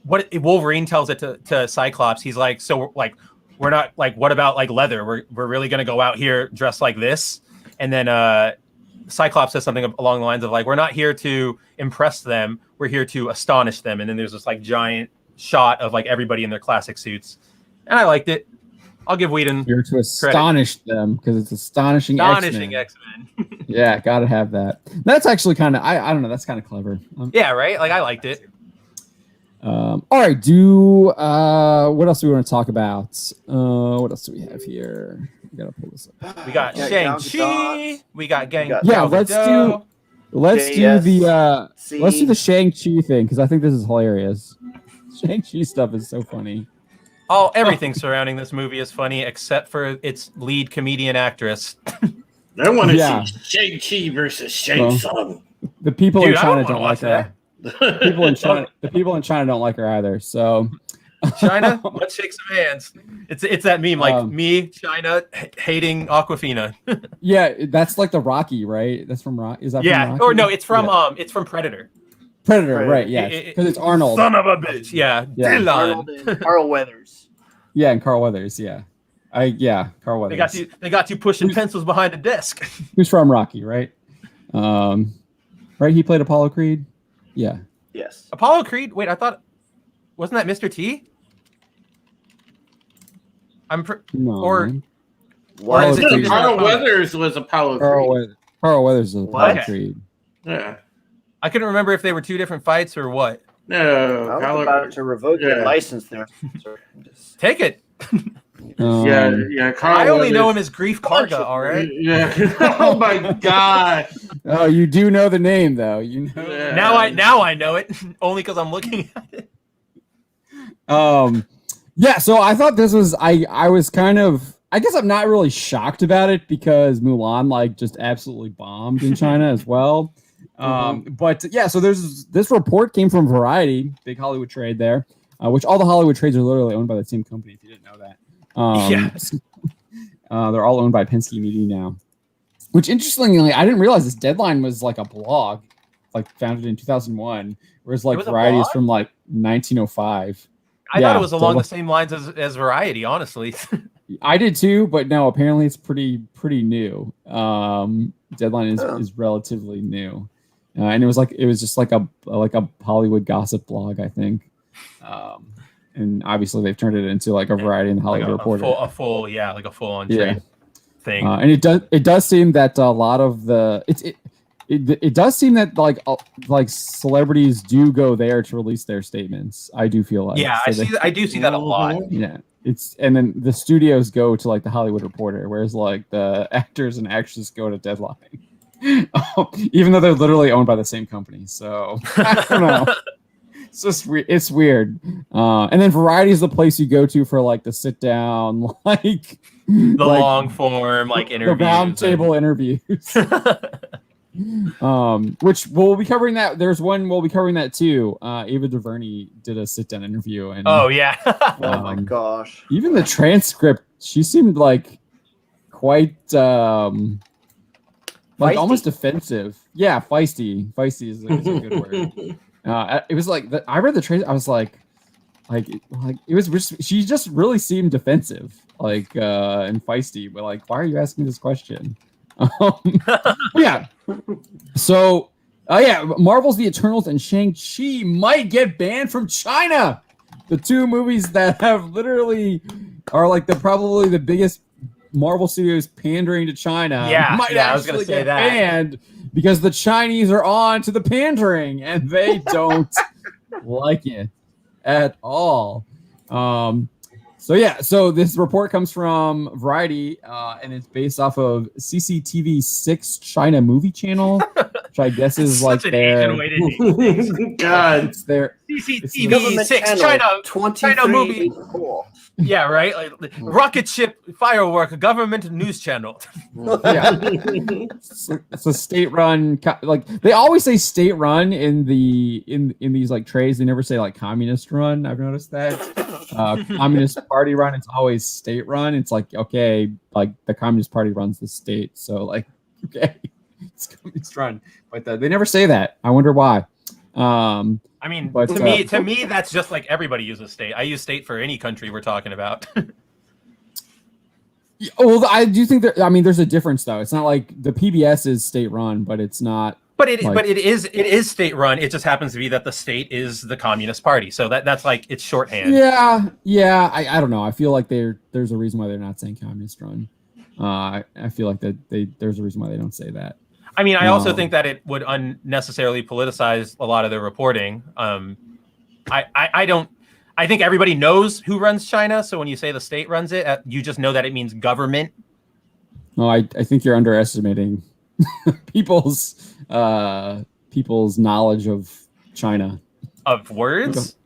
what Wolverine tells it to Cyclops, he's like, so like we're not like, what about like leather? We're really gonna go out here dressed like this, and then Cyclops says something along the lines of like, we're not here to impress them, we're here to astonish them, and then there's this like giant shot of like everybody in their classic suits, and I liked it. I'll give Whedon you're to astonish them because it's astonishing X-Men. Yeah, gotta have that. That's actually kind of I don't know. That's kind of clever. Yeah, right. Like I liked it. All right. What else do we want to talk about? What else do we have here? We gotta pull this up. We got Shang-Chi. We got Gang. Yeah, let's do the Shang-Chi thing because I think this is hilarious. Shang-Chi stuff is so funny. Everything surrounding this movie is funny except for its lead comedian actress. I want to see Shang-Chi versus Shang Tsung. The people in China don't like her. The people in China don't like her either. So China, let's shake some hands. It's that meme like me, China hating Awkwafina. Yeah, that's like the Rocky, right? That's from Rocky. Is that from Rocky? Or no, it's from Predator. Predator, right? Yeah, because it's Arnold. Son of a bitch. Yeah. Arnold and Carl Weathers. Yeah, and Carl Weathers. Yeah, Carl Weathers. They got you pushing pencils behind a desk. Who's from Rocky, right? Right. He played Apollo Creed. Yeah. Yes. Apollo Creed. Wait, I thought wasn't that Mr. T? Carl Weathers was Apollo Creed. Carl Weathers was Apollo Creed. Yeah. I couldn't remember if they were two different fights or what. No, I was about to revoke your license there. Take it. Yeah. I only know him as Grief Karga. All right. Yeah. Oh my god. Oh, you do know the name though. You know. Yeah. Now I know it only because I'm looking at it. Yeah, so I thought this was I was kind of I guess I'm not really shocked about it because Mulan like just absolutely bombed in China as well. But yeah, so there's this report came from Variety, big Hollywood trade there, which all the Hollywood trades are literally owned by the same company. If you didn't know that, they're all owned by Penske Media now. Which interestingly, I didn't realize this Deadline was like a blog, like founded in 2001, whereas like Variety is from like 1905. I thought it was along the same lines as Variety, honestly. I did too, but no, apparently it's pretty new. Deadline is relatively new, and it was just like a Hollywood gossip blog, I think. And obviously they've turned it into like a Variety and Hollywood Reporter, a full on trade thing. And it does seem that a lot of the it does seem that like celebrities do go there to release their statements. I do feel like I do see that a lot. Yeah, and then the studios go to like the Hollywood Reporter, whereas like the actors and actresses go to Deadline, even though they're literally owned by the same company. So I don't know. It's just weird. It's weird. And then Variety is the place you go to for like the sit down, like the long form, like interviews, the round table interviews. Which we'll be covering that. There's one we'll be covering that too. Ava DuVernay did a sit down interview, and oh my gosh! Even the transcript, she seemed like quite like almost offensive. Yeah, feisty. Feisty is a good word. It was like I read the trade. I was like it was. She just really seemed defensive, like and feisty. But like, why are you asking this question? Yeah. So, Marvel's The Eternals and Shang-Chi might get banned from China. The two movies that have literally are like probably the biggest Marvel studios pandering to China. Might actually get banned because the Chinese are on to the pandering and they don't like it at all. So this report comes from Variety, and it's based off of CCTV6 China movie channel, which I guess is like their God, it's their CCTV6 China movie. Yeah, right. Like rocket ship firework government news channel. Yeah, it's a state-run. Like they always say state-run in these like trades. They never say like communist-run. I've noticed that. Communist Party run. It's always state-run. It's like okay, like the Communist Party runs the state, so like okay, it's communist-run. But they never say that. I wonder why. I mean, but, to me, that's just like everybody uses state. I use state for any country we're talking about. Well, I do think that. I mean, there's a difference though. It's not like the PBS is state-run, but it's not. But it is state-run. It just happens to be that the state is the Communist Party. So that's like it's shorthand. Yeah. I don't know. I feel like there's a reason why they're not saying communist-run. I feel like there's a reason why they don't say that. I mean, I also think that it would unnecessarily politicize a lot of their reporting. I think everybody knows who runs China. So when you say the state runs it, you just know that it means government. No, I think you're underestimating people's knowledge of China. Of words?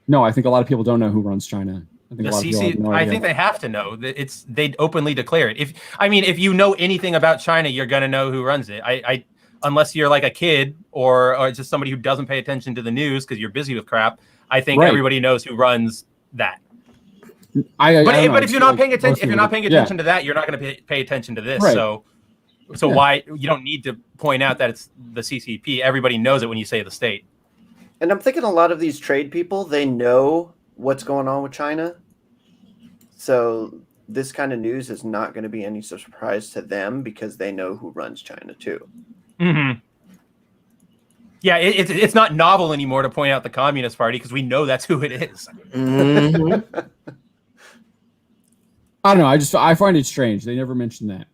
No, I think a lot of people don't know who runs China. I think they have to know that they openly declare it. If you know anything about China, you're gonna know who runs it. Unless you're like a kid or just somebody who doesn't pay attention to the news because you're busy with crap. I think everybody knows who runs that. But if you're not paying attention, to that, you're not going to pay attention to this. Right. So why you don't need to point out that it's the CCP? Everybody knows it when you say the state. And I'm thinking a lot of these trade people, they know what's going on with China. So this kind of news is not going to be any surprise to them because they know who runs China too. Mm-hmm. Yeah, it's not novel anymore to point out the Communist Party because we know that's who it is. Mm-hmm. I don't know. I find it strange. They never mention that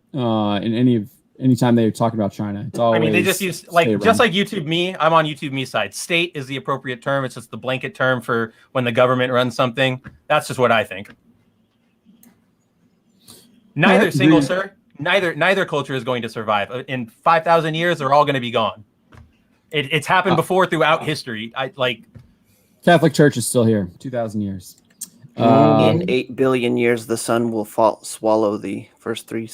any time they're talking about China. It's always they just use like YouTube Me. I'm on YouTube Me side. State is the appropriate term. It's just the blanket term for when the government runs something. That's just what I think. Neither culture is going to survive. In 5,000 years, they're all going to be gone. It's happened before throughout history. Catholic Church is still here. 2,000 years. In 8 billion years, the sun will swallow the first three.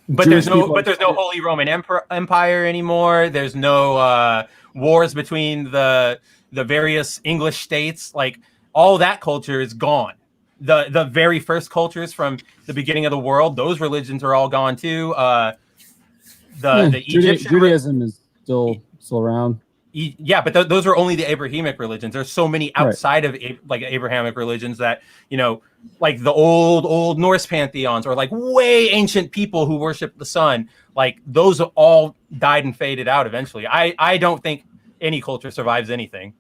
But there's no Holy Roman Empire anymore. There's no wars between the various English states. Like all that culture is gone. The very first cultures from the beginning of the world, those religions are all gone too. The Egyptian Judaism is still around. Yeah, but those are only the Abrahamic religions. There's so many outside of like Abrahamic religions that, like the old Norse pantheons or like way ancient people who worship the sun. Like those all died and faded out eventually. I don't think any culture survives anything.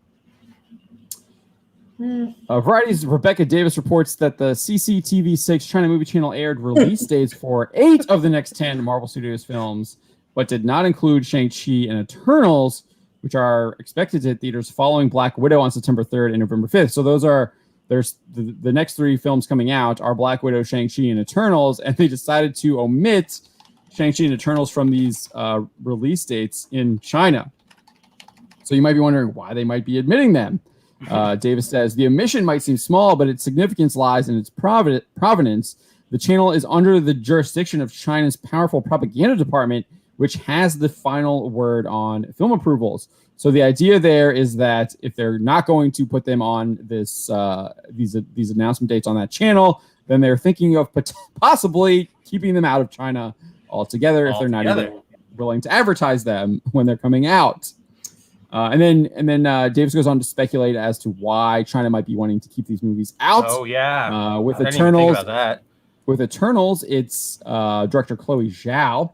Variety's Rebecca Davis reports that the CCTV6 China Movie Channel aired release dates for 8 of the next 10 Marvel Studios films, but did not include Shang-Chi and Eternals, which are expected to hit theaters following Black Widow on September 3rd and November 5th. So there's the next 3 films coming out are Black Widow, Shang-Chi, and Eternals, and they decided to omit Shang-Chi and Eternals from these release dates in China. So you might be wondering why they might be omitting them. Davis says, the omission might seem small, but its significance lies in its provenance. The channel is under the jurisdiction of China's powerful propaganda department, which has the final word on film approvals. So the idea there is that if they're not going to put them on these announcement dates on that channel, then they're thinking of possibly keeping them out of China altogether if they're not even willing to advertise them when they're coming out. And then Davis goes on to speculate as to why China might be wanting to keep these movies out. Oh yeah, with I didn't Eternals. even think about that. With Eternals, it's director Chloe Zhao.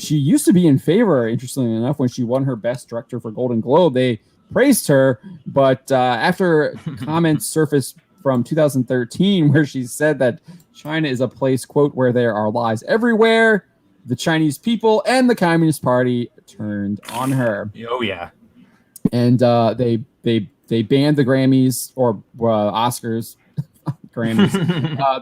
She used to be in favor, interestingly enough, when she won her Best Director for Golden Globe. They praised her, but after comments surfaced from 2013 where she said that China is a place, quote, where there are lies everywhere, the Chinese people and the Communist Party turned on her. Oh yeah. And they banned the Grammys or Oscars. Grammys.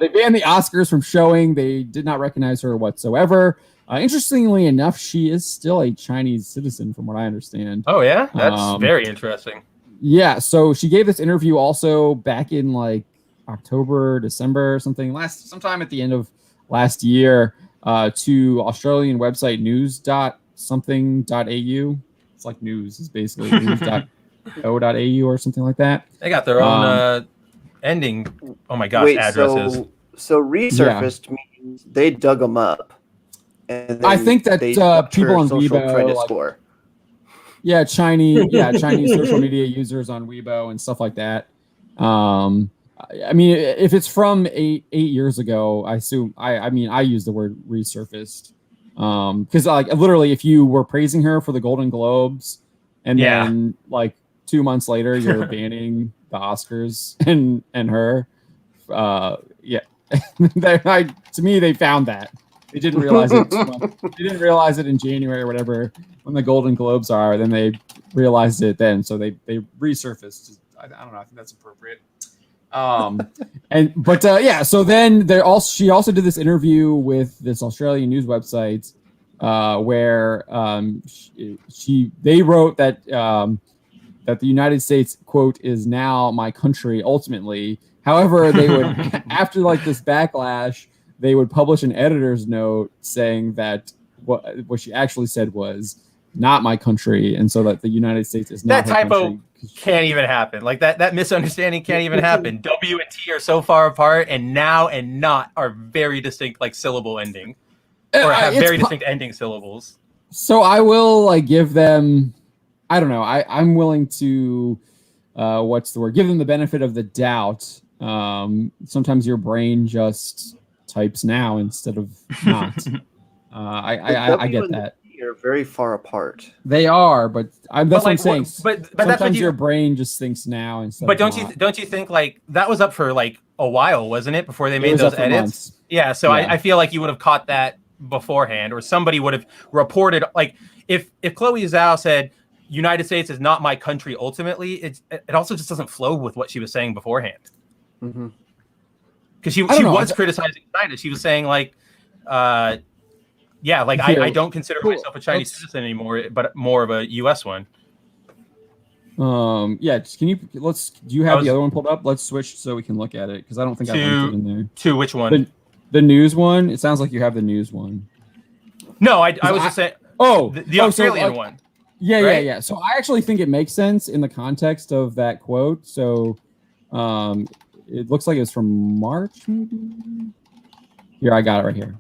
They banned the Oscars from showing. They did not recognize her whatsoever. Interestingly enough, she is still a Chinese citizen, from what I understand. Oh yeah, that's very interesting. Yeah, so she gave this interview also back in like October, December, or something sometime at the end of last year to Australian website news.something.au. It's like news is basically news.co.au or something like that. They got their own ending. Oh my gosh, addresses. So resurfaced means they dug them up. And I think that people on Weibo score. Yeah, Chinese social media users on Weibo and stuff like that. I mean, if it's from eight years ago, I assume. I mean, I use the word resurfaced because like literally, if you were praising her for the Golden Globes, and then like 2 months later you're banning the Oscars and her, to me they found that. They didn't realize it. They didn't realize it in January or whatever when the Golden Globes are. Then they realized it then, so they resurfaced. I don't know. I think that's appropriate. So then she also did this interview with this Australian news website where they wrote that that the United States, quote, is now my country ultimately. However, they would after like this backlash, they would publish an editor's note saying that what she actually said was not my country, and so that the United States is not that typo can't even happen. Like that misunderstanding can't even happen. W and T are so far apart, and now and not are very distinct, like syllable ending, or have very distinct ending syllables. So I will like give them. I don't know. I'm willing to what's the word? Give them the benefit of the doubt. Sometimes your brain just types now instead of not. I get that. You're very far apart. They are, but that's what I'm saying. But sometimes your brain just thinks now instead. But don't you think like that was up for like a while, wasn't it, before they made those edits? Months. Yeah. So yeah. I feel like you would have caught that beforehand, or somebody would have reported. Like if Chloe Zhao said United States is not my country ultimately, it also just doesn't flow with what she was saying beforehand. Mm-hmm. Because she was criticizing China. She was saying like, I don't consider myself a Chinese citizen anymore, but more of a U.S. one. Yeah. Can you do you have the other one pulled up? Let's switch so we can look at it because I don't think I linked it in there. To which one? The news one. It sounds like you have the news one. No, I was just saying. Oh, the Australian one. Yeah, right? yeah. So I actually think it makes sense in the context of that quote. So, it looks like it's from March, maybe. Here, I got it right here.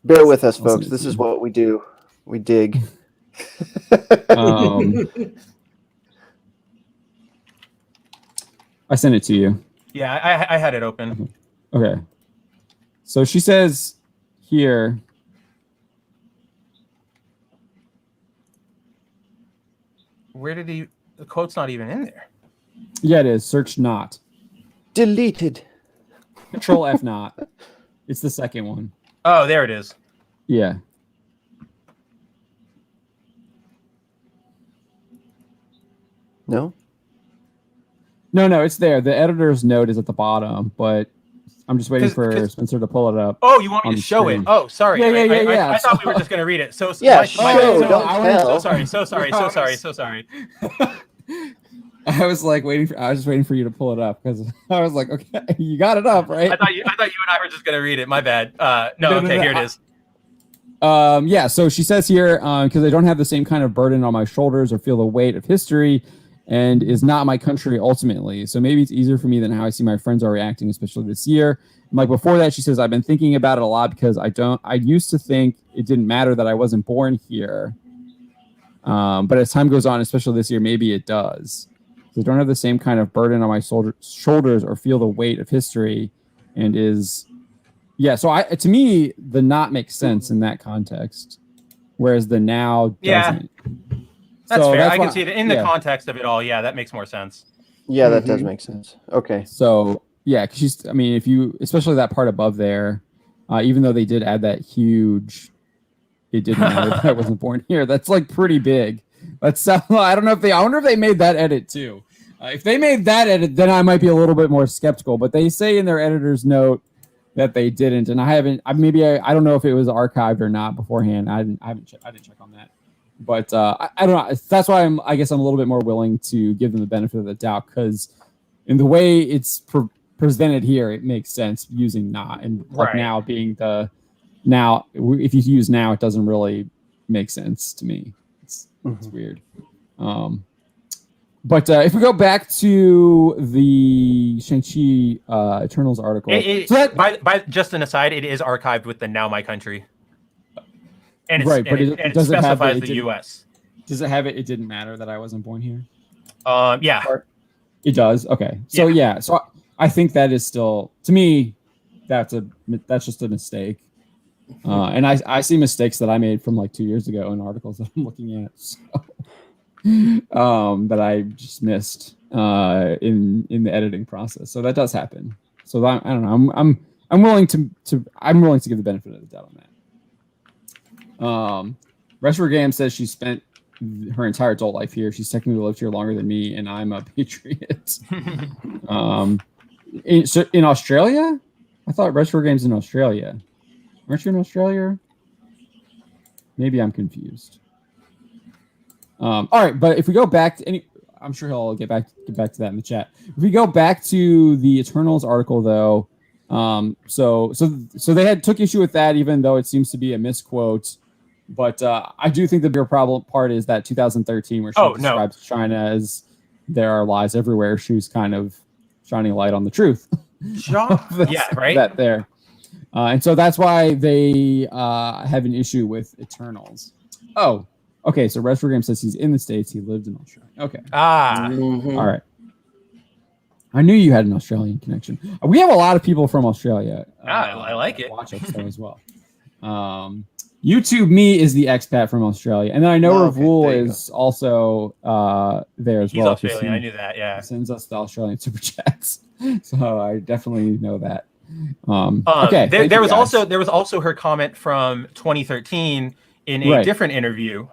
Bear with us, folks. This is what we do. We dig. I sent it to you. Yeah, I had it open. Okay. So she says here. Where did the quote's not even in there? Yeah, it is. Search not. Deleted. Control F not. It's the second one. Oh, there it is. Yeah. No? No, it's there. The editor's note is at the bottom, but I'm just waiting for Spencer to pull it up. Oh, you want me to show it? Oh, sorry. Yeah. I thought we were just going to read it. So yeah, so sorry. I was like I was just waiting for you to pull it up because I was like, okay, you got it up, right? I thought you and I were just going to read it. My bad. No, here it is. Yeah, so she says here, because I don't have the same kind of burden on my shoulders or feel the weight of history and is not my country ultimately. So maybe it's easier for me than how I see my friends are reacting, especially this year. And like before that, she says, I've been thinking about it a lot because I used to think it didn't matter that I wasn't born here. But as time goes on, especially this year, maybe it does. So I don't have the same kind of burden on my shoulders or feel the weight of history and is... Yeah, so to me, the not makes sense in that context, whereas the now doesn't. That's fair. I can see it in the context of it all. Yeah, that makes more sense. Yeah, that does make sense. Okay. So, yeah, because if you, especially that part above there, even though they did add that huge, it didn't matter that I wasn't born here. That's like pretty big. That's I don't know I wonder if they made that edit too. If they made that edit, then I might be a little bit more skeptical. But they say in their editor's note that they didn't, and I don't know if it was archived or not beforehand. I didn't check on that, but I don't know. That's why I guess I'm a little bit more willing to give them the benefit of the doubt because in the way it's presented here, it makes sense using not and like now being the now. If you use now, it doesn't really make sense to me. It's weird. But if we go back to the Shang-Chi Eternals article, by just an aside, it is archived with the "Now My Country," and it specifies the U.S. Does it have it? It didn't matter that I wasn't born here. Yeah, it does. Okay, so so I think that is still to me that's just a mistake, and I see mistakes that I made from like 2 years ago in articles that I'm looking at. So. That I just missed in the editing process. So that does happen. So I don't know. I'm willing to give the benefit of the doubt on that. Retro Game says she spent her entire adult life here. She's technically lived here longer than me, and I'm a patriot. In Australia, I thought Retro Game's in Australia. Aren't you in Australia? Maybe I'm confused. All right, but if we go back to I'm sure he'll get back to that in the chat. If we go back to the Eternals article, though, so they took issue with that, even though it seems to be a misquote. But I do think the bigger problem part is that 2013, where she describes China as there are lies everywhere. She was kind of shining a light on the truth. That there, and so that's why they have an issue with Eternals. Oh. Okay, so Retro Game says he's in the States. He lived in Australia. Okay. All right. I knew you had an Australian connection. We have a lot of people from Australia. I like it. Watch us there as well. YouTube Me is the expat from Australia. And then I know Ravul is also there as well. He's Australian. I knew that, yeah. He sends us the Australian super chats. So I definitely know that. Okay. There was also her comment from 2013 in a different interview.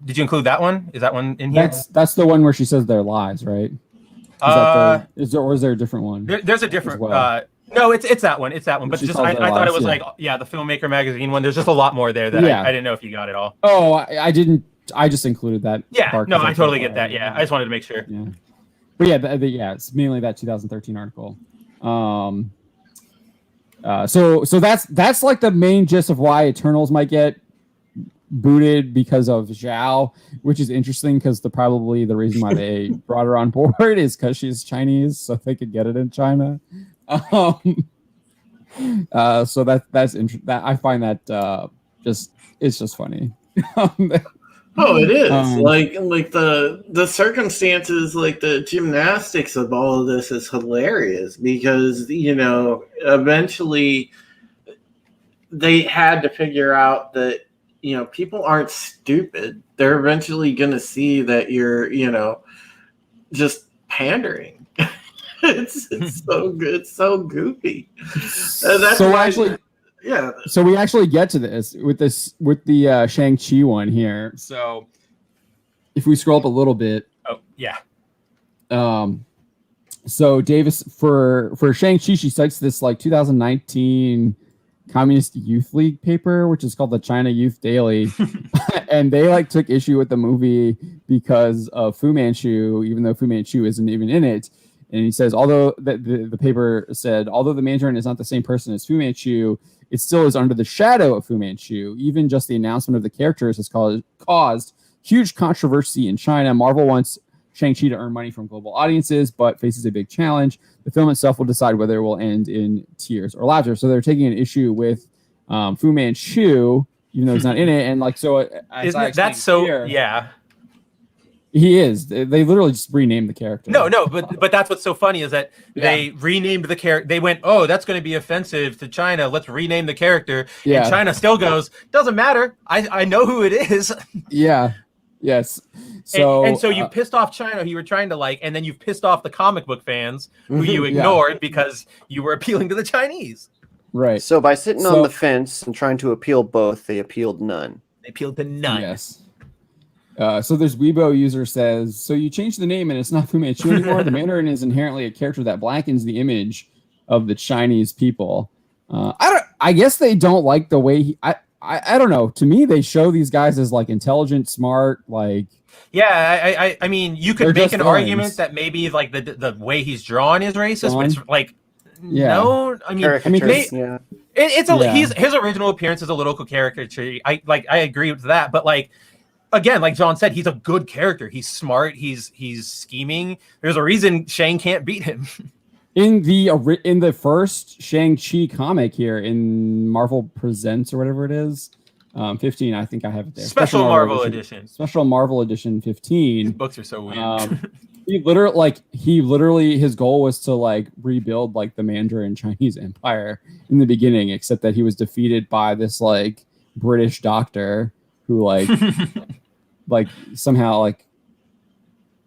Did you include that one? Is that one in here? That's the one where she says they're lies, right? Is there a different one? There's a different. No, it's that one. It's that one. But just I thought it was the Filmmaker magazine one. There's just a lot more there that I didn't know if you got it all. Oh, I didn't I just included that. Yeah, part no, 'cause I totally get that. Yeah, I just wanted to make sure. Yeah, but yeah, it's mainly that 2013 article. So that's like the main gist of why Eternals might get booted because of Zhao, which is interesting because probably the reason why they brought her on board is because she's Chinese, so they could get it in China. So that's interesting. That I find that it's just funny. Oh, it is like the circumstances, like the gymnastics of all of this is hilarious because eventually they had to figure out that people aren't stupid. They're eventually going to see that you're just pandering. it's so good, it's so goofy. That's so why, actually. yeah. So we actually get to this with the Shang-Chi one here. So if we scroll up a little bit. Oh, yeah. So Davis for Shang-Chi, she cites this like 2019 Communist Youth League paper, which is called the China Youth Daily. And they like took issue with the movie because of Fu Manchu, even though Fu Manchu isn't even in it. And he says, although the paper said, although the Mandarin is not the same person as Fu Manchu, it still is under the shadow of Fu Manchu. Even just the announcement of the characters has caused huge controversy in China. Marvel wants Shang-Chi to earn money from global audiences, but faces a big challenge. The film itself will decide whether it will end in tears or laughter. So they're taking an issue with Fu Manchu, even though he's not in it. And like, so that's so here, yeah. He is. They literally just renamed the character. No, but that's what's so funny is that they renamed the character. They went, oh, that's going to be offensive to China. Let's rename the character. Yeah. And China still goes, doesn't matter. I know who it is. Yeah. Yes. So and so you pissed off China, who you were trying to like, and then you've pissed off the comic book fans who you ignored because you were appealing to the Chinese. Right. So by sitting on the fence and trying to appeal both, they appealed none. They appealed to none. Yes. So there's Weibo user says, so you changed the name and it's not Fu Manchu anymore. The Mandarin is inherently a character that blackens the image of the Chinese people. I guess they don't like the way I don't know. To me, they show these guys as like intelligent, smart, like. Yeah, I mean, you could make an argument that maybe like the way he's drawn is racist, but it's like, no, I mean, his original appearance is a little caricature. I agree with that, but like. Again, like John said, he's a good character. He's smart. He's scheming. There's a reason Shang can't beat him. In the first Shang-Chi comic here in Marvel Presents or whatever it is, 15, I think I have it there. Special Marvel edition. Special Marvel edition 15. These books are so weird. He literally his goal was to like rebuild like the Mandarin Chinese Empire in the beginning, except that he was defeated by this like British doctor who like like somehow like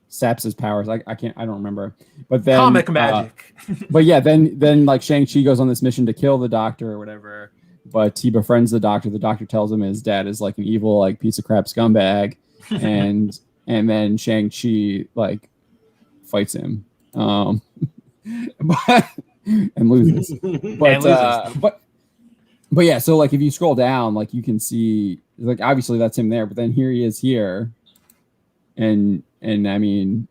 saps his powers. I don't remember. But then comic magic. But yeah, then like Shang-Chi goes on this mission to kill the doctor or whatever. But he befriends the doctor. The doctor tells him his dad is like an evil like piece of crap scumbag, and then Shang-Chi like fights him, but and loses. But yeah, so like if you scroll down, like you can see like obviously that's him there, but then here he is here, and I mean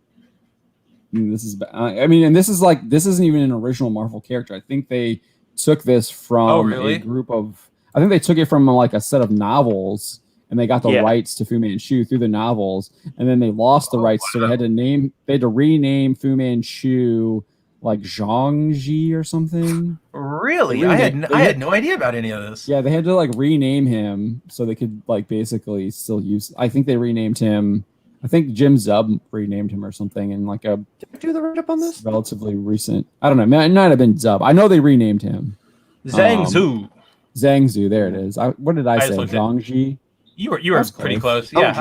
this is and this isn't even an original Marvel character. I think they took this from a group of. I think they took it from like a set of novels, and they got the rights to Fu Manchu through the novels, and then they lost the rights, so they had to rename Fu Manchu like Zhang Ji or something. Really? I had no idea about any of this. Yeah, they had to like rename him so they could like basically still use. I think they renamed him. I think Jim Zub renamed him or something in like a. Did I do the write up on this? Relatively recent. I don't know. It might have been Zub. I know they renamed him. Zhang Zhu. Zhang Zhu. There it is. What did I say? Zhang Ji. You were pretty close. Yeah.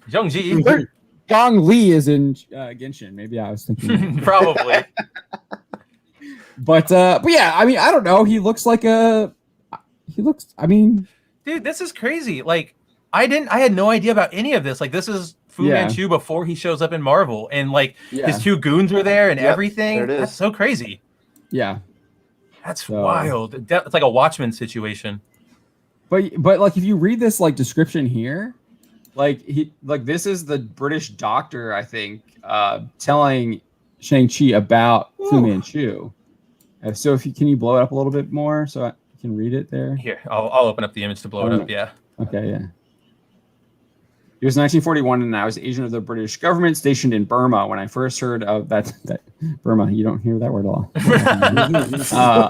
Zhang Ji. Gong Li is in Genshin. Maybe I was thinking probably. But yeah, I mean, I don't know. He looks. I mean, dude, this is crazy. Like, I had no idea about any of this. Like, this is Fu Manchu before he shows up in Marvel, and like his two goons were there and everything. There it is. That's so crazy. Yeah, that's wild. It's like a Watchmen situation. But like if you read this like description here, this is the British doctor, I think, telling Shang-Chi about Fu Manchu. So can you blow it up a little bit more so I can read it there? Here, I'll open up the image to blow it up. Yeah. Okay. Yeah. It was 1941, and I was agent of the British government stationed in Burma. When I first heard of that Burma, you don't hear that word at all.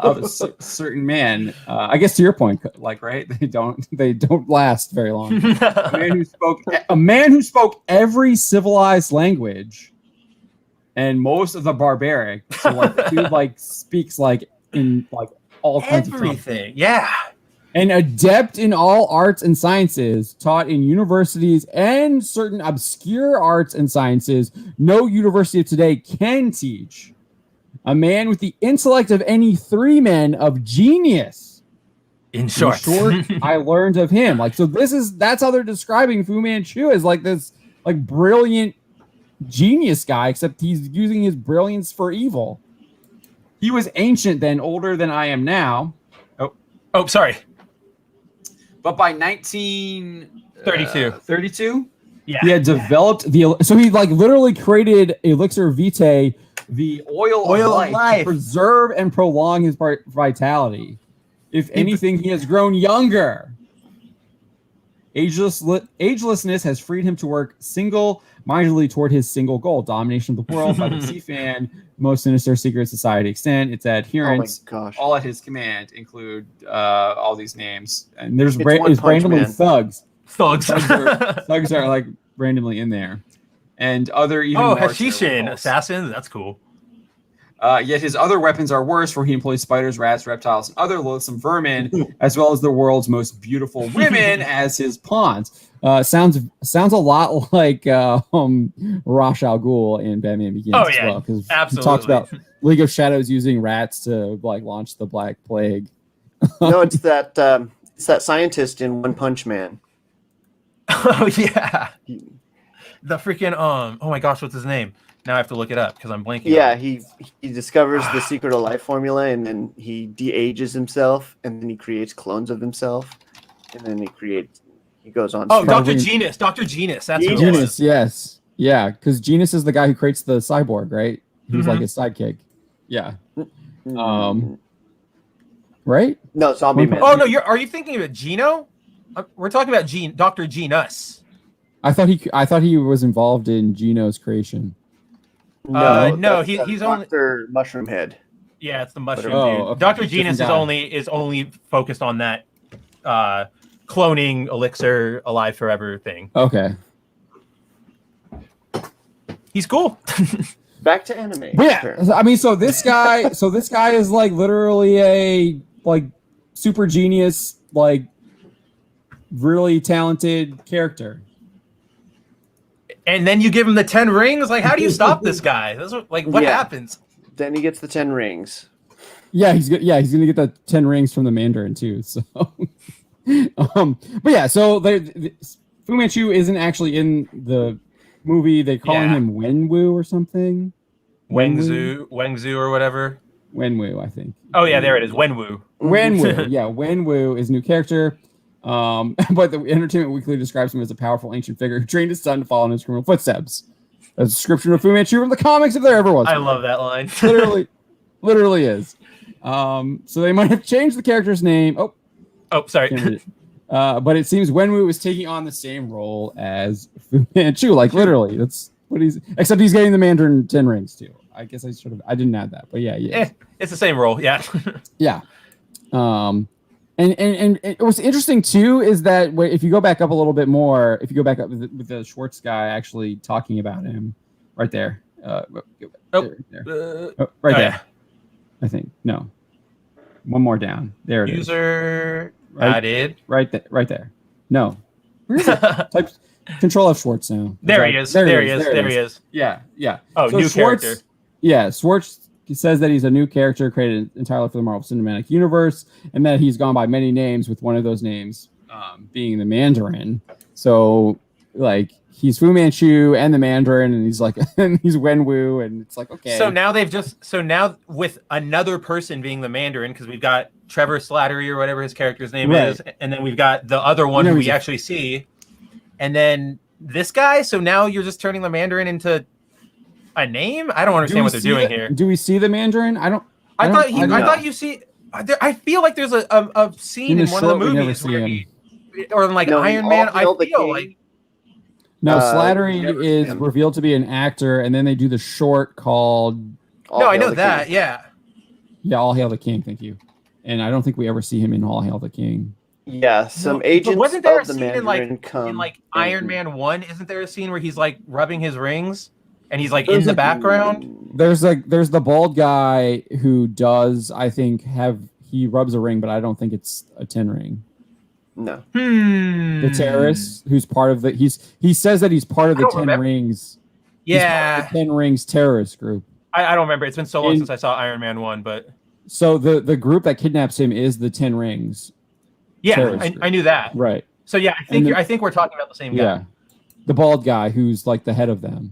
Of a certain man, I guess to your point, like, right? They don't last very long. A man who spoke every civilized language, and most of the barbaric. So like, dude, like speaks like in like all kinds of everything. Yeah. An adept in all arts and sciences, taught in universities and certain obscure arts and sciences no university of today can teach. A man with the intellect of any three men of genius. In short, I learned of him. Like, so that's how they're describing Fu Manchu as like this like brilliant genius guy, except he's using his brilliance for evil. He was ancient then, older than I am now. Oh, sorry. But by 1932, yeah, he had developed so he like literally created Elixir Vitae, the oil of life, to preserve and prolong his vitality. If anything, he has grown younger. Agelessness has freed him to work single-mindedly toward his single goal: domination of the world by the Xifan, most sinister secret society extent. Its adherents, all at his command, include all these names. And there's randomly thugs. Thugs are like randomly in there, and other even Hashishin assassins. That's cool. Yet his other weapons are worse, for he employs spiders, rats, reptiles, and other loathsome vermin, as well as the world's most beautiful women as his pawns. Sounds a lot like Ra's al Ghul in Batman Begins as well, because he talks about League of Shadows using rats to like launch the Black Plague. No, it's that scientist in One Punch Man. Oh yeah, the freaking oh my gosh, what's his name? Now I have to look it up because I'm blanking. Yeah, he discovers the secret of life formula, and then he de-ages himself, and then he creates clones of himself, and then he goes on. Oh, Dr. Genus. Dr. Genus. That's Genus. Yes. Yeah, because Genus is the guy who creates the cyborg, right? He's like his sidekick. Yeah. Right? No, Zombie Man. Oh no, are you thinking of Geno? We're talking about Dr. Genus. I thought he was involved in Geno's creation. No, he's only Dr. Mushroom Head. Yeah, it's the mushroom dude. Okay. Dr. Genus is only focused on that cloning elixir alive forever thing. Okay. He's cool. Back to anime. Yeah. I mean, so this guy is like literally a like super genius, like really talented character. And then you give him the 10 rings? Like, how do you stop this guy? That's what happens? Then he gets the 10 rings. Yeah, he's gonna get the 10 rings from the Mandarin too. So, but yeah, so Fu Manchu isn't actually in the movie. They calling him Wenwu or something. Wengzu or whatever. Wenwu, I think. Oh yeah, there it is. Wenwu. Yeah, Wenwu is a new character. But the Entertainment Weekly describes him as a powerful ancient figure who trained his son to follow in his criminal footsteps. A description of Fu Manchu from the comics, if there ever was. I love that line. literally is. So they might have changed the character's name. Oh, sorry. But it seems Wenwu is taking on the same role as Fu Manchu. Like literally, that's what except he's getting the Mandarin 10 rings too. I guess I didn't add that, but yeah. It's the same role. Yeah. Yeah. And what's interesting too is that if you go back up a little bit more, if you go back up with the Schwartz guy actually talking about him, right there, right there. I think no, one more down. There it is. User added. Right there. No, where is it? Type Control F Schwartz now. There he is. There he is. Yeah. Oh, so new Schwartz, character. Yeah, Schwartz. He says that he's a new character created entirely for the Marvel Cinematic Universe, and that he's gone by many names, with one of those names being the Mandarin. So, like, he's Fu Manchu and the Mandarin, and he's like, and he's Wenwu, and it's like, okay. So now with another person being the Mandarin, because we've got Trevor Slattery or whatever his character's name is, and then we've got the other one who we actually see. and then this guy. So now you're just turning the Mandarin into a name. I don't understand what they're doing here. Do we see the Mandarin? I thought you see. I feel like there's a scene in one of the movies where or in Iron Man. I feel like. No, Slattery is revealed to be an actor, and then they do the short called. I know that. King. Yeah. Yeah, All Hail the King. Thank you. And I don't think we ever see him in All Hail the King. Yeah, some agents. But wasn't there of a the scene Mandarin in Iron Man 1? Isn't there a scene where he's rubbing his rings and he's in the background? There's the bald guy who does, I think, he rubs a ring, but I don't think it's a 10 ring. No. The terrorist who's part of he says that he's part of the 10 rings. Yeah. He's part of the 10 rings terrorist group. I don't remember. It's been so long since I saw Iron Man 1, but so the group that kidnaps him is the 10 rings. Yeah, I knew that. Right. So yeah, I think we're talking about the same guy. Yeah. The bald guy who's the head of them.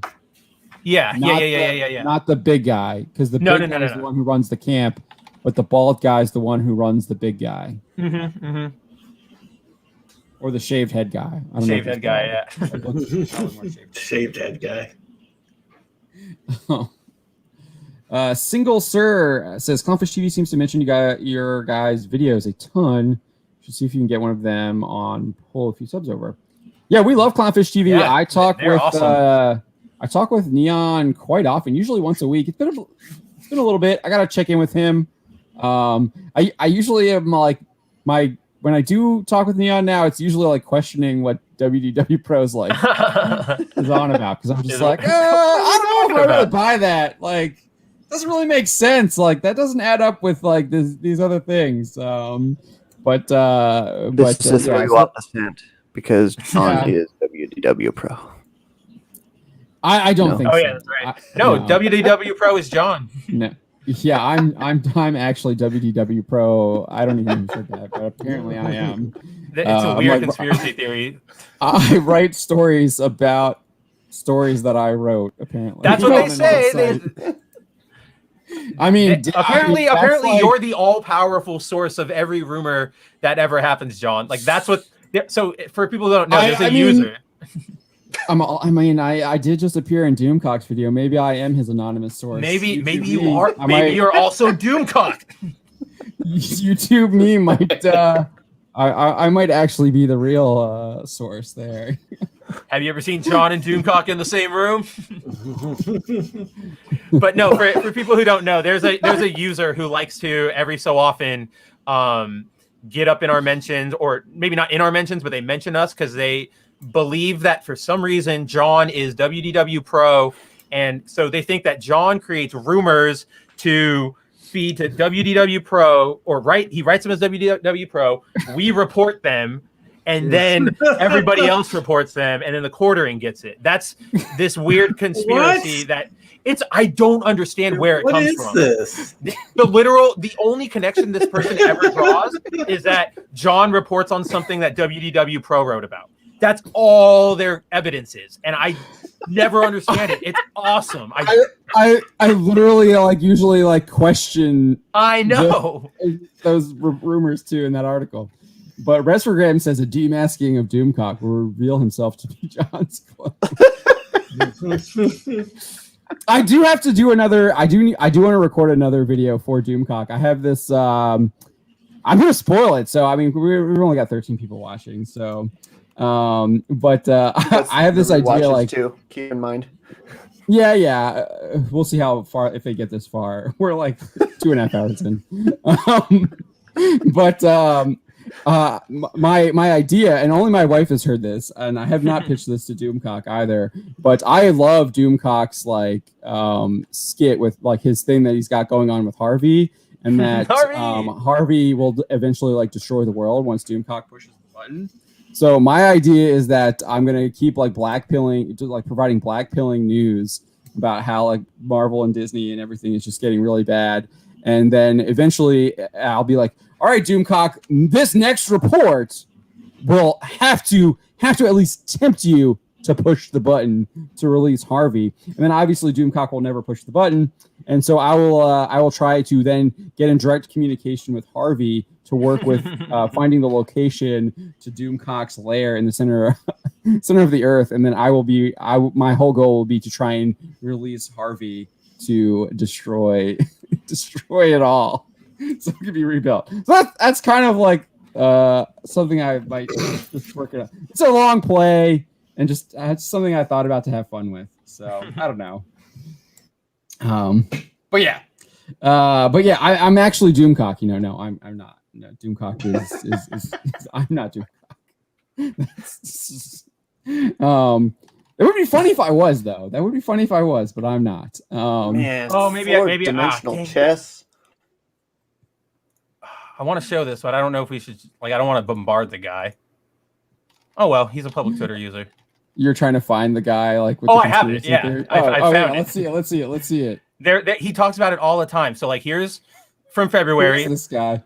Yeah. Not the big guy, because the big guy is the one who runs the camp, but the bald guy is the one who runs the big guy. Mm-hmm. Mm-hmm. Or the shaved head guy. I don't shaved head guy, yeah. Shaved head guy. Single Sir says Clownfish TV seems to mention your guys' videos a ton. Should see if you can get one of them on pull a few subs over. Yeah, we love Clownfish TV. Yeah, I talk with awesome. I talk with Neon quite often, usually once a week. It's been a little bit. I gotta check in with him. I usually am when I do talk with Neon now, it's usually questioning what WDW Pro is is on about, because I'm just I don't know if I really buy that. Doesn't really make sense. That doesn't add up with these other things. This is where you want the scent, because John is WDW Pro. I don't think. Oh yeah, that's right. No, WDW Pro is John. No. Yeah, I'm actually WDW Pro. I don't even say that, but apparently I am. It's a weird conspiracy theory. I write stories about stories that I wrote. Apparently, that's what they say. Apparently, you're the all-powerful source of every rumor that ever happens, John. That's what. So for people who don't know, there's a user. I did just appear in Doomcock's video. Maybe I am his anonymous source. Maybe you are. Maybe you're also Doomcock. YouTube me might. I might actually be the real source there. Have you ever seen John and Doomcock in the same room? But no, for people who don't know, there's a user who likes to every so often get up in our mentions, or maybe not in our mentions, but they mention us because they believe that for some reason John is WDW Pro, and so they think that John creates rumors to feed to WDW Pro, he writes them as WDW Pro, we report them, and then everybody else reports them, and then the quartering gets it. That's this weird conspiracy that I don't understand where it comes from. What is this? The only connection this person ever draws is that John reports on something that WDW Pro wrote about. That's all their evidence is, and I never understand it. It's awesome. I literally usually question. I know those rumors too in that article, but Restrogram says a demasking of Doomcock will reveal himself to be John's clone. I do have to do another. I do want to record another video for Doomcock. I have this. I'm going to spoil it. So we've only got 13 people watching. So. I have this idea too. Keep in mind. Yeah. We'll see how far, if they get this far. We're 2.5 hours in. My idea, and only my wife has heard this, and I have not pitched this to Doomcock either, but I love Doomcock's skit with his thing that he's got going on with Harvey, and that Harvey will eventually destroy the world once Doomcock pushes the button. So my idea is that I'm gonna keep blackpilling, providing blackpilling news about how Marvel and Disney and everything is just getting really bad, and then eventually I'll be all right, Doomcock, this next report will have to at least tempt you to push the button to release Harvey. And then obviously Doomcock will never push the button. And so I will try to then get in direct communication with Harvey to work with finding the location to Doomcock's lair in the center of the earth. And then my whole goal will be to try and release Harvey to destroy it all, so it can be rebuilt. So that's kind of like something I might just work it out. It's a long play, and just it's something I thought about to have fun with. So I don't know. But yeah, I'm actually Doomcock. No, I'm not. No, Doomcock is I'm not Doomcock. It would be funny if I was, though. That would be funny if I was, but I'm not. Man, maybe dimensional chess. I want to show this, but I don't know if we should. I don't want to bombard the guy. Oh well, he's a public Twitter user. You're trying to find the guy, like. With I have it. Yeah, I found it. Let's see it. There, he talks about it all the time. So, here's from February. Who's this guy?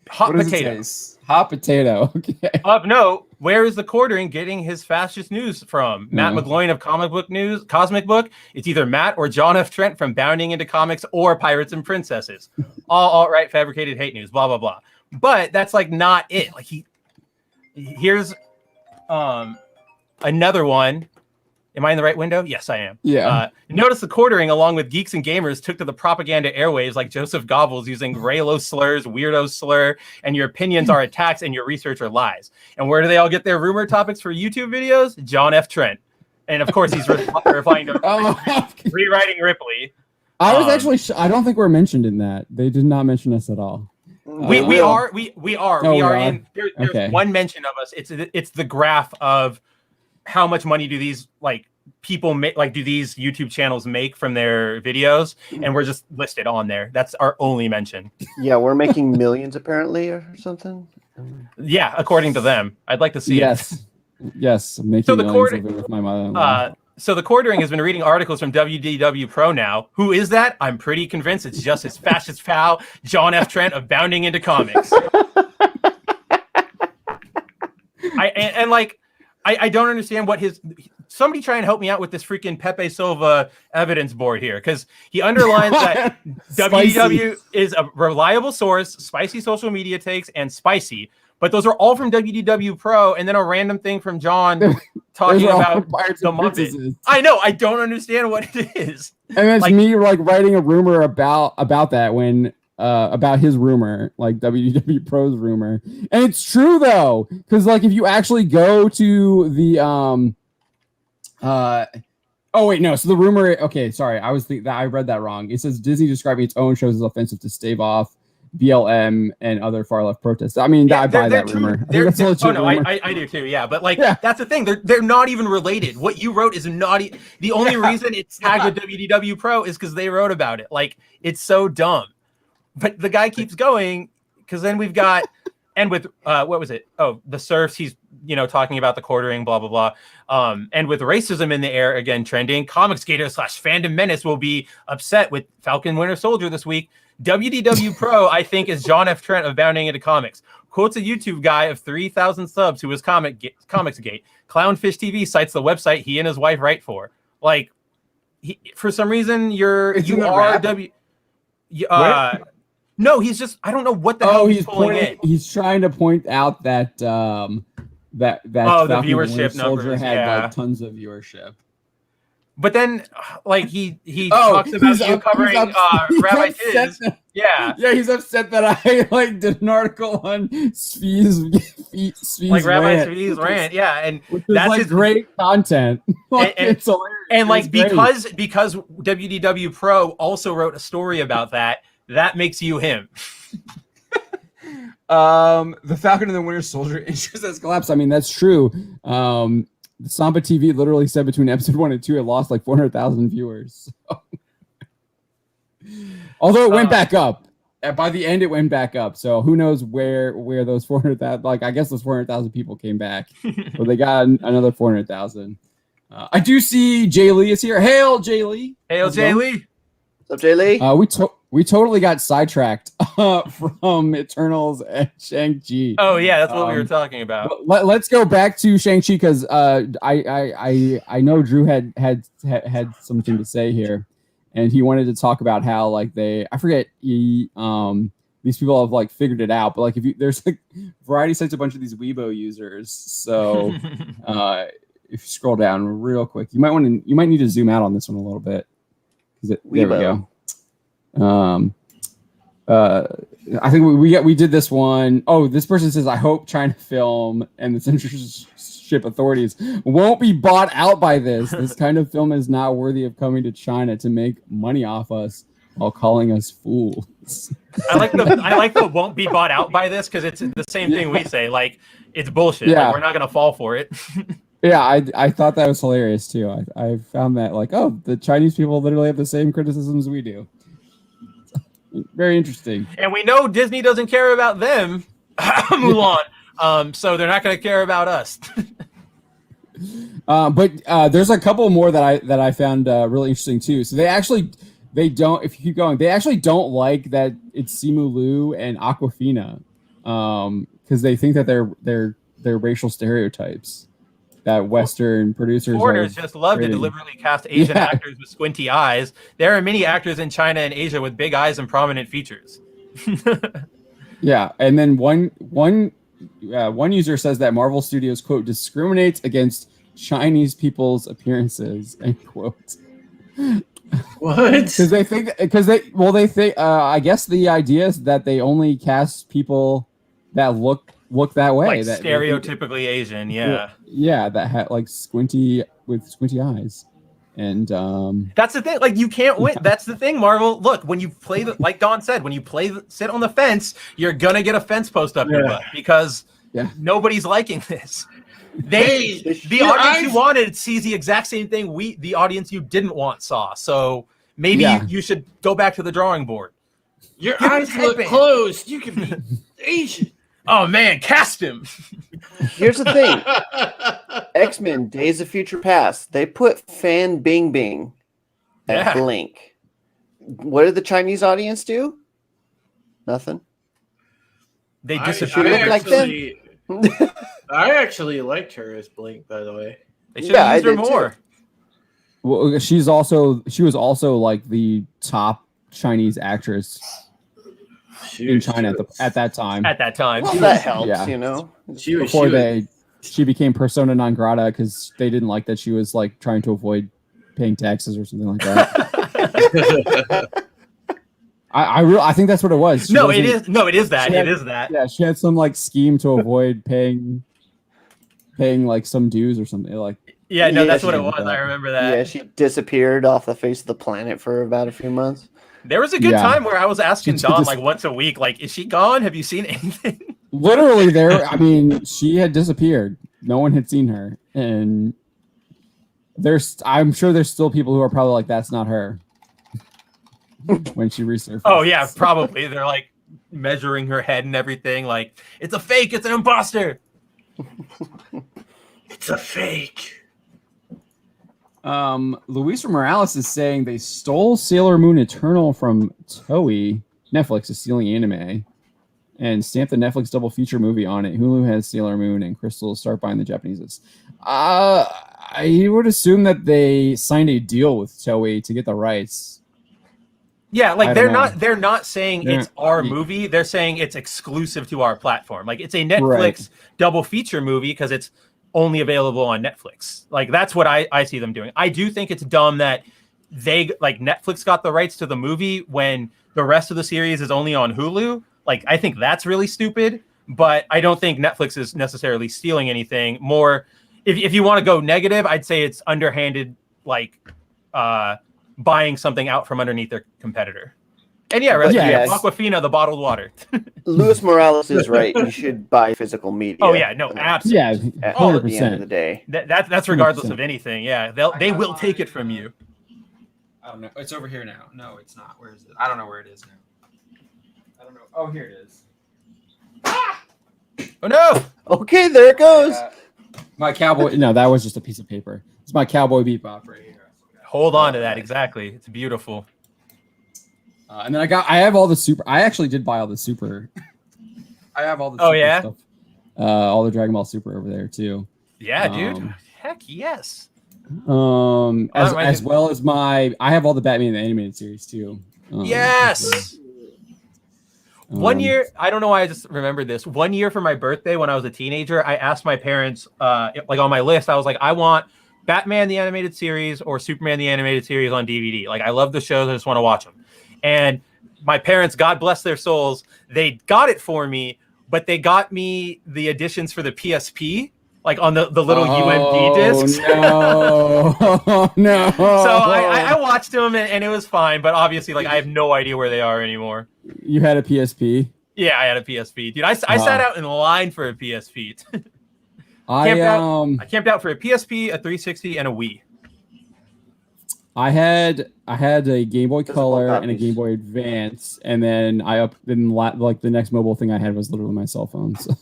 Hot potato. Hot potato. Okay. No. Where is the Quartering getting his fascist news from? Matt McGloin of Cosmic Book. It's either Matt or John F. Trent from Bounding into Comics or Pirates and Princesses. All alt-right fabricated hate news. Blah blah blah. But that's not it. Here's another one. Am I in the right window? Yes, I am. Yeah. Notice the Quartering, along with Geeks and Gamers, took to the propaganda airwaves like Joseph Goebbels using Raylo slurs, weirdo slur, and your opinions are attacks and your research are lies. And where do they all get their rumor topics for YouTube videos? John F. Trent. And of course, he's replying to rewriting Ripley. I was actually. I don't think we're mentioned in that. They did not mention us at all. We are. In. There's one mention of us. It's the graph of how much money do these people make, do these YouTube channels make from their videos, and we're just listed on there. That's our only mention. Yeah, we're making millions apparently or something. Yeah, according to them. I'd like to see it. Yes, I'm making millions living with my mother-in-law. So the Quartering has been reading articles from WDW Pro now. Who is that? I'm pretty convinced it's just his fascist pal, John F. Trent of Bounding into Comics. I don't understand what somebody try and help me out with this freaking Pepe Silva evidence board here, because he underlines that WDW is a reliable source, spicy social media takes, and spicy. But those are all from WDW Pro, and then a random thing from John talking about the Muppets. I know, I don't understand what it is. And it's me writing a rumor about that when about his rumor, WDW Pro's rumor. And it's true though, because if you actually go to the oh wait, no, so the rumor, okay, sorry, I read that wrong. It says Disney describing its own shows as offensive to stave off BLM and other far left protests. I mean, I buy that rumor. I do too. Yeah, but that's the thing. They're not even related. What you wrote is not the only reason it's tagged with WDW Pro is because they wrote about it. It's so dumb. But the guy keeps going, because then we've got, and with what was it? Oh, the serfs. He's talking about the Quartering, blah blah blah. And with racism in the air again trending, Comicsgator / Fandom Menace will be upset with Falcon Winter Soldier this week. WDW Pro, I think, is John F. Trent of Bounding into Comics. Quotes a YouTube guy of 3,000 subs who was Comicsgate. Clownfish TV cites the website he and his wife write for. For some reason, you are W. No, he's just. I don't know what the hell he's pulling in. He's trying to point out that the viewership Soldier numbers had tons of viewership. But then, he talks about you covering Rabbi Tiz. Yeah, he's upset that I did an article on Svi's Rabbi Svi's rant. Yeah, and that's his great content. It's hilarious. Because WDW Pro also wrote a story about that. That makes you him. The Falcon and the Winter Soldier interest has collapsed. I mean, that's true. Samba TV literally said between episode 1 and 2 it lost 400,000 viewers. So. Although it went back up. By the end, it went back up. So who knows where those 400,000, I guess those 400,000 people came back. But they got another 400,000. I do see Jay Lee is here. Hail, Jay Lee. Hail, Jay Lee. What's up, Jay Lee? we totally got sidetracked from Eternals and Shang-Chi. Oh yeah, that's what we were talking about. Let's go back to Shang-Chi because I know Drew had something to say here, and he wanted to talk about how like these people have like figured it out, but like there's like Variety cites a bunch of these Weibo users, so if you scroll down real quick, you might need to zoom out on this one a little bit. There we go. I think we did this one. Oh, this person says, I hope China Film and the censorship authorities won't be bought out by this. This kind of film is not worthy of coming to China to make money off us while calling us fools. I like the won't be bought out by this because it's the same thing we say. Like, it's bullshit. Yeah. Like, we're not gonna fall for it. Yeah, I thought that was hilarious too. I found that like, oh, the Chinese people literally have the same criticisms we do. Very interesting. And we know Disney doesn't care about them, Mulan. So they're not going to care about us. But there's a couple more that I found really interesting too. So they don't. If you keep going, they actually don't like that it's Simu Liu and Awkwafina, because they think that they're racial stereotypes that Western producers. Foreigners just love to deliberately cast Asian actors with squinty eyes. There are many actors in China and Asia with big eyes and prominent features. Yeah, and then one user says that Marvel Studios, quote, discriminates against Chinese people's appearances, end quote. What? Because they think I guess the idea is that they only cast people that look that way, like stereotypically Asian. Yeah, that had like squinty eyes, and that's the thing. Like, you can't win. That's the thing, Marvel. Look, when you play like Don said, when you sit on the fence, you're gonna get a fence post up your butt because nobody's liking this. The audience you wanted sees the exact same thing the audience you didn't want saw. So maybe you should go back to the drawing board. Your eyes look closed. You can be Asian. Oh man, cast him. Here's the thing. X-Men Days of Future Past, they put Fan Bingbing at Blink. What did the Chinese audience do? Nothing. They disappeared. I actually liked her as Blink, by the way. They should have used her more. Too. Well, she was also like the top Chinese actress in China at that time. Well, that helps, you know. She became persona non grata because they didn't like that she was like trying to avoid paying taxes or something like that. I think that's what it was. It is that. Yeah, she had some like scheme to avoid paying like some dues or something like. That's what it was. I remember that. Yeah, she disappeared off the face of the planet for about a few months. There was a good time where I was asking Don like once a week, like, is she gone? Have you seen anything? Literally, she had disappeared. No one had seen her, and I'm sure there's still people who are probably like, that's not her. When she resurfaced. Oh yeah, probably. They're like measuring her head and everything. Like, it's a fake. It's an imposter. It's a fake. Luis Morales is saying they stole Sailor Moon Eternal from Toei. Netflix is stealing anime and stamped the Netflix double feature movie on it. Hulu has Sailor Moon and Crystal. Start buying the Japanese. I would assume that they signed a deal with Toei to get the rights. Yeah, like they're not saying it's our movie. They're saying it's exclusive to our platform. Like, it's a Netflix double feature movie because it's only available on Netflix. Like, that's what I see them doing. I do think it's dumb that Netflix got the rights to the movie when the rest of the series is only on Hulu. Like, I think that's really stupid, but I don't think Netflix is necessarily stealing anything. More, if you want to go negative, I'd say it's underhanded, like buying something out from underneath their competitor. And Awkwafina, the bottled water. Luis Morales is right. You should buy physical media. Oh yeah, no, absolutely. Yeah, 100%. At the end of the day, that's regardless of anything. Yeah, they will take it from you. I don't know. It's over here now. No, it's not. Where is it? I don't know where it is now. I don't know. Oh, here it is. Oh no! Okay, there it goes. My cowboy. No, that was just a piece of paper. It's my Cowboy Bebop right here. Hold on to that. Exactly. It's beautiful. And then I have all the super. I actually did buy all the super. I have all the super stuff. All the Dragon Ball Super over there too. Yeah, dude. Heck yes. As well as I have all the Batman the Animated Series too. Yes. One year, I don't know why I just remembered this. 1 year for my birthday when I was a teenager, I asked my parents, like on my list, I was like, I want Batman the Animated Series or Superman the Animated Series on DVD. Like, I love the shows, I just want to watch them. And my parents, God bless their souls, they got it for me, but they got me the editions for the PSP. Like on the little UMD discs. No, no. So I watched them and it was fine, but obviously, like I have no idea where they are anymore. You had a PSP? Yeah, I had a PSP, dude. I sat out in line for a PSP. I camped out for a PSP, a 360, and a Wii. I had a Game Boy Color and a Game Boy Advance, and then like the next mobile thing I had was literally my cell phone. So.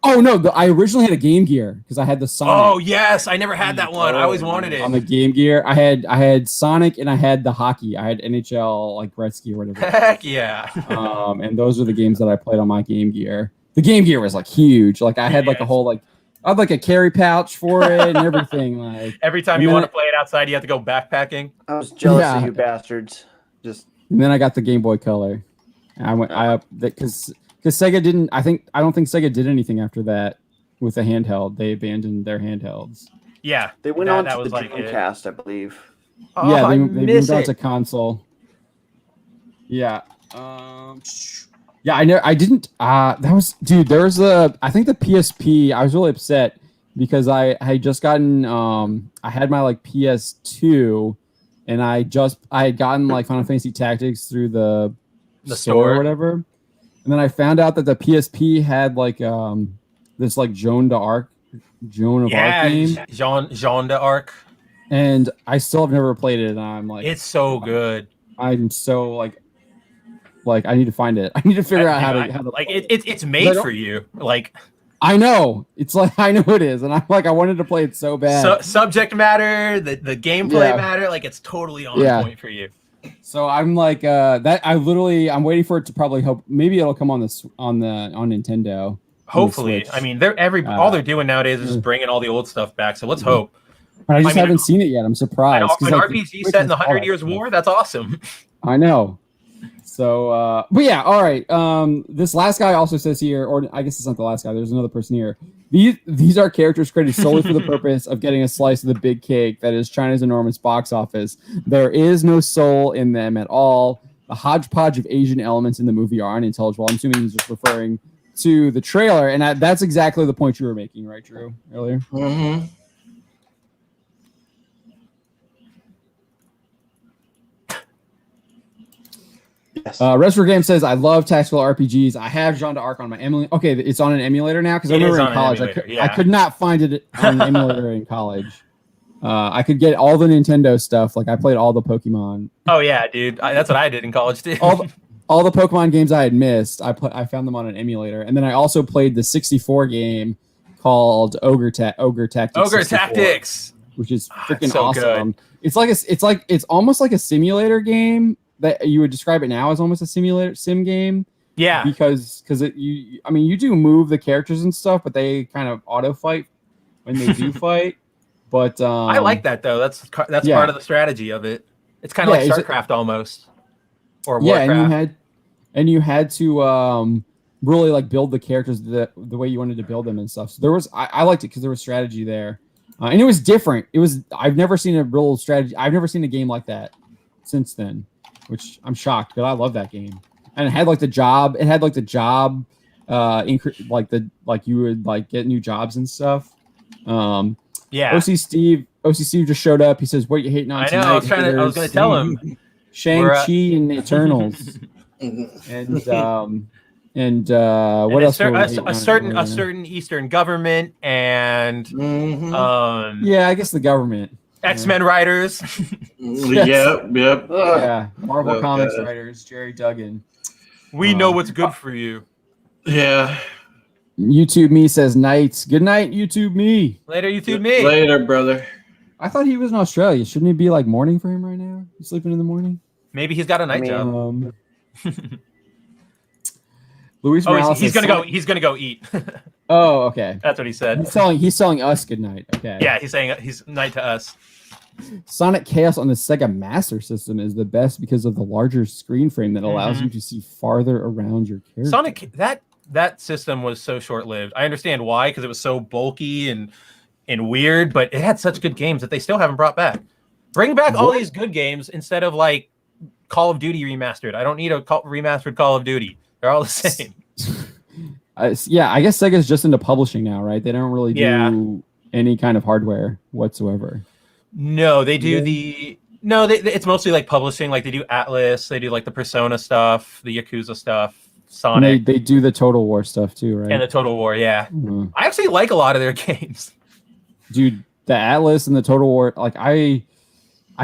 I originally had a Game Gear because I had the Sonic. Oh yes, I never had that one. I always wanted it. On the Game Gear, I had Sonic and I had the hockey. I had NHL like Gretzky or whatever. Heck yeah. And those are the games that I played on my Game Gear. The Game Gear was like huge. Like I had like a whole like. I had like a carry pouch for it and everything. Like every time you want to play it outside, you have to go backpacking. I was jealous of you bastards. And then I got the Game Boy Color. And because Sega didn't. I don't think Sega did anything after that with the handheld. They abandoned their handhelds. Yeah, they went on to the Dreamcast, I believe. Oh, yeah, they moved on to console. Yeah. Yeah, I didn't. That was, dude. There was I think the PSP. I was really upset because I had just gotten. I had my like PS2, and I had gotten like Final Fantasy Tactics through the store or whatever, and then I found out that the PSP had like this like Joan of Arc game. Joan d'Arc. And I still have never played it, and I'm like, it's so good. I'm so like I need to find it. I need to figure out how to like it's made for you. Like I know it's like I know it is, and I'm like I wanted to play it so bad. Subject matter, the gameplay matter, like it's totally on point for you. So I'm like that. I'm waiting for it to probably hope. Maybe it'll come on Nintendo. Hopefully, I mean all they're doing nowadays is just bringing all the old stuff back. So let's hope. But I haven't seen it yet. I'm surprised. An RPG set in the 100 Years' War. That's awesome. I know. So, but yeah, all right. This last guy also says here, or I guess it's not the last guy. There's another person here. These are characters created solely for the purpose of getting a slice of the big cake that is China's enormous box office. There is no soul in them at all. The hodgepodge of Asian elements in the movie are unintelligible. I'm assuming he's just referring to the trailer, and that's exactly the point you were making, right, Drew, earlier? Mm-hmm. Yes. Retro Game says, I love tactical RPGs. I have Jean d'Arc on my emulator. Okay, it's on an emulator now because I remember in college I could not find it on an emulator in college. I could get all the Nintendo stuff. Like I played all the Pokemon. Oh yeah, dude. That's what I did in college too. all the Pokemon games I had missed, I found them on an emulator. And then I also played the 64 game called Ogre Tactics. Ogre 64, Tactics, which is freaking so awesome. Good. It's almost like a simulator game. That you would describe it now as almost a sim game. Yeah. Because you do move the characters and stuff, but they kind of auto fight when they do fight. But I like that though. That's part of the strategy of it. It's kind of like StarCraft almost. Or Warcraft. Yeah, and you had to really like build the characters the way you wanted to build them and stuff. So there was I liked it because there was strategy there. And it was different. I've never seen a real strategy. I've never seen a game like that since then. Which I'm shocked, but I love that game. And it had like the job. It had like the job, you would like get new jobs and stuff. Yeah. OC Steve just showed up. He says, "What you hating on?" I know. I was going to tell him. Shang-Chi and Eternals, and what else? A certain Eastern government and yeah, I guess the government. X-Men writers. Yep. Yeah, Marvel Comics writers, Jerry Duggan. We know what's good for you. Yeah. YouTube Me says nights. Good night, YouTube Me. Later, YouTube Me. Later, brother. I thought he was in Australia. Shouldn't it be like morning for him right now? He's sleeping in the morning? Maybe he's got a night job. Luis Morales. He's gonna go. He's gonna go eat. Oh, okay. That's what he said. He's selling us good night. Okay. Yeah, he's saying he's night to us. Sonic Chaos on the Sega Master System is the best because of the larger screen frame that allows you to see farther around your character. Sonic that system was so short-lived. I understand why, because it was so bulky and weird, but it had such good games that they still haven't brought back. Bring back all these good games instead of like Call of Duty remastered. I don't need a remastered Call of Duty. They're all the same. Yeah, I guess Sega's just into publishing now, right? They don't really do any kind of hardware whatsoever. No, they do it's mostly like publishing. Like they do Atlas, they do like the Persona stuff, the Yakuza stuff, Sonic. They do the Total War stuff too, right? And the Total War, yeah. Mm-hmm. I actually like a lot of their games. Dude, the Atlas and the Total War, like I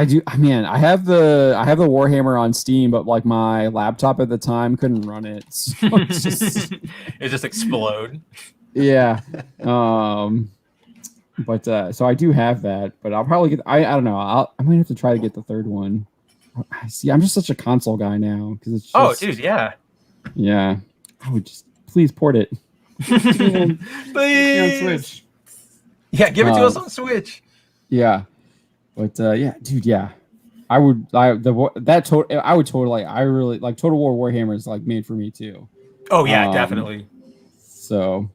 do. Man, I have the Warhammer on Steam, but like my laptop at the time couldn't run it. So it just explode. Yeah. But so I do have that, but I'll probably get. I don't know. I might have to try to get the third one. See, I'm just such a console guy now because it's. Just, oh, dude, yeah. Yeah, I would just please port it. Please. On Switch. Yeah, give it to us on Switch. Yeah, but yeah, dude, yeah. I would. I would totally. I really like Total War Warhammer is like made for me too. Oh yeah, definitely. So.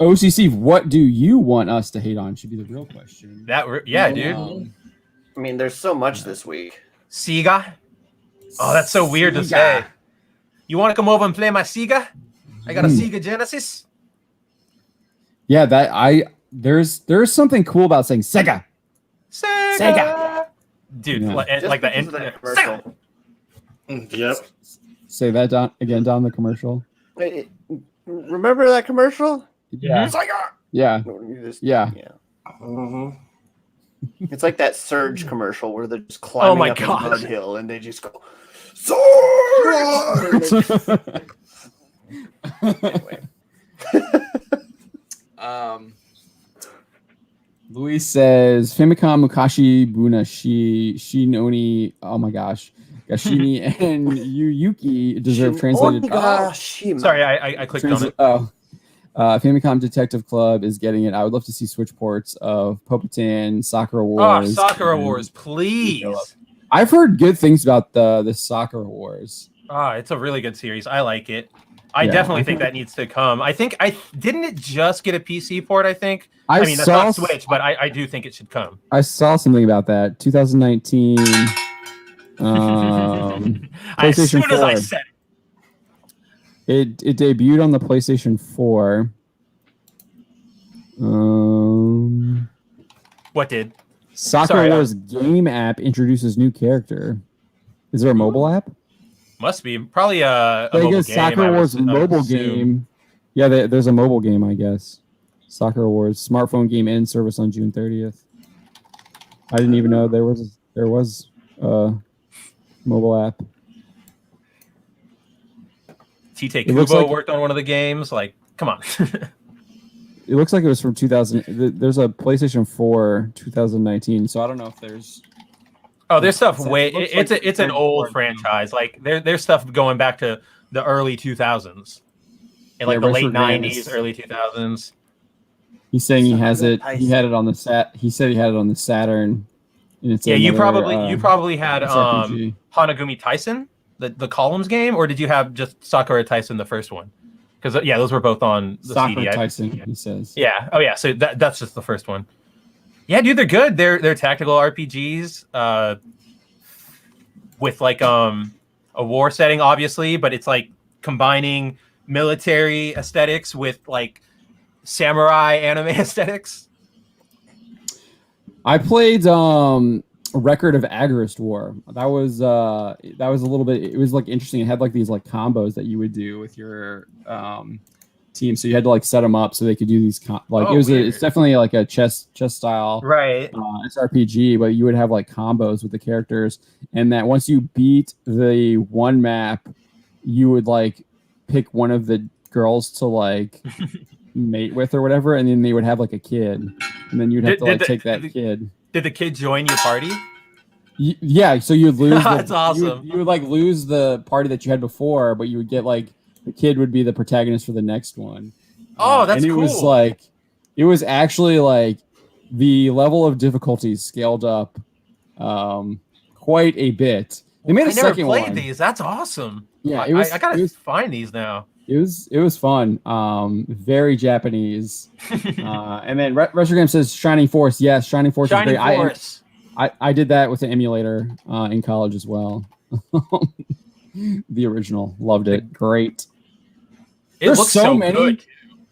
OCC, what do you want us to hate on? Should be the real question. Dude. I mean, there's so much this week. Sega? Oh, that's so weird to say. You want to come over and play my Sega? I got a Sega Genesis. Yeah, there's something cool about saying Sega. Sega. Dude, like the commercial. Yep. Say that down the commercial. Wait, remember that commercial? Yeah. Yeah. Yeah. Mm-hmm. It's like that Surge commercial where they're just climbing up a mud hill and they just go Surge. Luis says Famicom Mukashi Buna Shinoni. Oh my gosh. Gashini and Yuyuki deserve translated. Sorry, I clicked on it. Oh. Famicom Detective Club is getting it. I would love to see Switch ports of Popotan, Sakura Wars. Oh, Sakura Wars, please. I've heard good things about the Sakura Wars. It's a really good series. I like it. I definitely think that needs to come. I think didn't it just get a PC port, I think? I mean, that's not Switch, but I do think it should come. I saw something about that. 2019. As soon as I said it. It debuted on the PlayStation 4. What did? Sakura Wars game app introduces new character. Is there a mobile app? Must be. Probably a mobile game. Sakura Wars mobile game. Yeah, there's a mobile game, I guess. Sakura Wars smartphone game end service on June 30th. I didn't even know there was a mobile app. Tite Kubo worked on one of the games. Like, come on. It looks like it was from 2000. There's a PlayStation 4 2019. So I don't know if there's. Oh, there's stuff it's an old franchise. Like there's stuff going back to the early 2000s, and like the late 90s, early 2000s. He's saying he has it. He had it on the He said he had it on the Saturn. And yeah, you probably had Hanagumi Tyson. The Columns game, or did you have just Sakura Tyson, the first one? Because those were both on the Sakura CD. Tyson, he says. Yeah. Oh yeah. So that's just the first one. Yeah, dude, they're good. They're tactical RPGs with like a war setting, obviously, but it's like combining military aesthetics with like samurai anime aesthetics. I played Record of Agarist War. That was a little bit. It was like interesting. It had like these like combos that you would do with your team. So you had to like set them up so they could do these it's definitely like a chess style right SRPG, but you would have like combos with the characters, and that once you beat the one map, you would like pick one of the girls to like mate with or whatever, and then they would have like a kid, and then you'd have to take that kid. Did the kid join your party? Yeah, so you'd lose. That's awesome. You would like lose the party that you had before, but you would get like the kid would be the protagonist for the next one. Oh, that's and it cool. was like, it was actually like the level of difficulty scaled up quite a bit. They made a second one. I never played these. That's awesome. Yeah, I gotta find these now. It was fun. Very Japanese. And then Retrogram says Shining Force. Yes, Shining Force is great. Force. I did that with an emulator in college as well. The original. Loved it. Great. There's so many.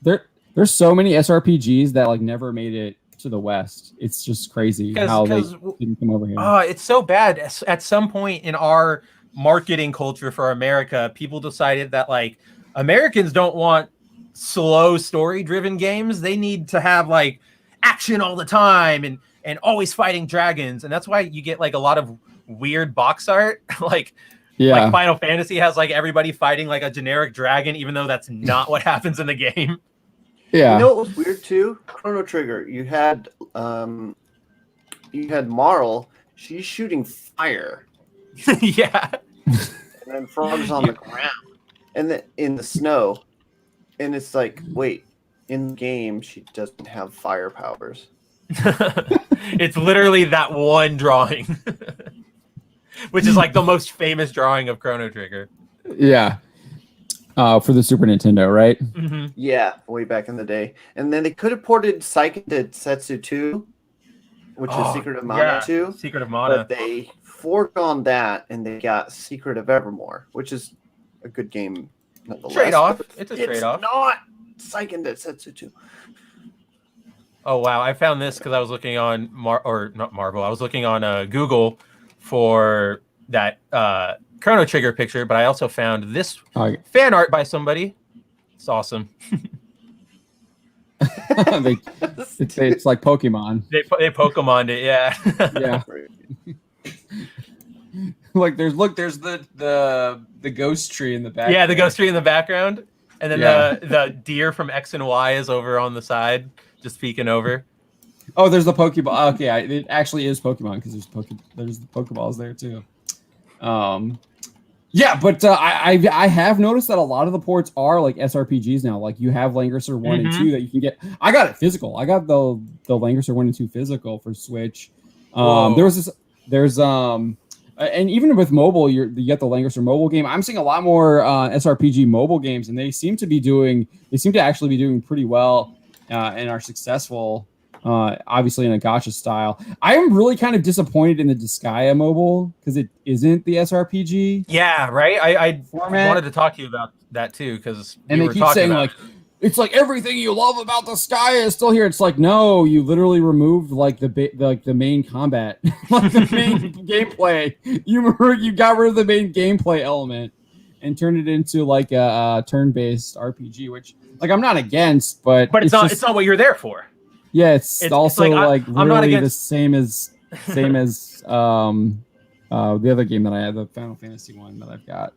Good. There's so many SRPGs that like never made it to the West. It's just crazy how they didn't come over here. It's so bad. At some point in our marketing culture for America, people decided that like Americans don't want slow story-driven games. They need to have like action all the time and always fighting dragons. And that's why you get like a lot of weird box art. Like Final Fantasy has like everybody fighting like a generic dragon, even though that's not what happens in the game. Yeah. You know what was weird too? Chrono Trigger. You had Marl. She's shooting fire. Yeah. And then Frog's on the ground. And then in the snow. And it's like, wait, in the game she doesn't have fire powers. It's literally that one drawing. Which is like the most famous drawing of Chrono Trigger. Yeah. For the Super Nintendo, right? Mm-hmm. Yeah, way back in the day. And then they could have ported Seiken Densetsu 2, which is Secret of Mana 2. Secret of Mana. But they forked on that and they got Secret of Evermore, which is a good game nonetheless. Trade-off. It's a trade-off. It's not Seiken Densetsu 2. Oh, wow. I found this because I was looking on I was looking on Google for that Chrono Trigger picture, but I also found this fan art by somebody. It's awesome. It's like Pokemon. They Pokemoned it, yeah. Yeah. Like there's the ghost tree in the back. Yeah, the ghost tree in the background, and then the deer from X and Y is over on the side, just peeking over. Oh, there's the Pokeball. Okay, it actually is Pokemon because there's the Pokeballs there too. Yeah, but I have noticed that a lot of the ports are like SRPGs now. Like you have Langrisser 1 and 2 that you can get. I got it physical. I got the Langrisser 1 and 2 physical for Switch. There's and even with mobile, you get the Langrisser mobile game. I'm seeing a lot more SRPG mobile games, and they seem to actually be doing pretty well and are successful. Obviously in a gacha style. I am really kind of disappointed in the Disgaea mobile because it isn't the SRPG. Yeah, right. I wanted to talk to you about that too because they keep saying like it's like everything you love about Disgaea is still here. It's like no, you literally removed like the main combat, like the main gameplay. You got rid of the main gameplay element and turned it into like a turn-based RPG, which like I'm not against, but it's not what you're there for. Yeah, it's also like I'm not really the same as the other game that I had, the Final Fantasy one that I've got.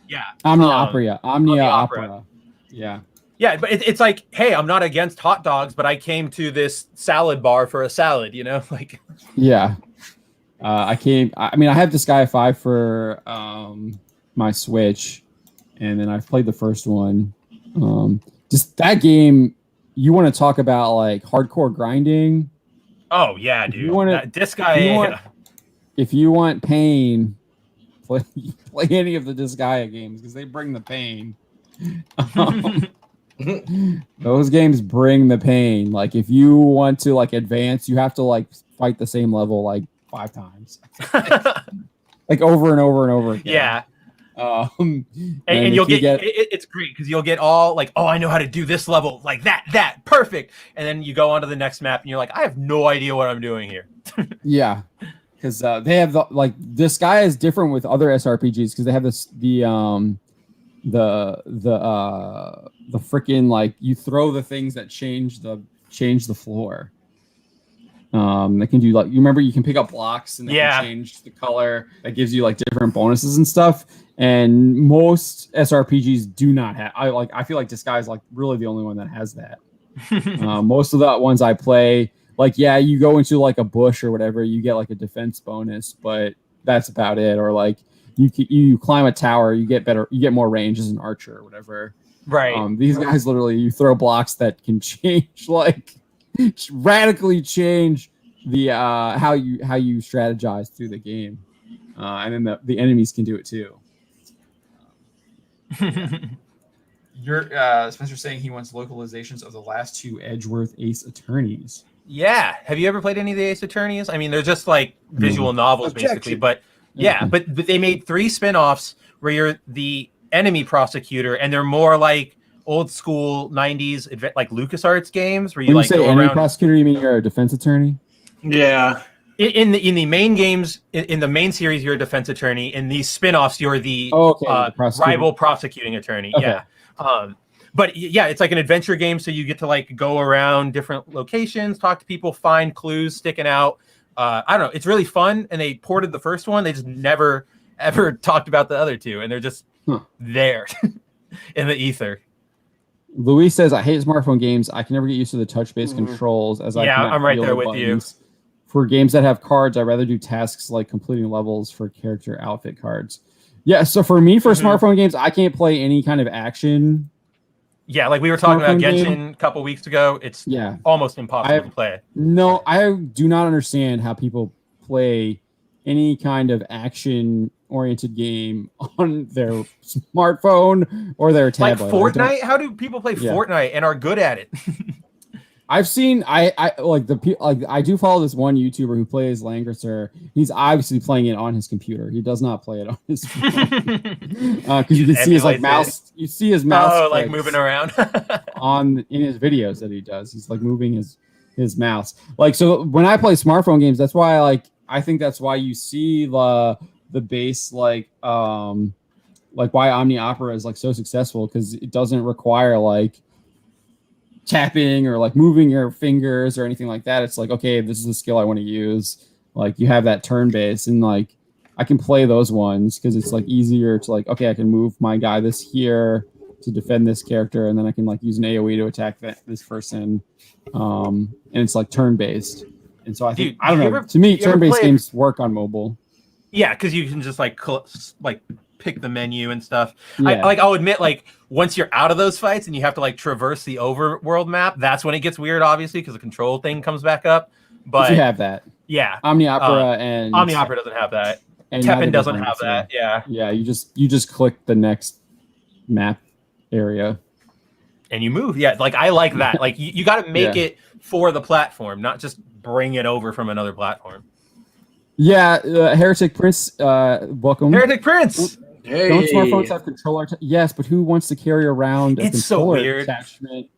Yeah. Omnia Opera. Yeah. Yeah, but it's like, hey, I'm not against hot dogs, but I came to this salad bar for a salad, you know? Like yeah. I have Disgaea 5 for my Switch, and then I've played the first one. Just that game. You want to talk about like hardcore grinding? Oh yeah, dude. If you want pain, play any of the Disgaea games because they bring the pain. Those games bring the pain. Like if you want to like advance, you have to like fight the same level like 5 times, like over and over and over again. Yeah. And you'll get it's great because you'll get all like, oh, I know how to do this level like that perfect, and then you go on to the next map and you're like, I have no idea what I'm doing here. Yeah, because they have this guy is different with other SRPGs because they have the freaking like you throw the things that change the floor. They can do like you remember you can pick up blocks and they can change the color. That gives you like different bonuses and stuff. And most SRPGs do not have. I feel like Disgaea is like really the only one that has that. Most of the ones I play like, yeah, you go into like a bush or whatever, you get like a defense bonus, but that's about it. Or like you climb a tower, you get more range as an archer or whatever. Right. These guys literally, you throw blocks that can change, like radically change the how you strategize through the game, and then the enemies can do it too. You're Spencer saying he wants localizations of the last 2 Edgeworth Ace Attorneys. Yeah. Have you ever played any of the Ace Attorneys? I mean, they're just like visual novels, basically. But yeah, but they made 3 spin-offs where you're the enemy prosecutor, and they're more like old school 90s like LucasArts games where you when like you say go enemy around. Prosecutor, you mean you're a defense attorney? Yeah. In the main games, in the main series, you're a defense attorney. In these spin-offs, you're the rival prosecuting attorney. Okay. Yeah. But yeah, it's like an adventure game, so you get to like go around different locations, talk to people, find clues sticking out. I don't know. It's really fun, and they ported the first one. They just never ever talked about the other 2, and they're just there in the ether. Luis says, I hate smartphone games. I can never get used to the touch-based controls as I'm right there with buttons. For games that have cards, I'd rather do tasks like completing levels for character outfit cards. Yeah, so for me, for smartphone games, I can't play any kind of action. Yeah, like we were talking about Genshin a couple weeks ago. It's almost impossible to play. No, I do not understand how people play any kind of action-oriented game on their smartphone or their tablet. Like Fortnite? How do people play Fortnite and are good at it? I've seen I like I do follow this one YouTuber who plays Langrisser. He's obviously playing it on his computer. He does not play it on his phone. Because you can see his like mouse. You see his mouse. Oh, like moving around in his videos that he does. He's like moving his mouse. Like, so when I play smartphone games, that's why I think that's why you see the base like why Omni Opera is like so successful, because it doesn't require like tapping or like moving your fingers or anything like that. It's like, okay, this is a skill I want to use. Like, you have that turn base, and like I can play those ones because it's like easier to like, okay, I can move my guy this here to defend this character, and then I can like use an AoE to attack this person. And it's like turn based. And so I think, I don't know, to me, turn based games work on mobile. Yeah, because you can just like pick the menu and stuff. Yeah. I'll admit, like, once you're out of those fights and you have to like traverse the overworld map, that's when it gets weird, obviously, because the control thing comes back up. But you have that. Yeah. Omni Opera and Omni Opera doesn't have that. And Teppen doesn't have that. Yeah. Yeah, you just click the next map area. And you move. Yeah, like I like that. Like you got to make it for the platform, not just bring it over from another platform. Yeah, Heretic Prince, welcome. Heretic Prince. Hey. Don't smartphones have controller? Yes, but who wants to carry around a controller attachment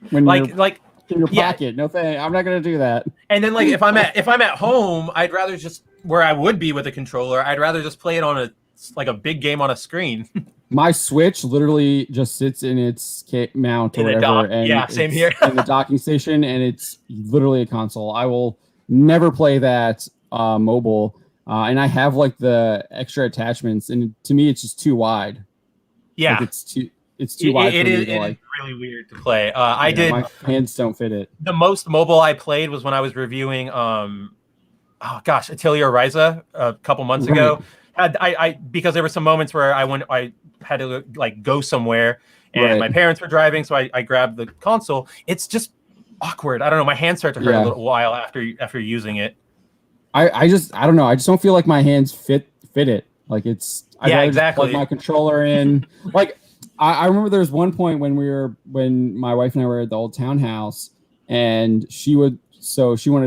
when you're in your pocket? No thanks. I'm not gonna do that. And then like if I'm at home, I'd rather just, where I would be with a controller, I'd rather just play it on a big game on a screen. My Switch literally just sits in its mount or whatever, and same here. in the docking station, and it's literally a console. I will never play that mobile. And I have like the extra attachments, and to me, it's just too wide. Yeah, like it's too wide. It is really weird to play. My hands don't fit it. The most mobile I played was when I was reviewing, Atelier Ryza a couple months ago. Because there were some moments where I had to like go somewhere, and my parents were driving, so I grabbed the console. It's just awkward. I don't know. My hands start to hurt a little while after using it. I don't know. I just don't feel like my hands fit it. Like exactly. Plug my controller in. Like I remember there was one point when my wife and I were at the old townhouse, and she wanted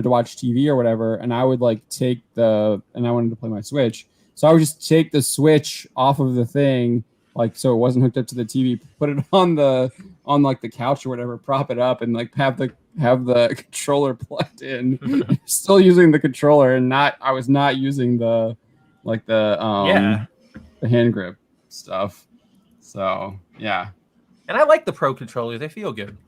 to watch TV or whatever, and I would like and I wanted to play my Switch, so I would just take the Switch off of the thing, like so it wasn't hooked up to the TV, put it on like the couch or whatever, prop it up, and like have the controller plugged in, still using the controller, and I was not using the hand grip stuff. So yeah. And I like the Pro controllers; they feel good.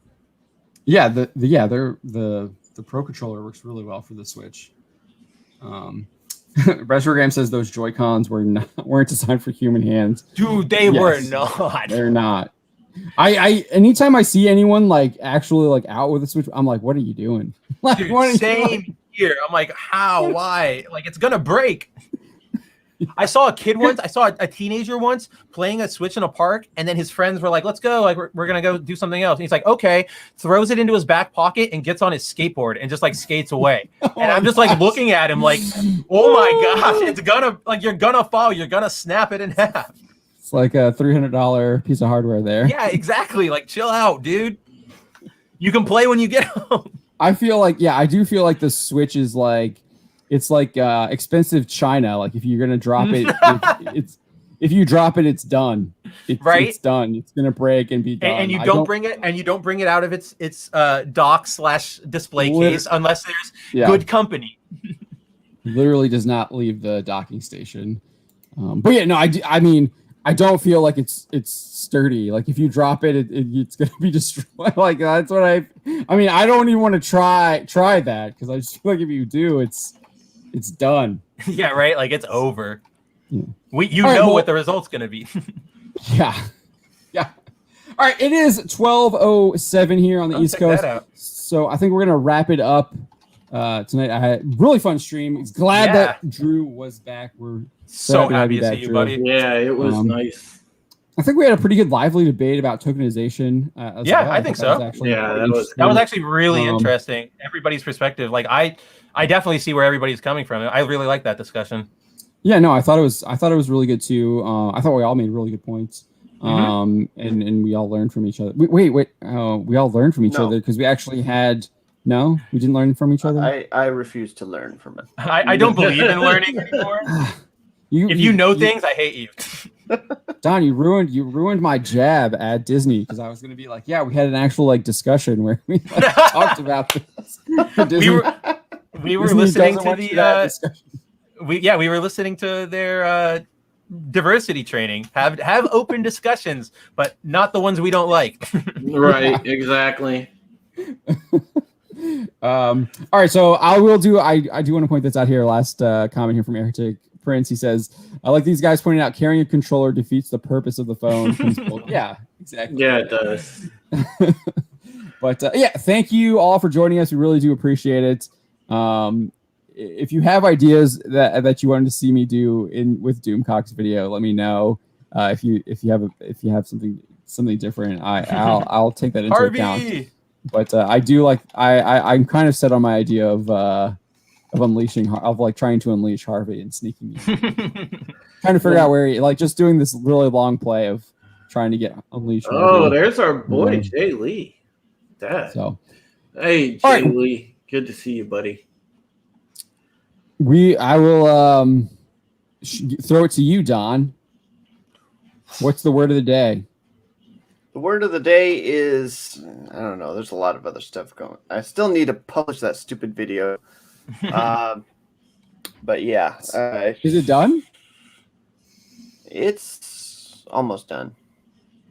Yeah, the Pro controller works really well for the Switch. Retrogram says those Joy-Cons weren't designed for human hands. Dude, they were not. They're not. I anytime I see anyone like actually like out with a Switch, I'm like, what are you doing? Like, Dude, what are you same doing? here. I'm like, how? Why? Like, it's gonna break. I saw a kid once. I saw a teenager once playing a Switch in a park, and then his friends were like, "Let's go! Like, we're gonna go do something else." And he's like, "Okay." Throws it into his back pocket and gets on his skateboard and just like skates away. And I'm just like looking at him like, "Oh my gosh, it's gonna like you're gonna fall. You're gonna snap it in half." It's like a $300 piece of hardware there. Yeah, exactly. Like, chill out, dude. You can play when you get home. I feel like, yeah, I do feel like the Switch is like, it's like expensive China. Like if you're gonna drop it, it's if you drop it, it's done. Right? It's done. It's gonna break and be done. And you don't bring it out of its dock/display case unless there's good company. Literally does not leave the docking station. But yeah, no, I mean, I don't feel like it's sturdy. Like if you drop it, it's gonna be destroyed. Like that's what I mean, I don't even want to try that because I just feel like if you do, it's done. Yeah, right. Like it's over. Yeah. You know what the result's gonna be. Yeah. All right, it is 12:07 here on the East Coast. So I think we're gonna wrap it up tonight. I had a really fun stream. Glad that Drew was back. We're so happy to see you, buddy. Yeah, it was nice. I think we had a pretty good lively debate about tokenization. Well. I think so. That was actually really interesting. Everybody's perspective. Like I definitely see where everybody's coming from. I really like that discussion. Yeah, no, I thought it was really good too. I thought we all made really good points. And we all learned from each other. Wait. We all learned from each other because we actually had. No, we didn't learn from each other. I refuse to learn from it. I don't believe in learning anymore. If you know things, I hate you. Don, you ruined my jab at Disney because I was going to be like, yeah, we had an actual like discussion where we talked about this. We were listening to the we were listening to their diversity training. Have open discussions, but not the ones we don't like. Right, exactly. All right, so I do want to point this out here. Last comment here from Heretic Prince. He says, I like these guys pointing out carrying a controller defeats the purpose of the phone. Yeah, exactly. Yeah, it does. But yeah, thank you all for joining us. We really do appreciate it. If you have ideas that you wanted to see me do with Doomcock's video, let me know. If you have something different, I'll take that into account. But I do like I'm kind of set on my idea of unleashing trying to unleash Harvey and sneaking me. Trying to figure out where like just doing this really long play of trying to get unleashed. Harvey. There's our boy Jay Lee. So hey Jay Lee, good to see you, buddy. I will throw it to you, Don. What's the word of the day? The word of the day is, I don't know, there's a lot of other stuff going. I still need to publish that stupid video. But yeah. Is it done? It's almost done.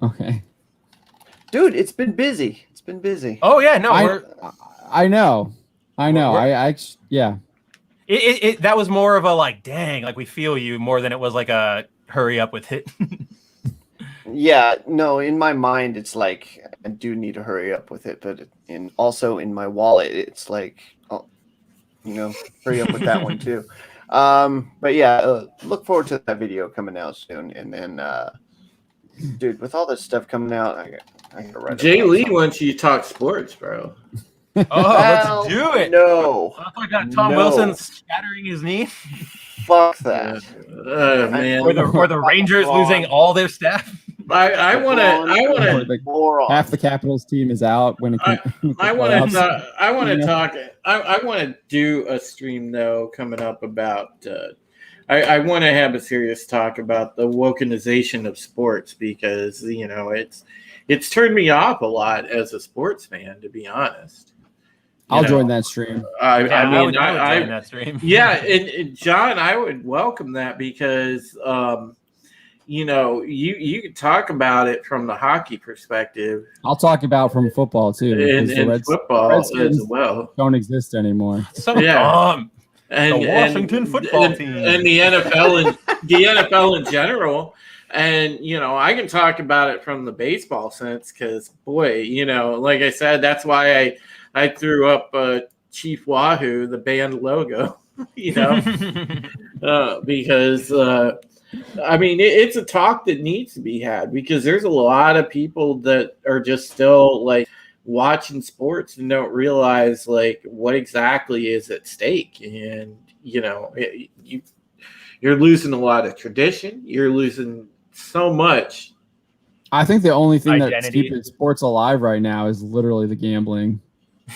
Okay. Dude, it's been busy. Oh yeah, no, I know. Yeah. It that was more of a like, dang, like we feel you more than it was like a hurry up with it. Yeah, no, in my mind, it's like I do need to hurry up with it, but also in my wallet, it's like, hurry up with that one too. But yeah, look forward to that video coming out soon, and then, dude, with all this stuff coming out, I gotta write. Jay Lee wants you to talk sports, bro. Let's do it. No, I got Tom Wilson shattering his knee. Fuck that. Man. Or the Rangers losing all their staff. I want to. Half the Capitals team is out when it. I want to do a stream though coming up about. I want to have a serious talk about the wokenization of sports because it's turned me off a lot as a sports fan, to be honest. I'll join that stream. I would join that stream. Yeah, and John, I would welcome that because, you could talk about it from the hockey perspective. I'll talk about from football too. And football as well don't exist anymore. So dumb. And the Washington football team and the NFL and the NFL in general. And, I can talk about it from the baseball sense because, boy, like I said, that's why I threw up Chief Wahoo, the band logo, because, it's a talk that needs to be had because there's a lot of people that are just still like watching sports and don't realize like what exactly is at stake. And, you're losing a lot of tradition. You're losing so much. I think the only thing that's Identity. keeping sports alive right now is literally the gambling.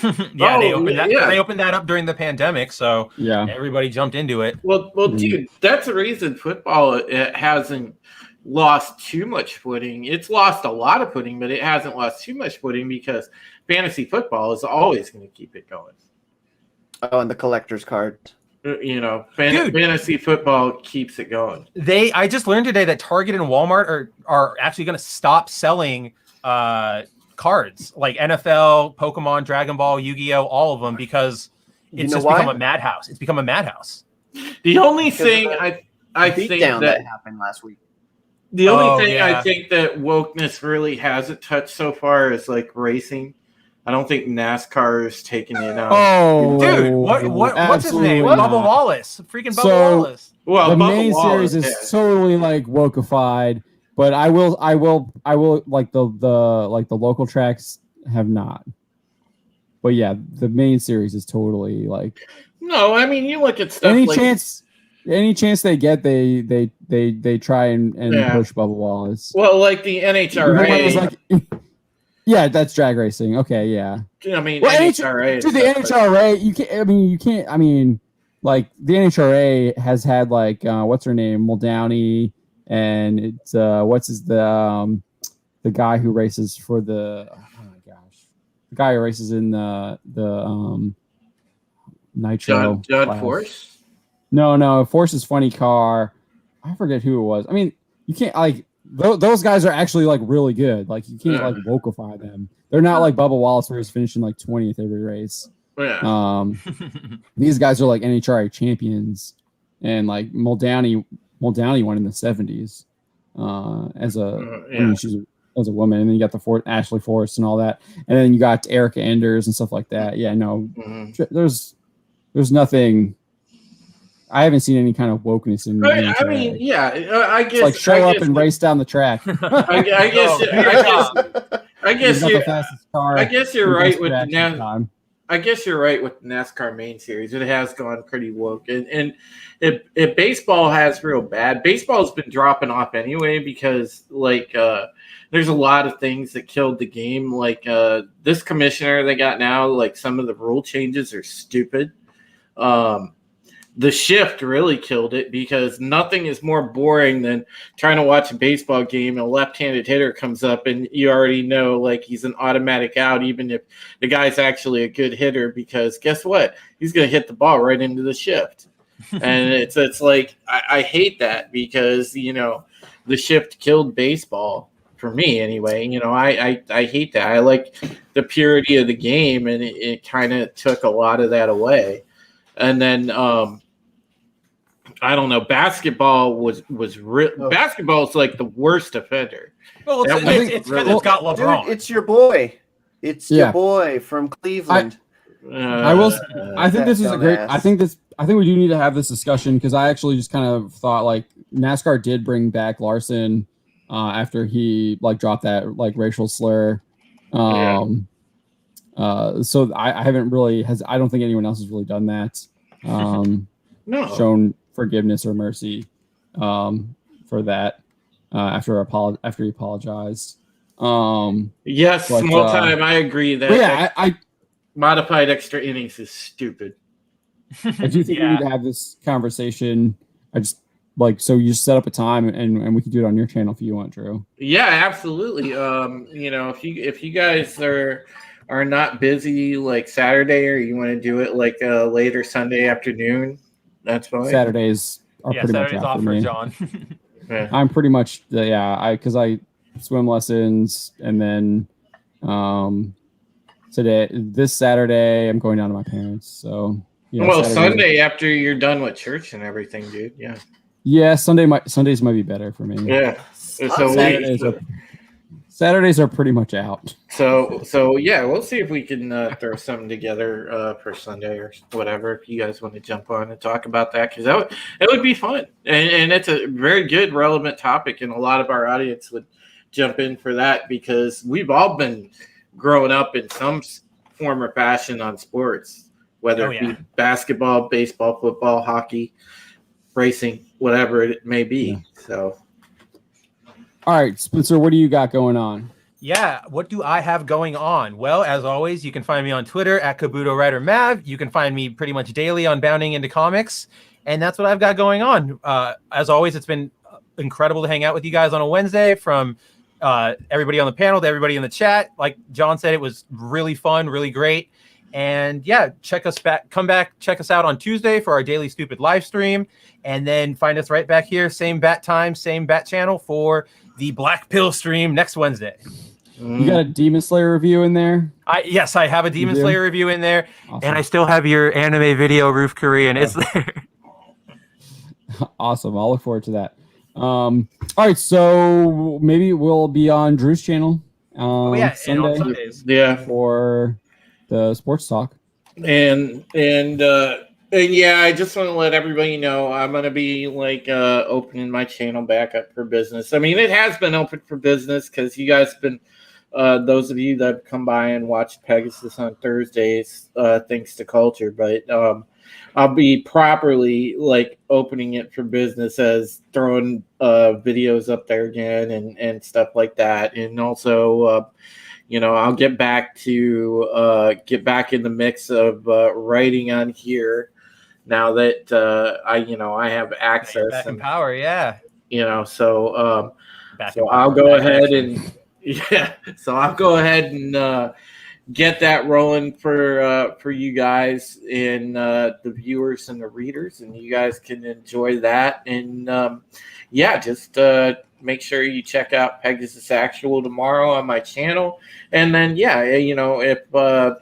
They opened that up during the pandemic, so yeah, everybody jumped into it. Well, dude, that's the reason football hasn't lost too much footing. It's lost a lot of footing, but it hasn't lost too much footing because fantasy football is always going to keep it going. Oh, and the collector's card. Fantasy football keeps it going. I just learned today that Target and Walmart are actually going to stop selling cards like NFL, Pokemon, Dragon Ball, Yu-Gi-Oh, all of them because it's just become a madhouse. It's become a madhouse. The only thing I think that happened last week. The only thing I think that wokeness really hasn't touched so far is like racing. I don't think NASCAR is taking it out. Oh, dude, what's his name? not. Bubba Wallace, freaking Bubba Wallace. Well, the Bubba main Wallace, series is totally like wokeified, but I will like the local tracks have not. But yeah, the main series is totally like. No, I mean you look at stuff. Any chance they get, they try and push Bubba Wallace. Well, like the NHRA. Yeah, that's drag racing. Okay, yeah. I mean, NHRA. Dude, the NHRA. You can't. I mean, like the NHRA has had like what's her name, Muldowney, and it's the guy who races for the. Oh my gosh, the guy who races in the Nitro. John Force. No, Force's funny car. I forget who it was. I mean, you can't like. Those guys are actually like really good. Like you can't like wokeify them. They're not like Bubba Wallace where he's finishing like 20th every race. Yeah. These guys are like NHRA champions, and like Muldowney won in the 70s as a woman, and then you got the Ashley Forrest and all that, and then you got Erica Enders and stuff like that. Yeah, no, there's nothing. I haven't seen any kind of wokeness in. Right, I mean, yeah, I guess it's like show up and race down the track. I guess you're right with the I guess you're right with the NASCAR main series. It has gone pretty woke, and if baseball has real bad. Baseball's been dropping off anyway because like there's a lot of things that killed the game. Like this commissioner they got now, like some of the rule changes are stupid. The shift really killed it because nothing is more boring than trying to watch a baseball game and a left-handed hitter comes up and you already know like he's an automatic out even if the guy's actually a good hitter because guess what? He's going to hit the ball right into the shift. And it's like I hate that because, the shift killed baseball for me anyway. I hate that. I like the purity of the game and it kind of took a lot of that away. And then I don't know. Basketball was real. Basketball is like the worst offender. Well, it's got LeBron. Dude, it's your boy. It's your boy from Cleveland. I think this is a great. I think we do need to have this discussion because I actually just kind of thought like NASCAR did bring back Larson after he like dropped that like racial slur. So I haven't really I don't think anyone else has really done that. No. Shown forgiveness or mercy for that after he apologized. Yes, small time. I agree that. Yeah, I modified extra innings is stupid. I do think we need to have this conversation. I just like so you just set up a time and we can do it on your channel if you want, Drew. Yeah, absolutely. If you guys are not busy like Saturday or you want to do it like later Sunday afternoon. That's fine. Saturdays are pretty much off for me. John. Yeah. I'm pretty much because I swim lessons and then this Saturday I'm going down to my parents. So Sunday after you're done with church and everything, dude. Yeah. Yeah, Sundays might be better for me. Yeah. Saturdays are pretty much out. So yeah, we'll see if we can throw something together for Sunday or whatever. If you guys want to jump on and talk about that, because it would be fun, and it's a very good, relevant topic, and a lot of our audience would jump in for that because we've all been growing up in some form or fashion on sports, whether it be basketball, baseball, football, hockey, racing, whatever it may be. Yeah. So. All right, Spencer, what do you got going on? Yeah, what do I have going on? Well, as always, you can find me on Twitter at KabutoWriterMav. You can find me pretty much daily on Bounding into Comics, and that's what I've got going on. As always, it's been incredible to hang out with you guys on a Wednesday, from everybody on the panel to everybody in the chat. Like John said, it was really fun, really great. And yeah, come back, check us out on Tuesday for our Daily Stupid live stream, and then find us right back here, same bat time, same bat channel for the Black Pill stream next Wednesday. You got a Demon Slayer review in there? Yes, I have a Demon Slayer review in there, awesome. And I still have your anime video, Roof Korean. It's there. Awesome. I'll look forward to that. All right, so maybe we'll be on Drew's channel Sunday, on Sundays. For the sports talk. And yeah, I just want to let everybody know I'm going to be opening my channel back up for business. I mean, it has been open for business because you guys have been, those of you that have come by and watched Pegasus on Thursdays, thanks to Culture, but I'll be properly opening it for business as throwing videos up there again and stuff like that. And also, I'll get back in the mix of writing on here now that I have access back and power. Yeah. So I'll go ahead and get that rolling for you guys and the viewers and the readers, and you guys can enjoy that. And just make sure you check out Pegasus Actual tomorrow on my channel. And then, if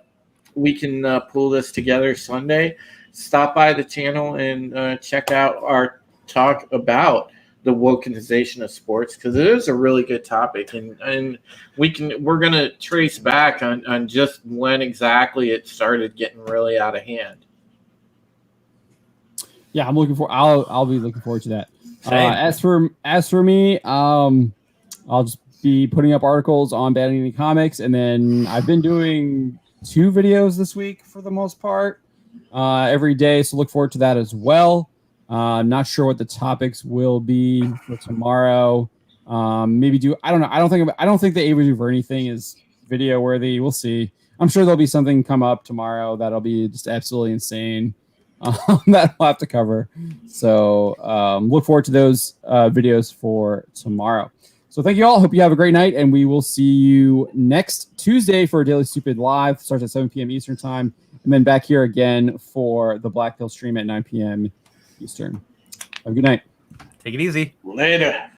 we can pull this together Sunday, stop by the channel and check out our talk about the wokenization of sports, because it is a really good topic, and we're going to trace back on just when exactly it started getting really out of hand. Yeah, I'll be looking forward to that. As for me, I'll just be putting up articles on Bounding into Comics, and then I've been doing 2 videos this week for the most part, every day. So look forward to that as well. Not sure what the topics will be for tomorrow. I don't know. I don't think the Ava DuVernay thing is video worthy. We'll see. I'm sure there'll be something come up tomorrow that'll be just absolutely insane. That we'll have to cover. So look forward to those videos for tomorrow. So thank you all. Hope you have a great night, and we will see you next Tuesday for Daily Stupid Live. Starts at 7 p.m. Eastern Time, and then back here again for the Black Pill stream at 9 p.m. Eastern. Have a good night. Take it easy. Later.